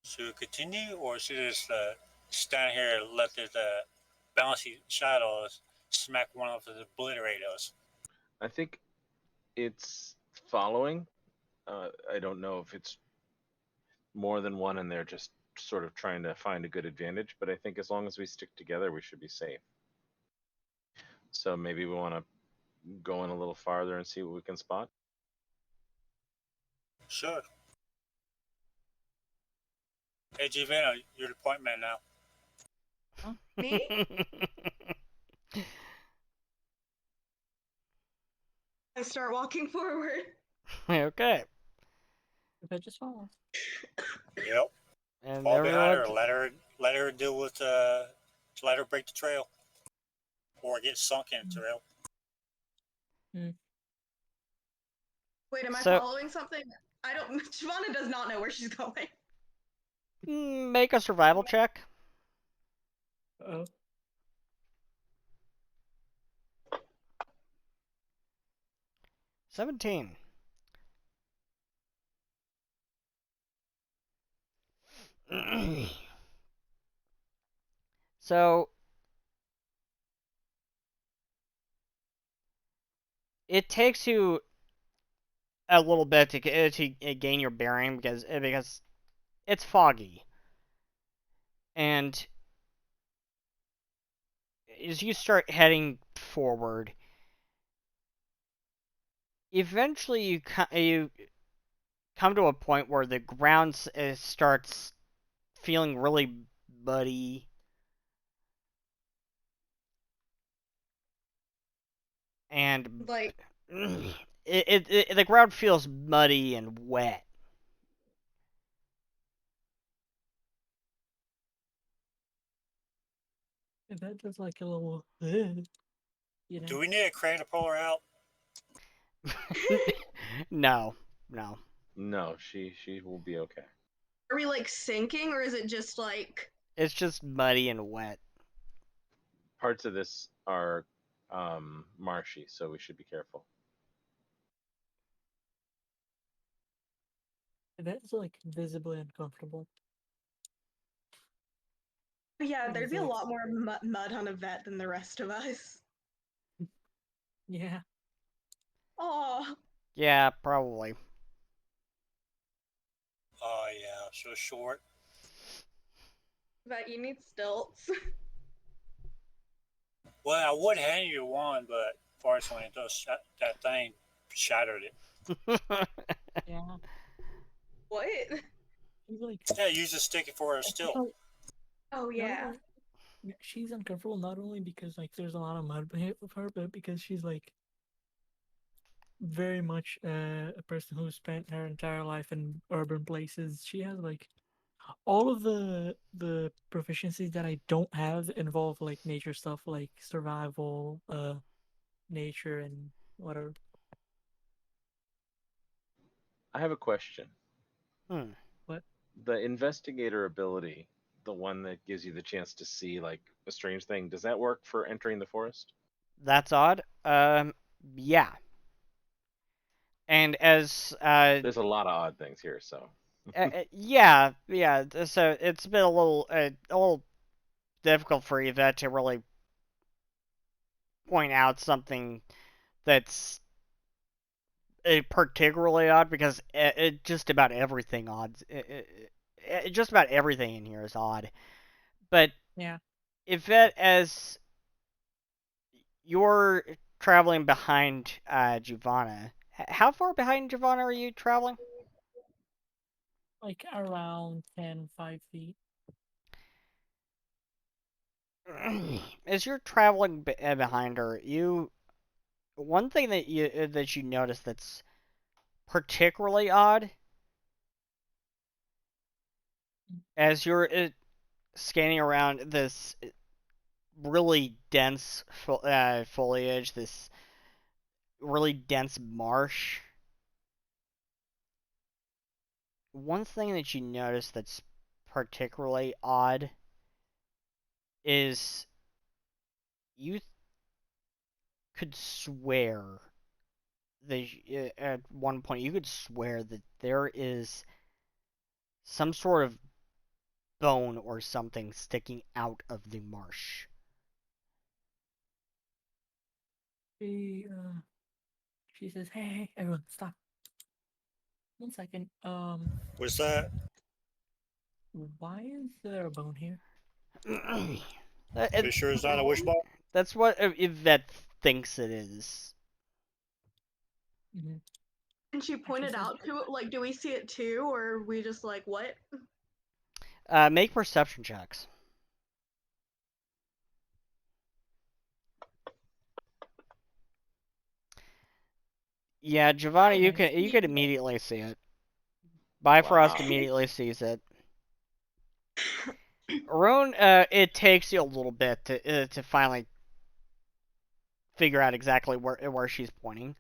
Should we continue, or should we just stand here and let this bouncy shadows smack one of us and obliterate us? I think it's following. I don't know if it's more than one and they're just sort of trying to find a good advantage, but I think as long as we stick together, we should be safe. So maybe we want to go in a little farther and see what we can spot. Sure. Hey, Gvina, you're the point man now. Me? I start walking forward. Okay. If it just falls. Yep. And Fall behind her. everyone... Let her deal with. Let her break the trail, or get sunk in the trail. Wait, am I So- following something? I don't. Shavana does not know where she's going. Make a survival check. Oh. $17. So it takes you a little bit to gain your bearing because it's foggy, and as you start heading forward, eventually you come to a point where the ground starts feeling really muddy. And Like, the ground feels muddy and wet. If that does like a little, you know. Do we need a crane to pull her out? No. No, she will be okay. are we like sinking, or is it just like? It's just muddy and wet. Parts of this are marshy, so we should be careful. That's like visibly uncomfortable. Yeah, It there'd is be a like- lot more mud on a vet than the rest of us. Yeah. Oh, Yeah, probably. Oh yeah, so short. vet, you need stilts. Well, I would hand you one, but fortunately, that thing shattered it. Yeah. What? She's like. Yeah, use a stick for a still. Oh yeah. No, she's uncomfortable not only because like there's a lot of mud behind her, but because she's like very much a person who spent her entire life in urban places. She has like all of the proficiencies that I don't have involve like nature stuff, like survival, nature, and whatever. I have a question. What? The investigator ability, the one that gives you the chance to see like a strange thing, does that work for entering the forest? That's odd. Yeah. And as There's a lot of odd things here, so yeah. So it's been a little difficult for Yvette to really point out something that's particularly odd because just about everything just about everything in here is odd. But Yeah. Yvette, as you're traveling behind Giovanna, how far behind Giovanna are you traveling? Like around 5 feet. As you're traveling behind her, one thing that you notice that's particularly odd as you're scanning around this really dense foliage, this really dense marsh. One thing that you notice that's particularly odd is you could swear that at one point you could swear that there is some sort of bone or something sticking out of the marsh. She says, hey, everyone, stop. 1 second. What's that? Why is there a bone here? You sure it's not a wishbone? That's what Yvette thinks it is. Mm-hmm. And she pointed out to it, like, do we see it too, or are we just like, what? Make perception checks. Yeah, Giovanni, you can immediately see it. Bifrost immediately sees it. Arun, it takes you a little bit to finally figure out exactly where she's pointing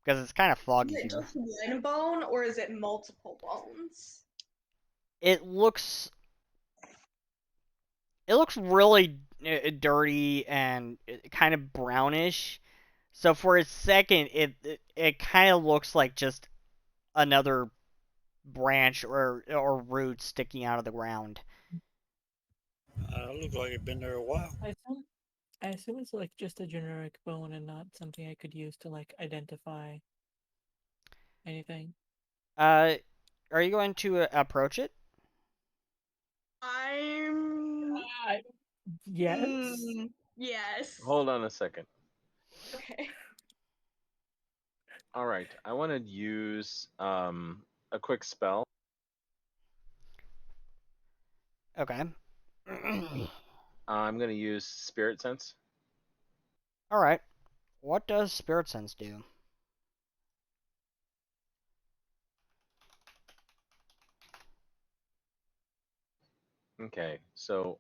because it's kind of foggy Is it here. just one bone, or is it multiple bones? It looks really dirty and kind of brownish. So for a second, it kind of looks like just another branch or root sticking out of the ground. It looks like it's been there a while. I assume it's like just a generic bone and not something I could use to like identify anything. Are you going to approach it? Yes. Yes. Hold on a second. Okay. All right, I want to use a quick spell. Okay. I'm going to use Spirit Sense. All right. What does Spirit Sense do? Okay, so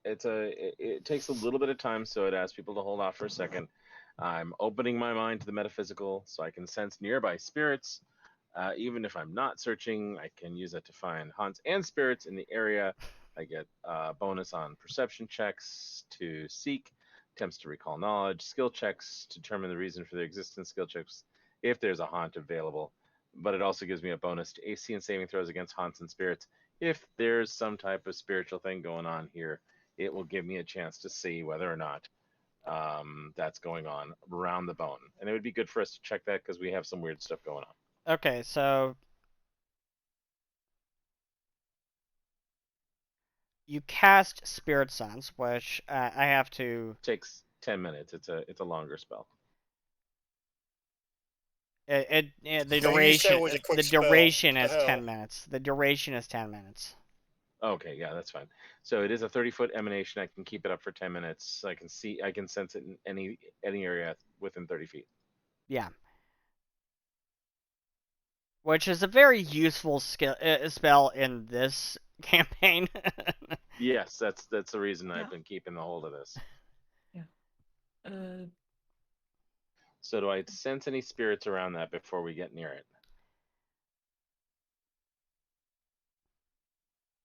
it takes a little bit of time, so it asks people to hold off for a second. I'm opening my mind to the metaphysical, so I can sense nearby spirits. Even if I'm not searching, I can use that to find haunts and spirits in the area. I get a bonus on perception checks to seek, attempts to recall knowledge, skill checks to determine the reason for their existence, skill checks if there's a haunt available. But it also gives me a bonus to AC and saving throws against haunts and spirits. If there's some type of spiritual thing going on here, it will give me a chance to see whether or not that's going on around the bone. And it would be good for us to check that because we have some weird stuff going on. Okay, so you cast Spirit Sense, which I have to. Takes 10 minutes. It's a longer spell. The So you said duration it was a quick the spell. duration The is hell? 10 minutes. The duration is 10 minutes. Okay, yeah, that's fine. So it is a 30-foot emanation. I can keep it up for 10 minutes. I can sense it in any area within 30 feet. Yeah. Which is a very useful spell in this campaign. Yes, that's the reason I've been keeping the hold of this. Yeah. So do I sense any spirits around that before we get near it?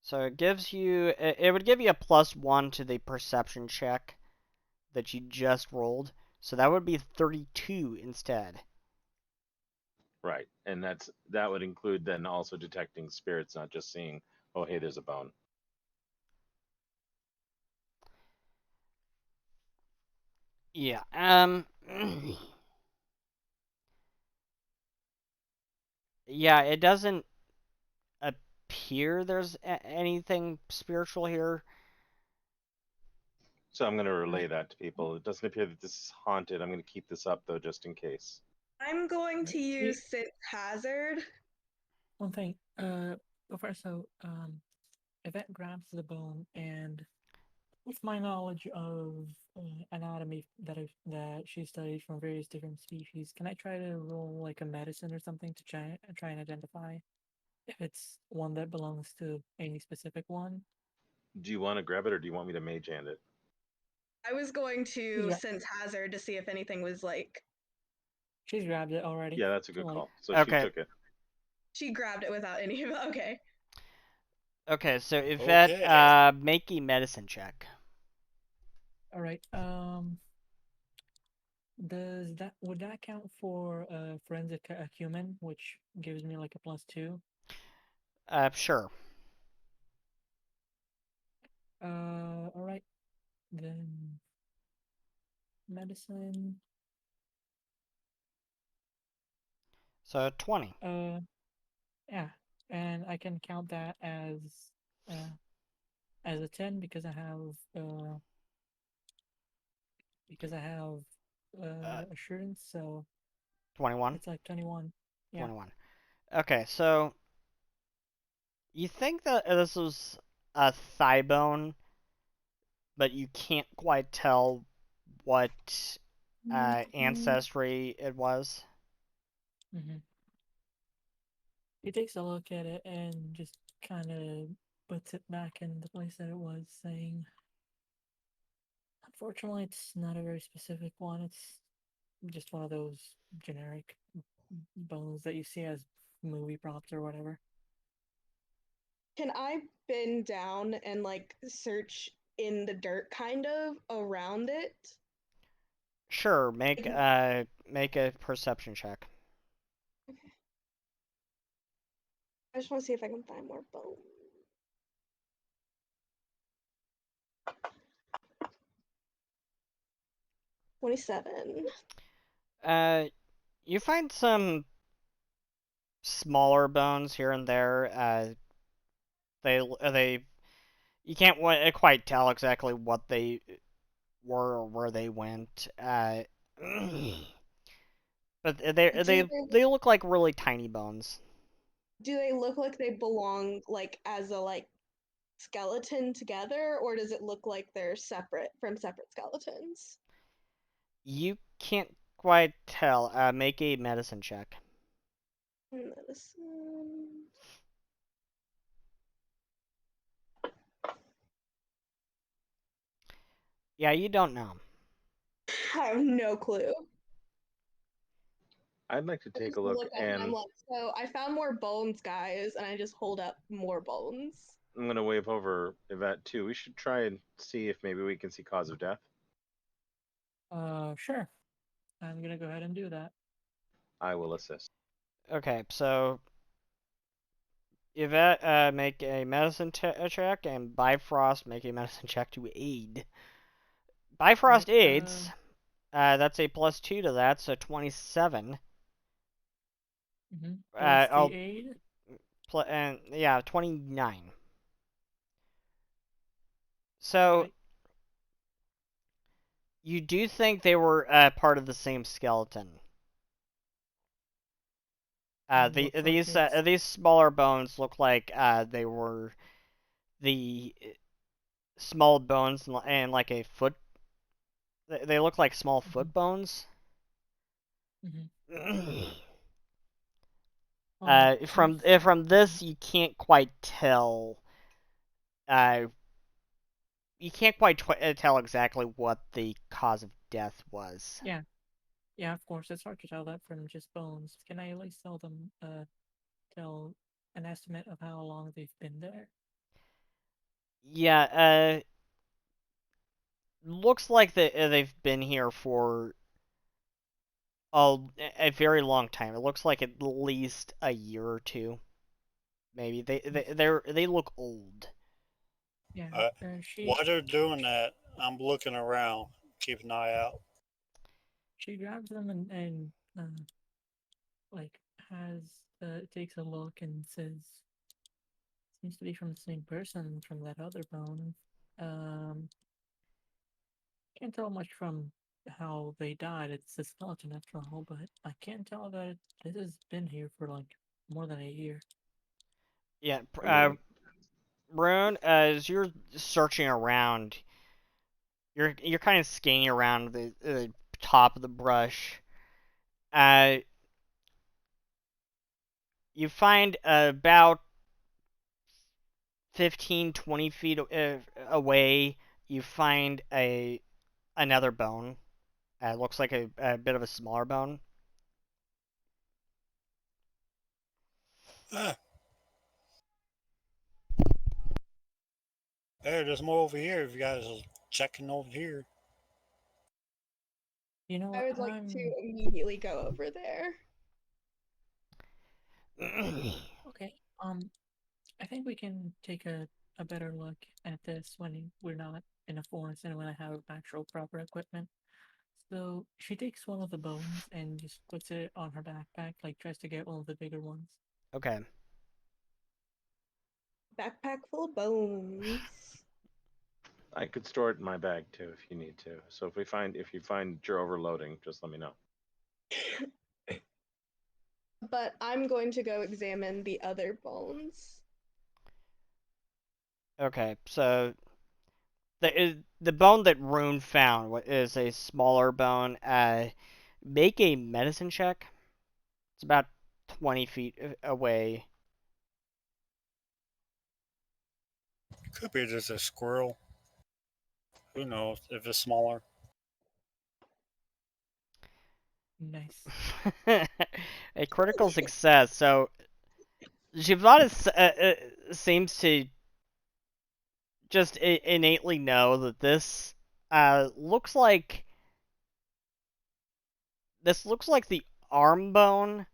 So it gives you. It would give you a +1 to the perception check that you just rolled. So that would be 32 instead. Right, and that would include then also detecting spirits, not just seeing, oh, hey, there's a bone. Yeah. Yeah, it doesn't appear there's anything spiritual here. So I'm going to relay that to people. It doesn't appear that this is haunted. I'm going to keep this up though, just in case. I'm going to Right. use Sense Hazard. One thing, before Yvette grabs the bone, and with my knowledge of anatomy that she studied from various different species, can I try to roll like a medicine or something to try and identify if it's one that belongs to any specific one? Do you want to grab it, or do you want me to mage hand it? I was going to Yeah. Sense Hazard to see if anything was like. She's grabbed it already. Yeah, that's a So, good like, call. So she Okay. took it. She grabbed it without any of it. Okay. Okay, so Yvette, Okay. make a medicine check. all right. Would that count for forensic acumen, which gives me like a +2? Sure. All right. Then medicine. So 20. Yeah, and I can count that as a 10 because I have Uh, assurance, so 21. it's like 21. Yeah. 21. Okay, so you think that this was a thigh bone, but you can't quite tell what ancestry it was. Mm-hmm. He takes a look at it and just kind of puts it back in the place that it was, saying, "Unfortunately, it's not a very specific one. It's just one of those generic bones that you see as movie props or whatever." Can I bend down and like search in the dirt kind of around it? Sure, make a perception check. Okay. I just want to see if I can find more bone. $27. You find some smaller bones here and there. They you can't quite tell exactly what they were or where they went. But they look like really tiny bones. Do they look like they belong like as a like skeleton together, or does it look like they're separate from separate skeletons? You can't quite tell. Make a medicine check. Medicine. Yeah, you don't know. I have no clue. I'd like to I take just a look, look at it and I'm and like, so I found more bones, guys, and I just hold up more bones. I'm going to wave over Yvette too. We should try and see if maybe we can see cause of death. Sure. I'm gonna go ahead and do that. I will assist. Okay, so Yvette, make a medicine check, and Bifrost, make a medicine check to aid. Bifrost Right. aids. That's a +2 to that, so 27. Plus the I'll aid. and yeah, 29. So Right. you do think they were part of the same skeleton. Looks like it's These smaller bones look like they were the small bones and like a foot. They look like small foot bones. From this, you can't quite tell. You can't quite tell exactly what the cause of death was. Yeah. Yeah, of course. It's hard to tell that from just bones. Can I at least tell an estimate of how long they've been there? Yeah, looks like they've been here for a very long time. It looks like at least a year or two. Maybe they look old. Yeah. Uh, She while they're doing that, I'm looking around, keep an eye out. She grabs them and like has takes a look and says, "Seems to be from the same person from that other bone. Um, can't tell much from how they died. It's a skeleton after all, but I can tell that this has been here for like more than a year." Yeah, I mean, Rune, as you're searching around, you're kind of scanning around the top of the brush. Uh, you find about 15, 20 feet away. You find another bone. Looks like a bit of a smaller bone. Ah, hey, there's more over here. If you guys are checking over here. You know I what? would like to immediately go over there. Okay. I think we can take a better look at this when we're not in a forest and when I have actual proper equipment. So she takes one of the bones and just puts it on her backpack, like tries to get one of the bigger ones. Okay. Backpack full of bones. I could store it in my bag too if you need to. So if you find you're overloading, just let me know. But I'm going to go examine the other bones. Okay. So the bone that Rune found is a smaller bone. Make a medicine check. It's about 20 feet away. Could be just a squirrel. Who knows if it's smaller? Nice. A critical success. So Giovanna seems to just innately know that looks like the arm bone,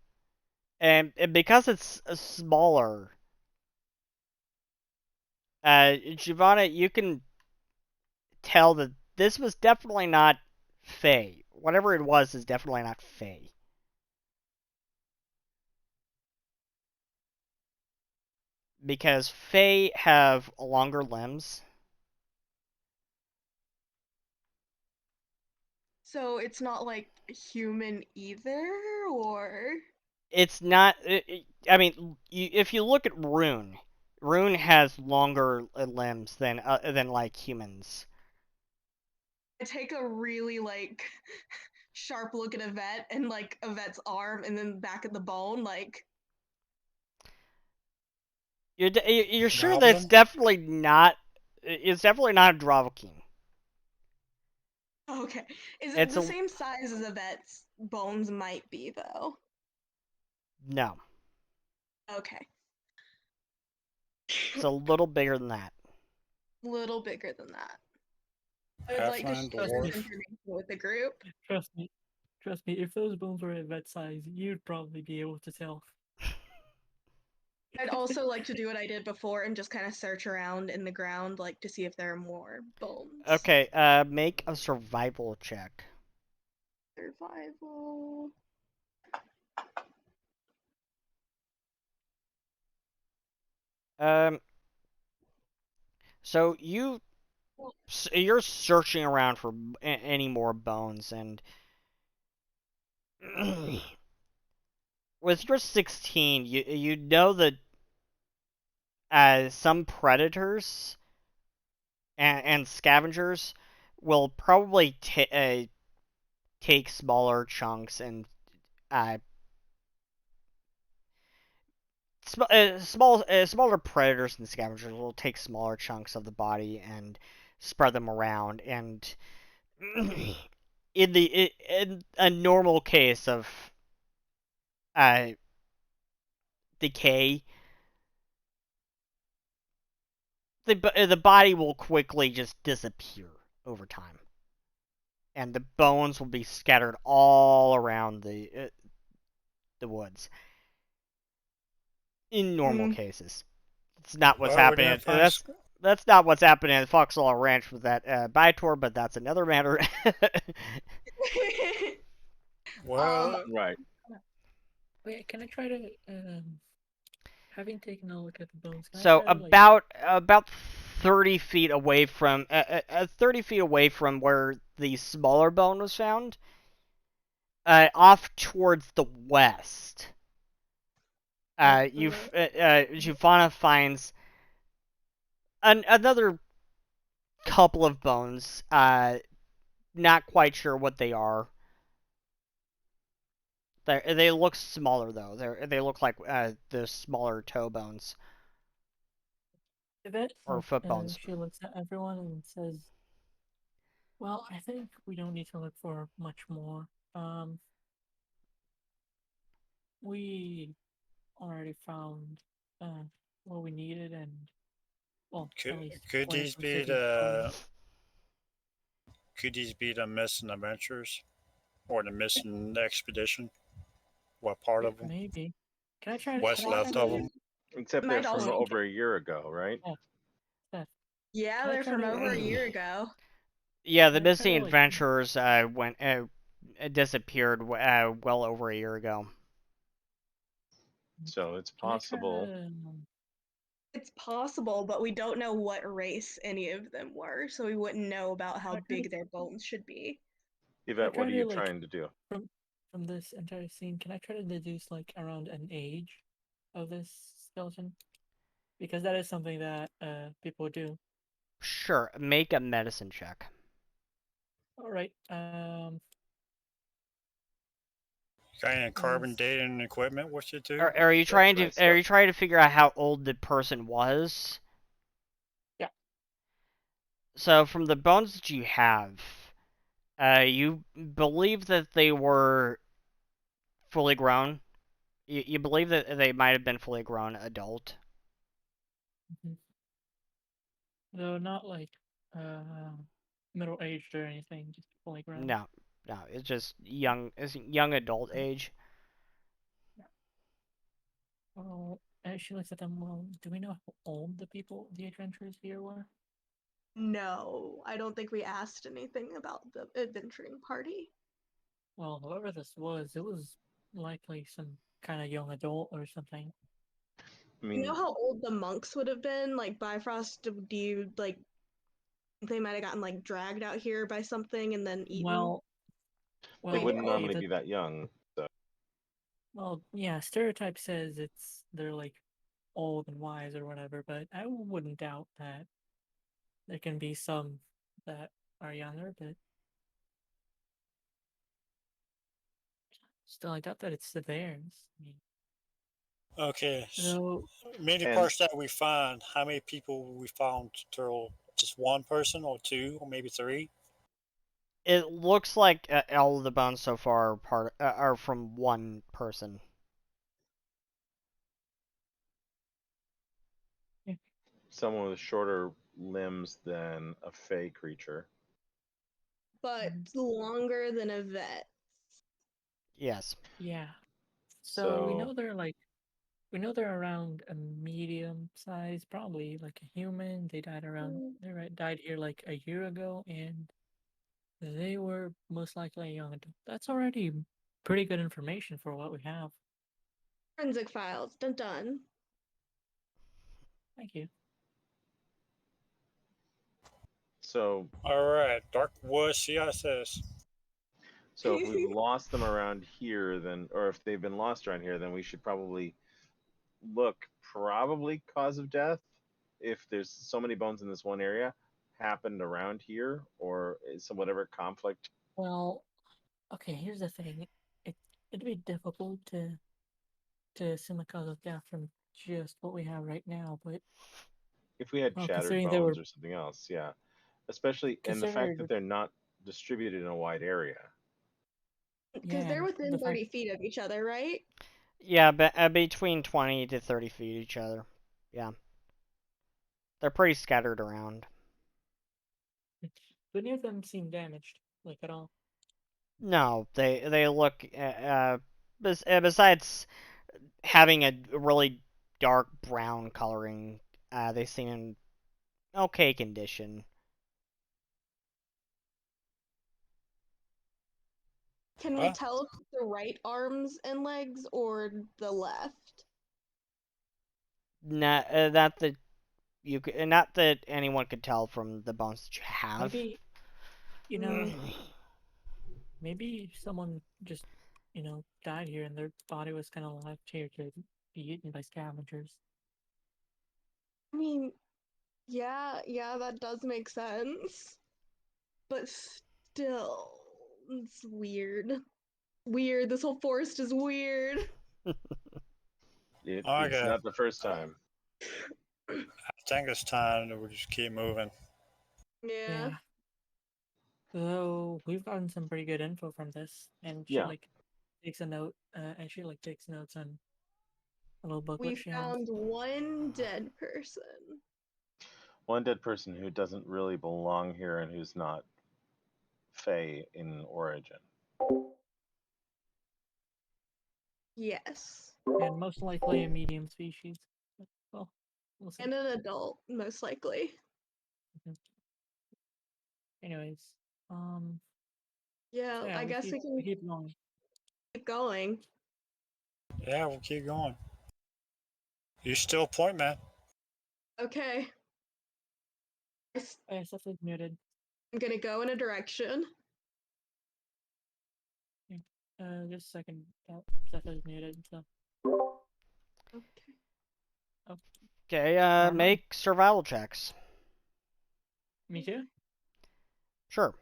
and because it's smaller, Giovanna, you can tell that this was definitely not Fey. Whatever it was is definitely not Fey. Because Fey have longer limbs. So it's not like human either, or It's not. I mean, if you look at Rune has longer limbs than like humans. I take a really like sharp look at Yvette and like Yvette's arm and then back at the bone, like You're sure that's Goblin? definitely not. It's definitely not a Dravkin. okay. Is it It's the a same size as Yvette's bones might be though? no. Okay. It's a little bigger than that. Little bigger than that. I would like to Halfling, share Trust this me. dwarf? information with the group. Trust me. Trust me. If those bones were at vet size, you'd probably be able to tell. I'd also like to do what I did before and just kind of search around in the ground, like to see if there are more bones. Okay. Make a survival check. Survival. Um. So you're searching around for any more bones, and with your 16, you know that some predators and scavengers will probably take smaller chunks and uh, smaller predators and scavengers will take smaller chunks of the body and spread them around. And in a normal case of uh, decay, the body will quickly just disappear over time, and the bones will be scattered all around the woods. In normal cases, it's not what's Well, we happening. didn't find. That's not what's happening at Foxhole Ranch with that Bytor, but that's another matter. Well, Right. Wait, can I try to having taken a look at the bones, can I So try to like about 30 feet away from 30 feet away from where the smaller bone was found, off towards the west, Giovanna finds another couple of bones. Not quite sure what they are. They look smaller though. They look like the smaller toe bones Yvette, or foot bones. she looks at everyone and says, "Well, I think we don't need to look for much more. We already found uh, what we needed, and well, at least could one of these them said be he found. the missing adventures or the missing expedition? What part Yeah, of them? maybe. Can I try? What's Can I try left of to? them? Except they're Might from also. over a year ago, right? Yeah, Steph, Yeah, can I they're try from to? over a year ago. Yeah, Can the I try missing to like? adventurers went disappeared well over a year ago. So it's Can I try possible. to? It's possible, but we don't know what race any of them were, so we wouldn't know about how Can I try to? big their bones should be. Can I Yvette, what try are to you like trying to do? from from this entire scene? Can I try to deduce like around an age of this skeleton? Because that is something that people do. Sure, make a medicine check. All right. Got any carbon Is dating equipment with you too? Are you That's trying to right, Steph. figure out how old the person was? yeah. So from the bones that you have, you believe that they were fully grown. You believe that they might have been fully grown adult. Mhm. Though not like middle aged or anything, just fully grown. No, no, it's just young. It's young adult age. Yeah. Well, as she looks at them, well, do we know how old the adventurers here were? No, I don't think we asked anything about the adventuring party. Well, whoever this was, it was likely some kind of young adult or something. I You know mean, how old the monks would have been? Like Bifrost, do you like they might have gotten like dragged out here by something and then eaten? Well, they well, wouldn't okay, normally be that young. So well, yeah, stereotype says they're like old and wise or whatever, but I wouldn't doubt that there can be some that are younger, but still, I doubt that it's theirs. I mean, Okay. though, Many and parts that we find, how many people we found total? Just one person or two or maybe three? It looks like all of the bones so far are from one person. yeah, someone with shorter limbs than a fey creature. But longer than a vet. Yes. yeah. So So we know they're around a medium size, probably like a human. Died here like a year ago, and they were most likely a young adult. That's already pretty good information for what we have. Forensic files, dun dun. Thank you. so All right. Dark Woods CSS. so if we've lost them around here, then or if they've been lost around here, then we should probably look probably cause of death. If there's so many bones in this one area, happened around here, or is some whatever conflict. Well, okay. Here's the thing. It it'd be difficult to assume a cause of death from just what we have right now, but If we had well, shattered considering they were bones or something else, yeah. Especially and the fact that considered, they're not distributed in a wide area. Because yeah, they're and the within fact 30 feet of each other, right? Yeah, between 20 to 30 feet each other. Yeah. They're pretty scattered around. but neither of them seem damaged, like at all. No, they look besides having a really dark brown coloring, they seem in okay condition. Can we tell if it's the right arms and legs or the left? Not not that anyone could tell from the bones that you have. Maybe, you know, maybe someone just, died here and their body was kind of left here to be eaten by scavengers. I mean, yeah, that does make sense. But still, it's weird. Weird. This whole forest is weird. It's Okay. not the first time. I think it's time that we just keep moving. Yeah. So we've gotten some pretty good info from this, and she Yeah. takes a note, and she takes notes on a little booklet We she has. found one dead person. One dead person who doesn't really belong here and who's not Fey in origin. Yes. And most likely a medium species. Well, we'll see. And an adult, most likely. Anyways, Yeah, so yeah, I guess we can keep going. keep going. Yeah, we'll keep going. You still point, man. Okay. Oh, yeah, stuff is muted. I'm gonna go in a direction. Just a second. Stuff is muted. So. Okay. Oh. Okay, make survival checks. Me too? Sure.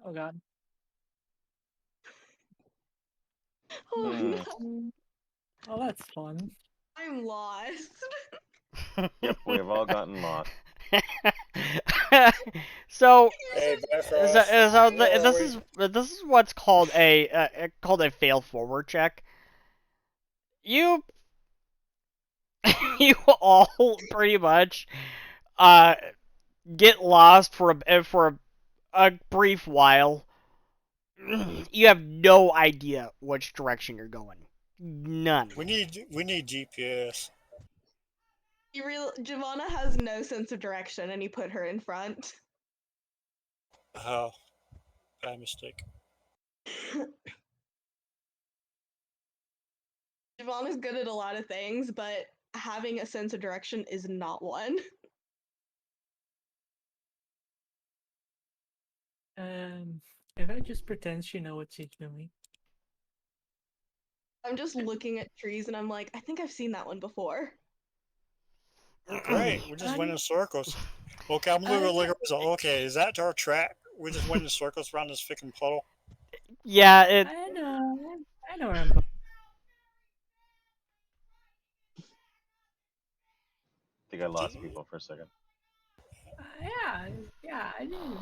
Oh god. Oh no, Oh, that's fun. I'm lost. Yep, we've all gotten lost. So, Hey, this is what's called a fail forward check. You you all pretty much get lost for a brief while. You have no idea which direction you're going. None. We need GPS. Giovanna has no sense of direction, and you put her in front. Oh, bad mistake. Giovanna's good at a lot of things, but having a sense of direction is not one. If I just pretend she knows what she's doing. I'm just looking at trees and I'm like, I think I've seen that one before. Great, we just went in circles. Okay, I'm looking. Okay, is that our track? We just went in circles around this freaking puddle. Yeah, I know where I'm going. I think I lost people for a second. Yeah, I do.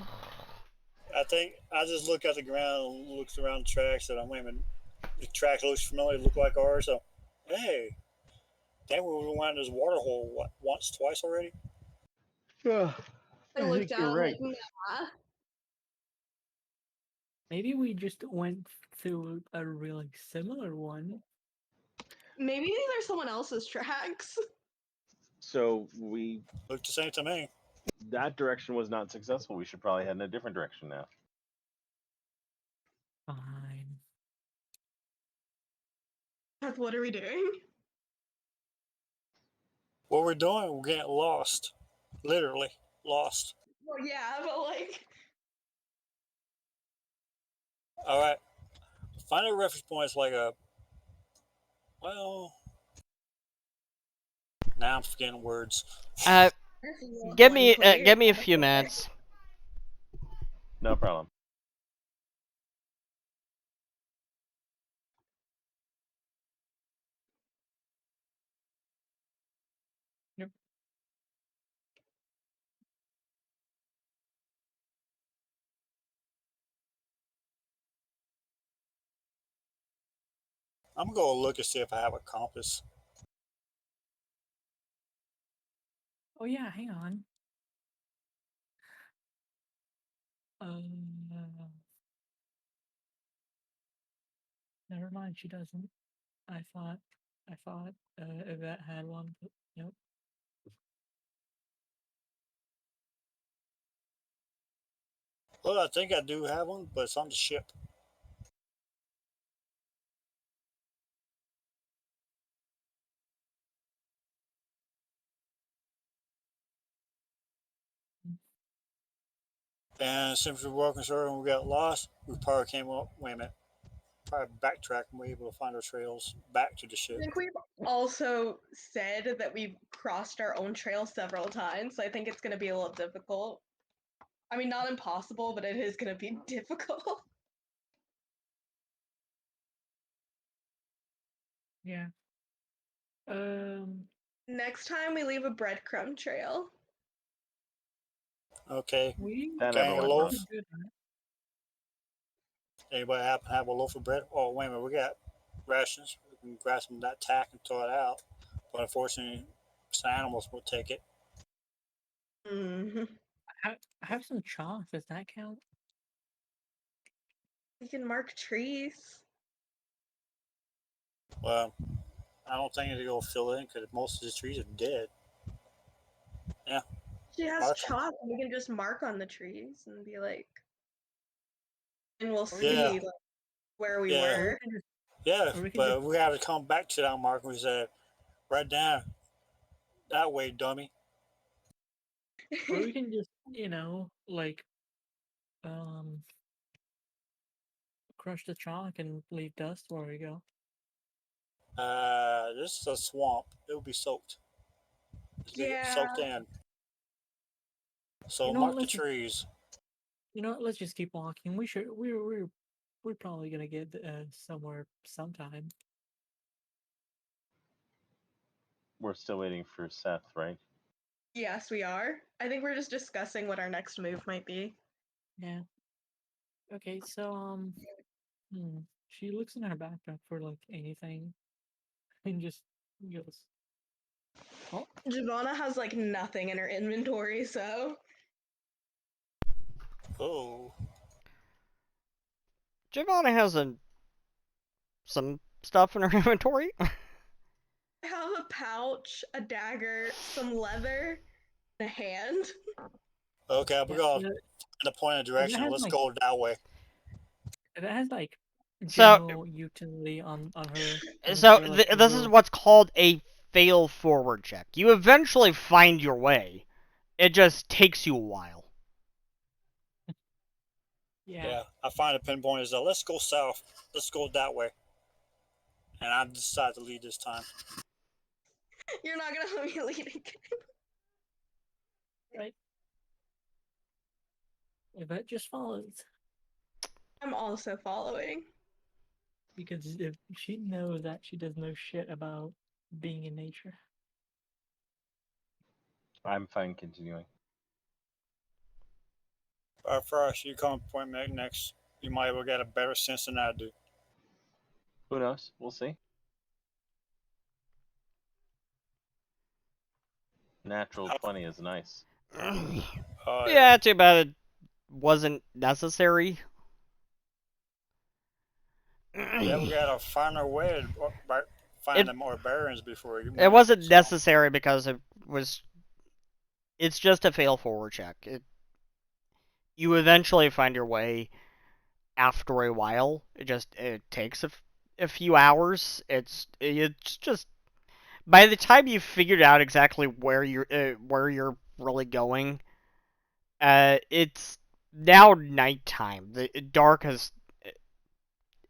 I think I just look at the ground and looks around the tracks and I'm wait a minute. The track looks familiar, look like ours. So, hey, think we went in this water hole once, twice already. Yeah, I looked down, I'm like, nah. Maybe we just went through a really similar one. Maybe these are someone else's tracks. So we Looked the same to me. that direction was not successful. We should probably head in a different direction now. Fine. That's what are we doing? What we're doing, we're getting lost. Literally lost. Well, yeah, but like, All right. Find a reference point is like a. Well. Now I'm forgetting words. give me a few minutes. No problem. Yep. I'm gonna go look and see if I have a compass. Oh yeah, hang on. Never mind, she doesn't. I thought Yvette had one, but nope. Well, I think I do have one, but it's on the ship. And since we were walking short and we got lost, we probably came up. Wait a minute. Probably backtrack and we were able to find our trails back to the I ship. think we've also said that we've crossed our own trail several times, so I think it's going to be a little difficult. I mean, not impossible, but it is going to be difficult. Yeah. Next time we leave a breadcrumb trail. Okay. We That Got never any went loaf? wrong. good at it. Anybody happen to have a loaf of bread? Oh, wait a minute. We got rations. We can grab some of that tack and throw it out. But unfortunately, some animals will take it. Mm-hmm. I have some chalk. Does that count? We can mark trees. Well, I don't think it'll go fill in because most of the trees are dead. Yeah. She has Mark 'em. chalk, and we can just mark on the trees and be like, and we'll Yeah. see like, where we Yeah. Or we were. can just, Yeah. or we can just, But we have to come back to that mark. We said, right down that way, dummy. or we can just, like, um, crush the chalk and leave dust where we go. This is a swamp. It'll be soaked. It's gonna get Yeah. soaked in. So You know what? mark the trees. Let's just keep walking. We're probably gonna get somewhere sometime. We're still waiting for Seth, right? Yes, we are. I think we're just discussing what our next move might be. Yeah. Okay, so she looks in her backpack for like anything, and just goes, "Oh, Giovanna has like nothing in her inventory, so Oh. Giovanna has some stuff in her inventory. I have a pouch, a dagger, some leather, and a hand. Okay, we're yeah." going to point of That direction. has Let's like go that way. So, general utility on her so inventory, like a this is little. what's called a fail forward check. You eventually find your way. It just takes you a while. Yeah. Yeah, I find a pinpoint is let's go south. Let's go that way. And I decide to lead this time. You're not gonna let me lead again. Right. Yvette just follows I'm also following. because if she knows that she does no shit about being in nature. I'm fine continuing. First, you come point me next. You might well get a better sense than I do. Who knows? We'll see. Natural 20 is nice. Oh, Yeah, too bad it wasn't necessary. Yeah, we gotta find our way to find the more bearings before we It went. wasn't So, necessary because it's just a fail forward check. You eventually find your way after a while. It takes a few hours. It's just by the time you figured out exactly where you're really going, it's now nighttime. The dark has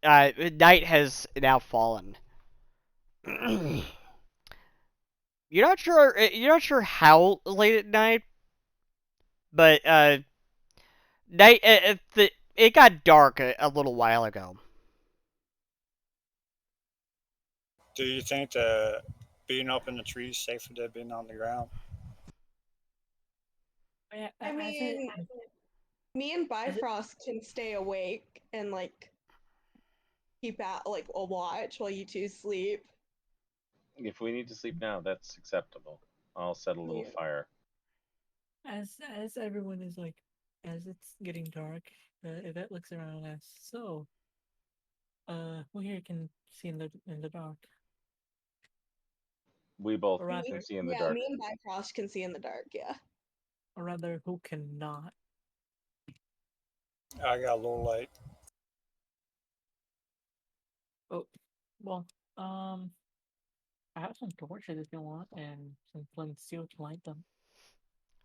night has now fallen. You're not sure how late at night, but it got dark a little while ago. do you think that being up in the trees safer than being on the ground? I mean, me and Bifrost can stay awake and like keep out like a watch while you two sleep. If we need to sleep now, that's acceptable. I'll set a little Yeah. fire. As everyone is like, as it's getting dark, Yvette looks around and asks, "So, who here can see in the dark?" We both Or can rather, see in the Yeah, dark. me and Bifrost can see in the dark. Yeah. or rather, who cannot? I got a little light. Oh, well, I have some torches if you want, and some flint and steel to light them.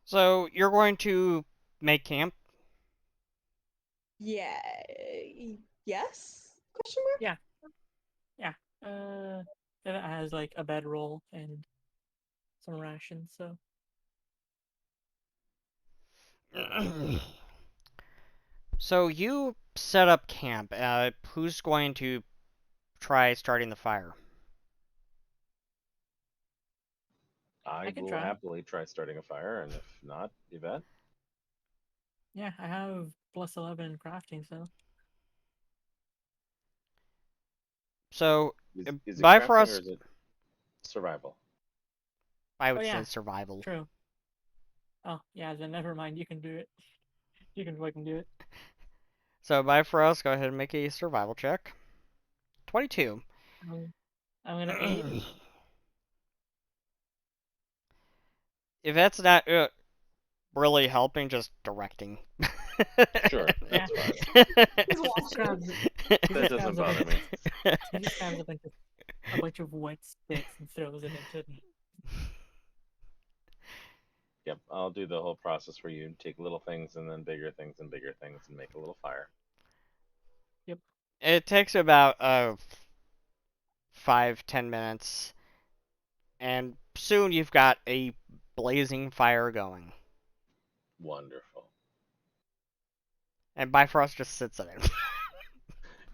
So you're going to make camp. Yeah. Yes? Question mark? Yeah. Yeah. And it has like a bedroll and some rations. So So you set up camp. Who's going to try starting the fire? I I can will try. happily try starting a fire, and if not, Yvette. Yeah, I have +11 in crafting. So So Is it crafting or Bifrost, is it survival? I oh would say yeah, survival. true. Oh yeah, then never mind. You can do it. You can fucking do it. So Bifrost, go ahead and make a survival check. 22. I'm gonna aid. If that's not really helping, just directing. Sure, Yeah. that's fine. He's He just watching. grabs. He That just doesn't grabs a bother bunch. me. He just grabs a bunch of wet sticks and throws it into it. Yep, I'll do the whole process where you take little things and then bigger things and bigger things and make a little fire. Yep. It takes about 5-10 minutes, and soon you've got a blazing fire going. Wonderful. And Bifrost just sits in it.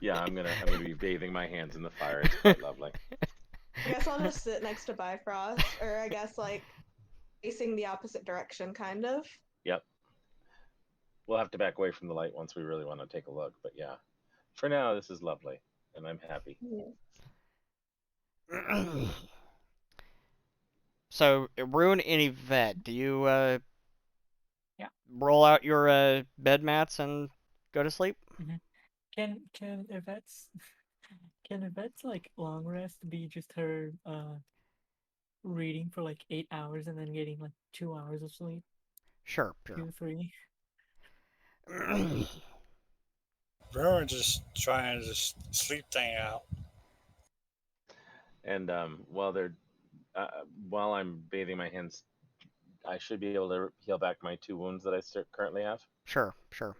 Yeah, I'm gonna be bathing my hands in the fire. It's quite lovely. I guess I'll just sit next to Bifrost, or I guess like facing the opposite direction, kind of. Yep. We'll have to back away from the light once we really want to take a look, but yeah. For now, this is lovely, and I'm happy. So, Rune and Yvette, do you Yeah. roll out your bed mats and go to sleep? Can Yvette's can Yvette's like long rest be just her reading for like 8 hours and then getting like 2 hours of sleep? Sure, sure. 2, 3. We're just trying to just sleep thing out. And uh, while I'm bathing my hands, I should be able to heal back my 2 wounds that I currently have. Sure, sure.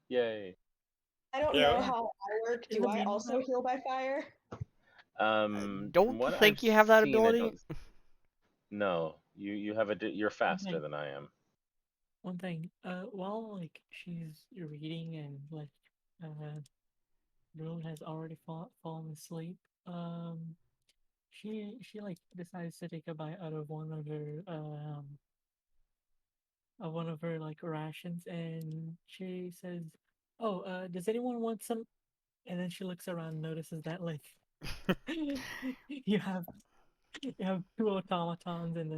Yay! I don't Yeah. know how I work. In Do the I also meantime, heal by fire? From Don't what I've think you have that seen, I ability? don't. No, you have you're one faster thing, than I am. one thing. While like she's reading and like uh, Rune has already fallen asleep. She like decides to take a bite out of one of her like rations, and she says, "Oh, does anyone want some?" And then she looks around, and notices that like you have two automatons, and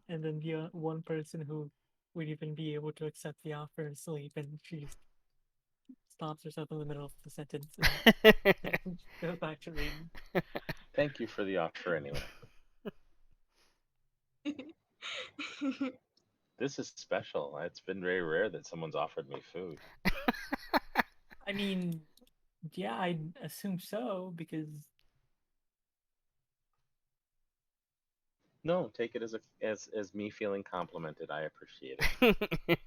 then the one person who would even be able to accept the offer of sleep, and she just stops herself in the middle of the sentence and goes back to reading. Thank you for the offer anyway. This is special. It's been very rare that someone's offered me food. I mean, yeah, I assume so because No, take it as me feeling complimented. I appreciate it.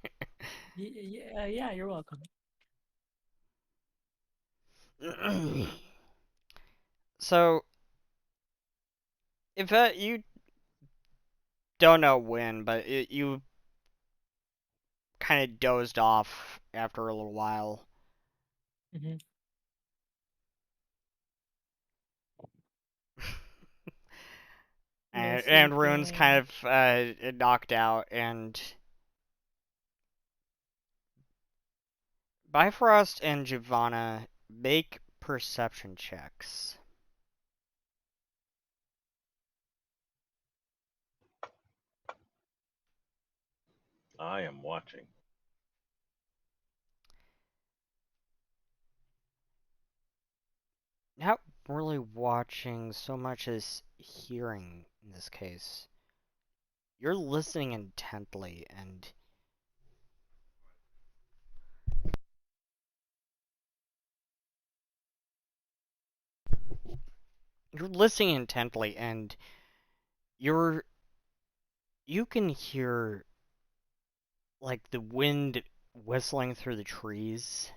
yeah, you're welcome. So, if you don't know when, but you kind of dozed off after a little while. Hmm. And Rune's kind of knocked out, and Bifrost and Giovanna make perception checks. I am watching. Not really watching so much as hearing in this case. You're listening intently, and you're you can hear like the wind whistling through the trees,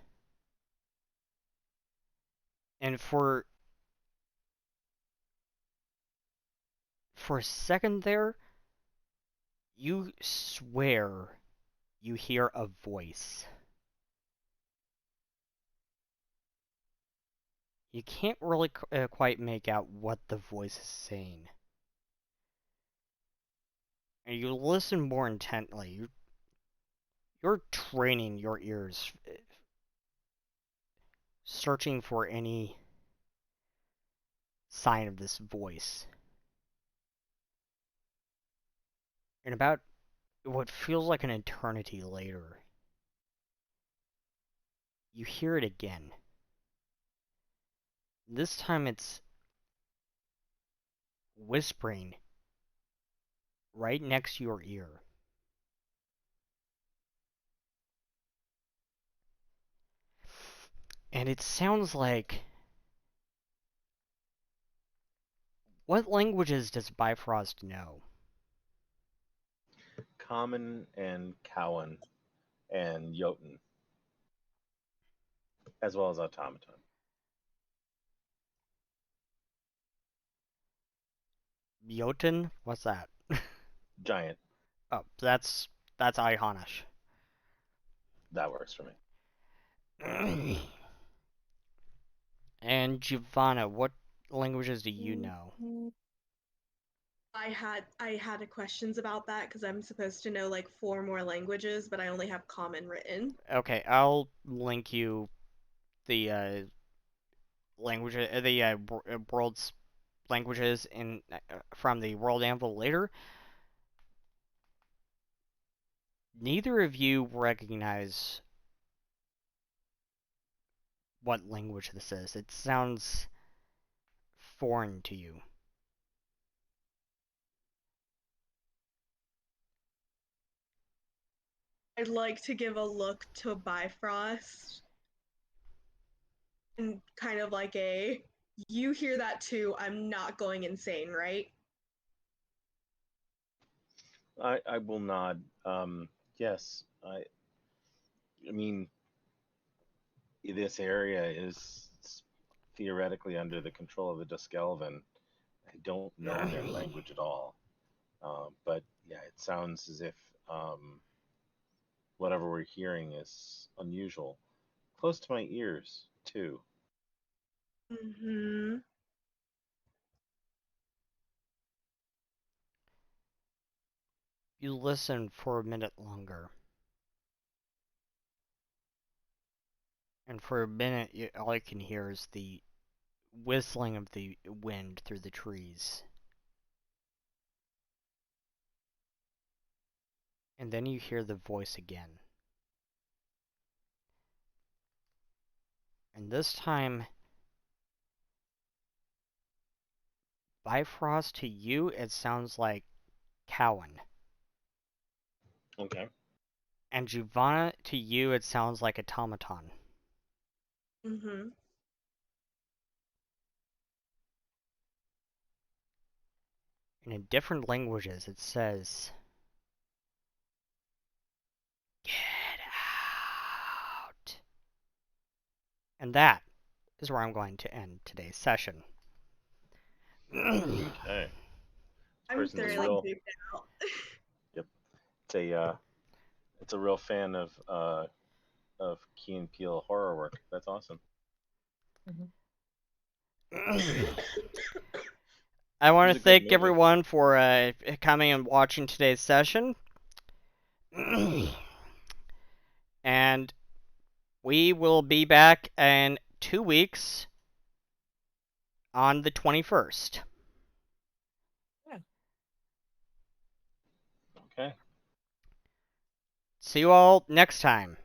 And for a second there, you swear you hear a voice. You can't really quite make out what the voice is saying. And you listen more intently. You're training your ears, searching for any sign of this voice. And about what feels like an eternity later, you hear it again. This time it's whispering right next to your ear. And it sounds like... What languages does Bifrost know? Common and Cowan and Jotun, as well as automaton. Jotun? What's that? Giant. Oh, that's Ihonish. That works for me. And Giovanna, what languages do you know? I had a questions about that because I'm supposed to know like 4 more languages, but I only have common written. Okay, I'll link you the world's languages in from the World Anvil later. Neither of you recognize what language this is. It sounds foreign to you. I'd like to give a look to Bifrost and kind of like a, you hear that too, I'm not going insane, right? I will nod. Yes, I mean, this area is theoretically under the control of the Duskelvin. I don't know their language at all. But yeah, it sounds as if whatever we're hearing is unusual. Close to my ears, too. Mm-hmm. You listen for a minute longer. And for a minute, all you can hear is the whistling of the wind through the trees. And then you hear the voice again. And this time, Bifrost, to you, it sounds like Cowan. Okay. And Giovanna, to you, it sounds like automaton. Mm-hmm. And in different languages, it says, "Get out." And that is where I'm going to end today's session. Okay. I'm Person's thoroughly real. creeped out. Yep. It's a real fan of Key and Peele horror work. That's awesome. I want It to was a good thank movie. everyone for coming and watching today's session. And we will be back in 2 weeks on the 21st. Okay. See you all next time.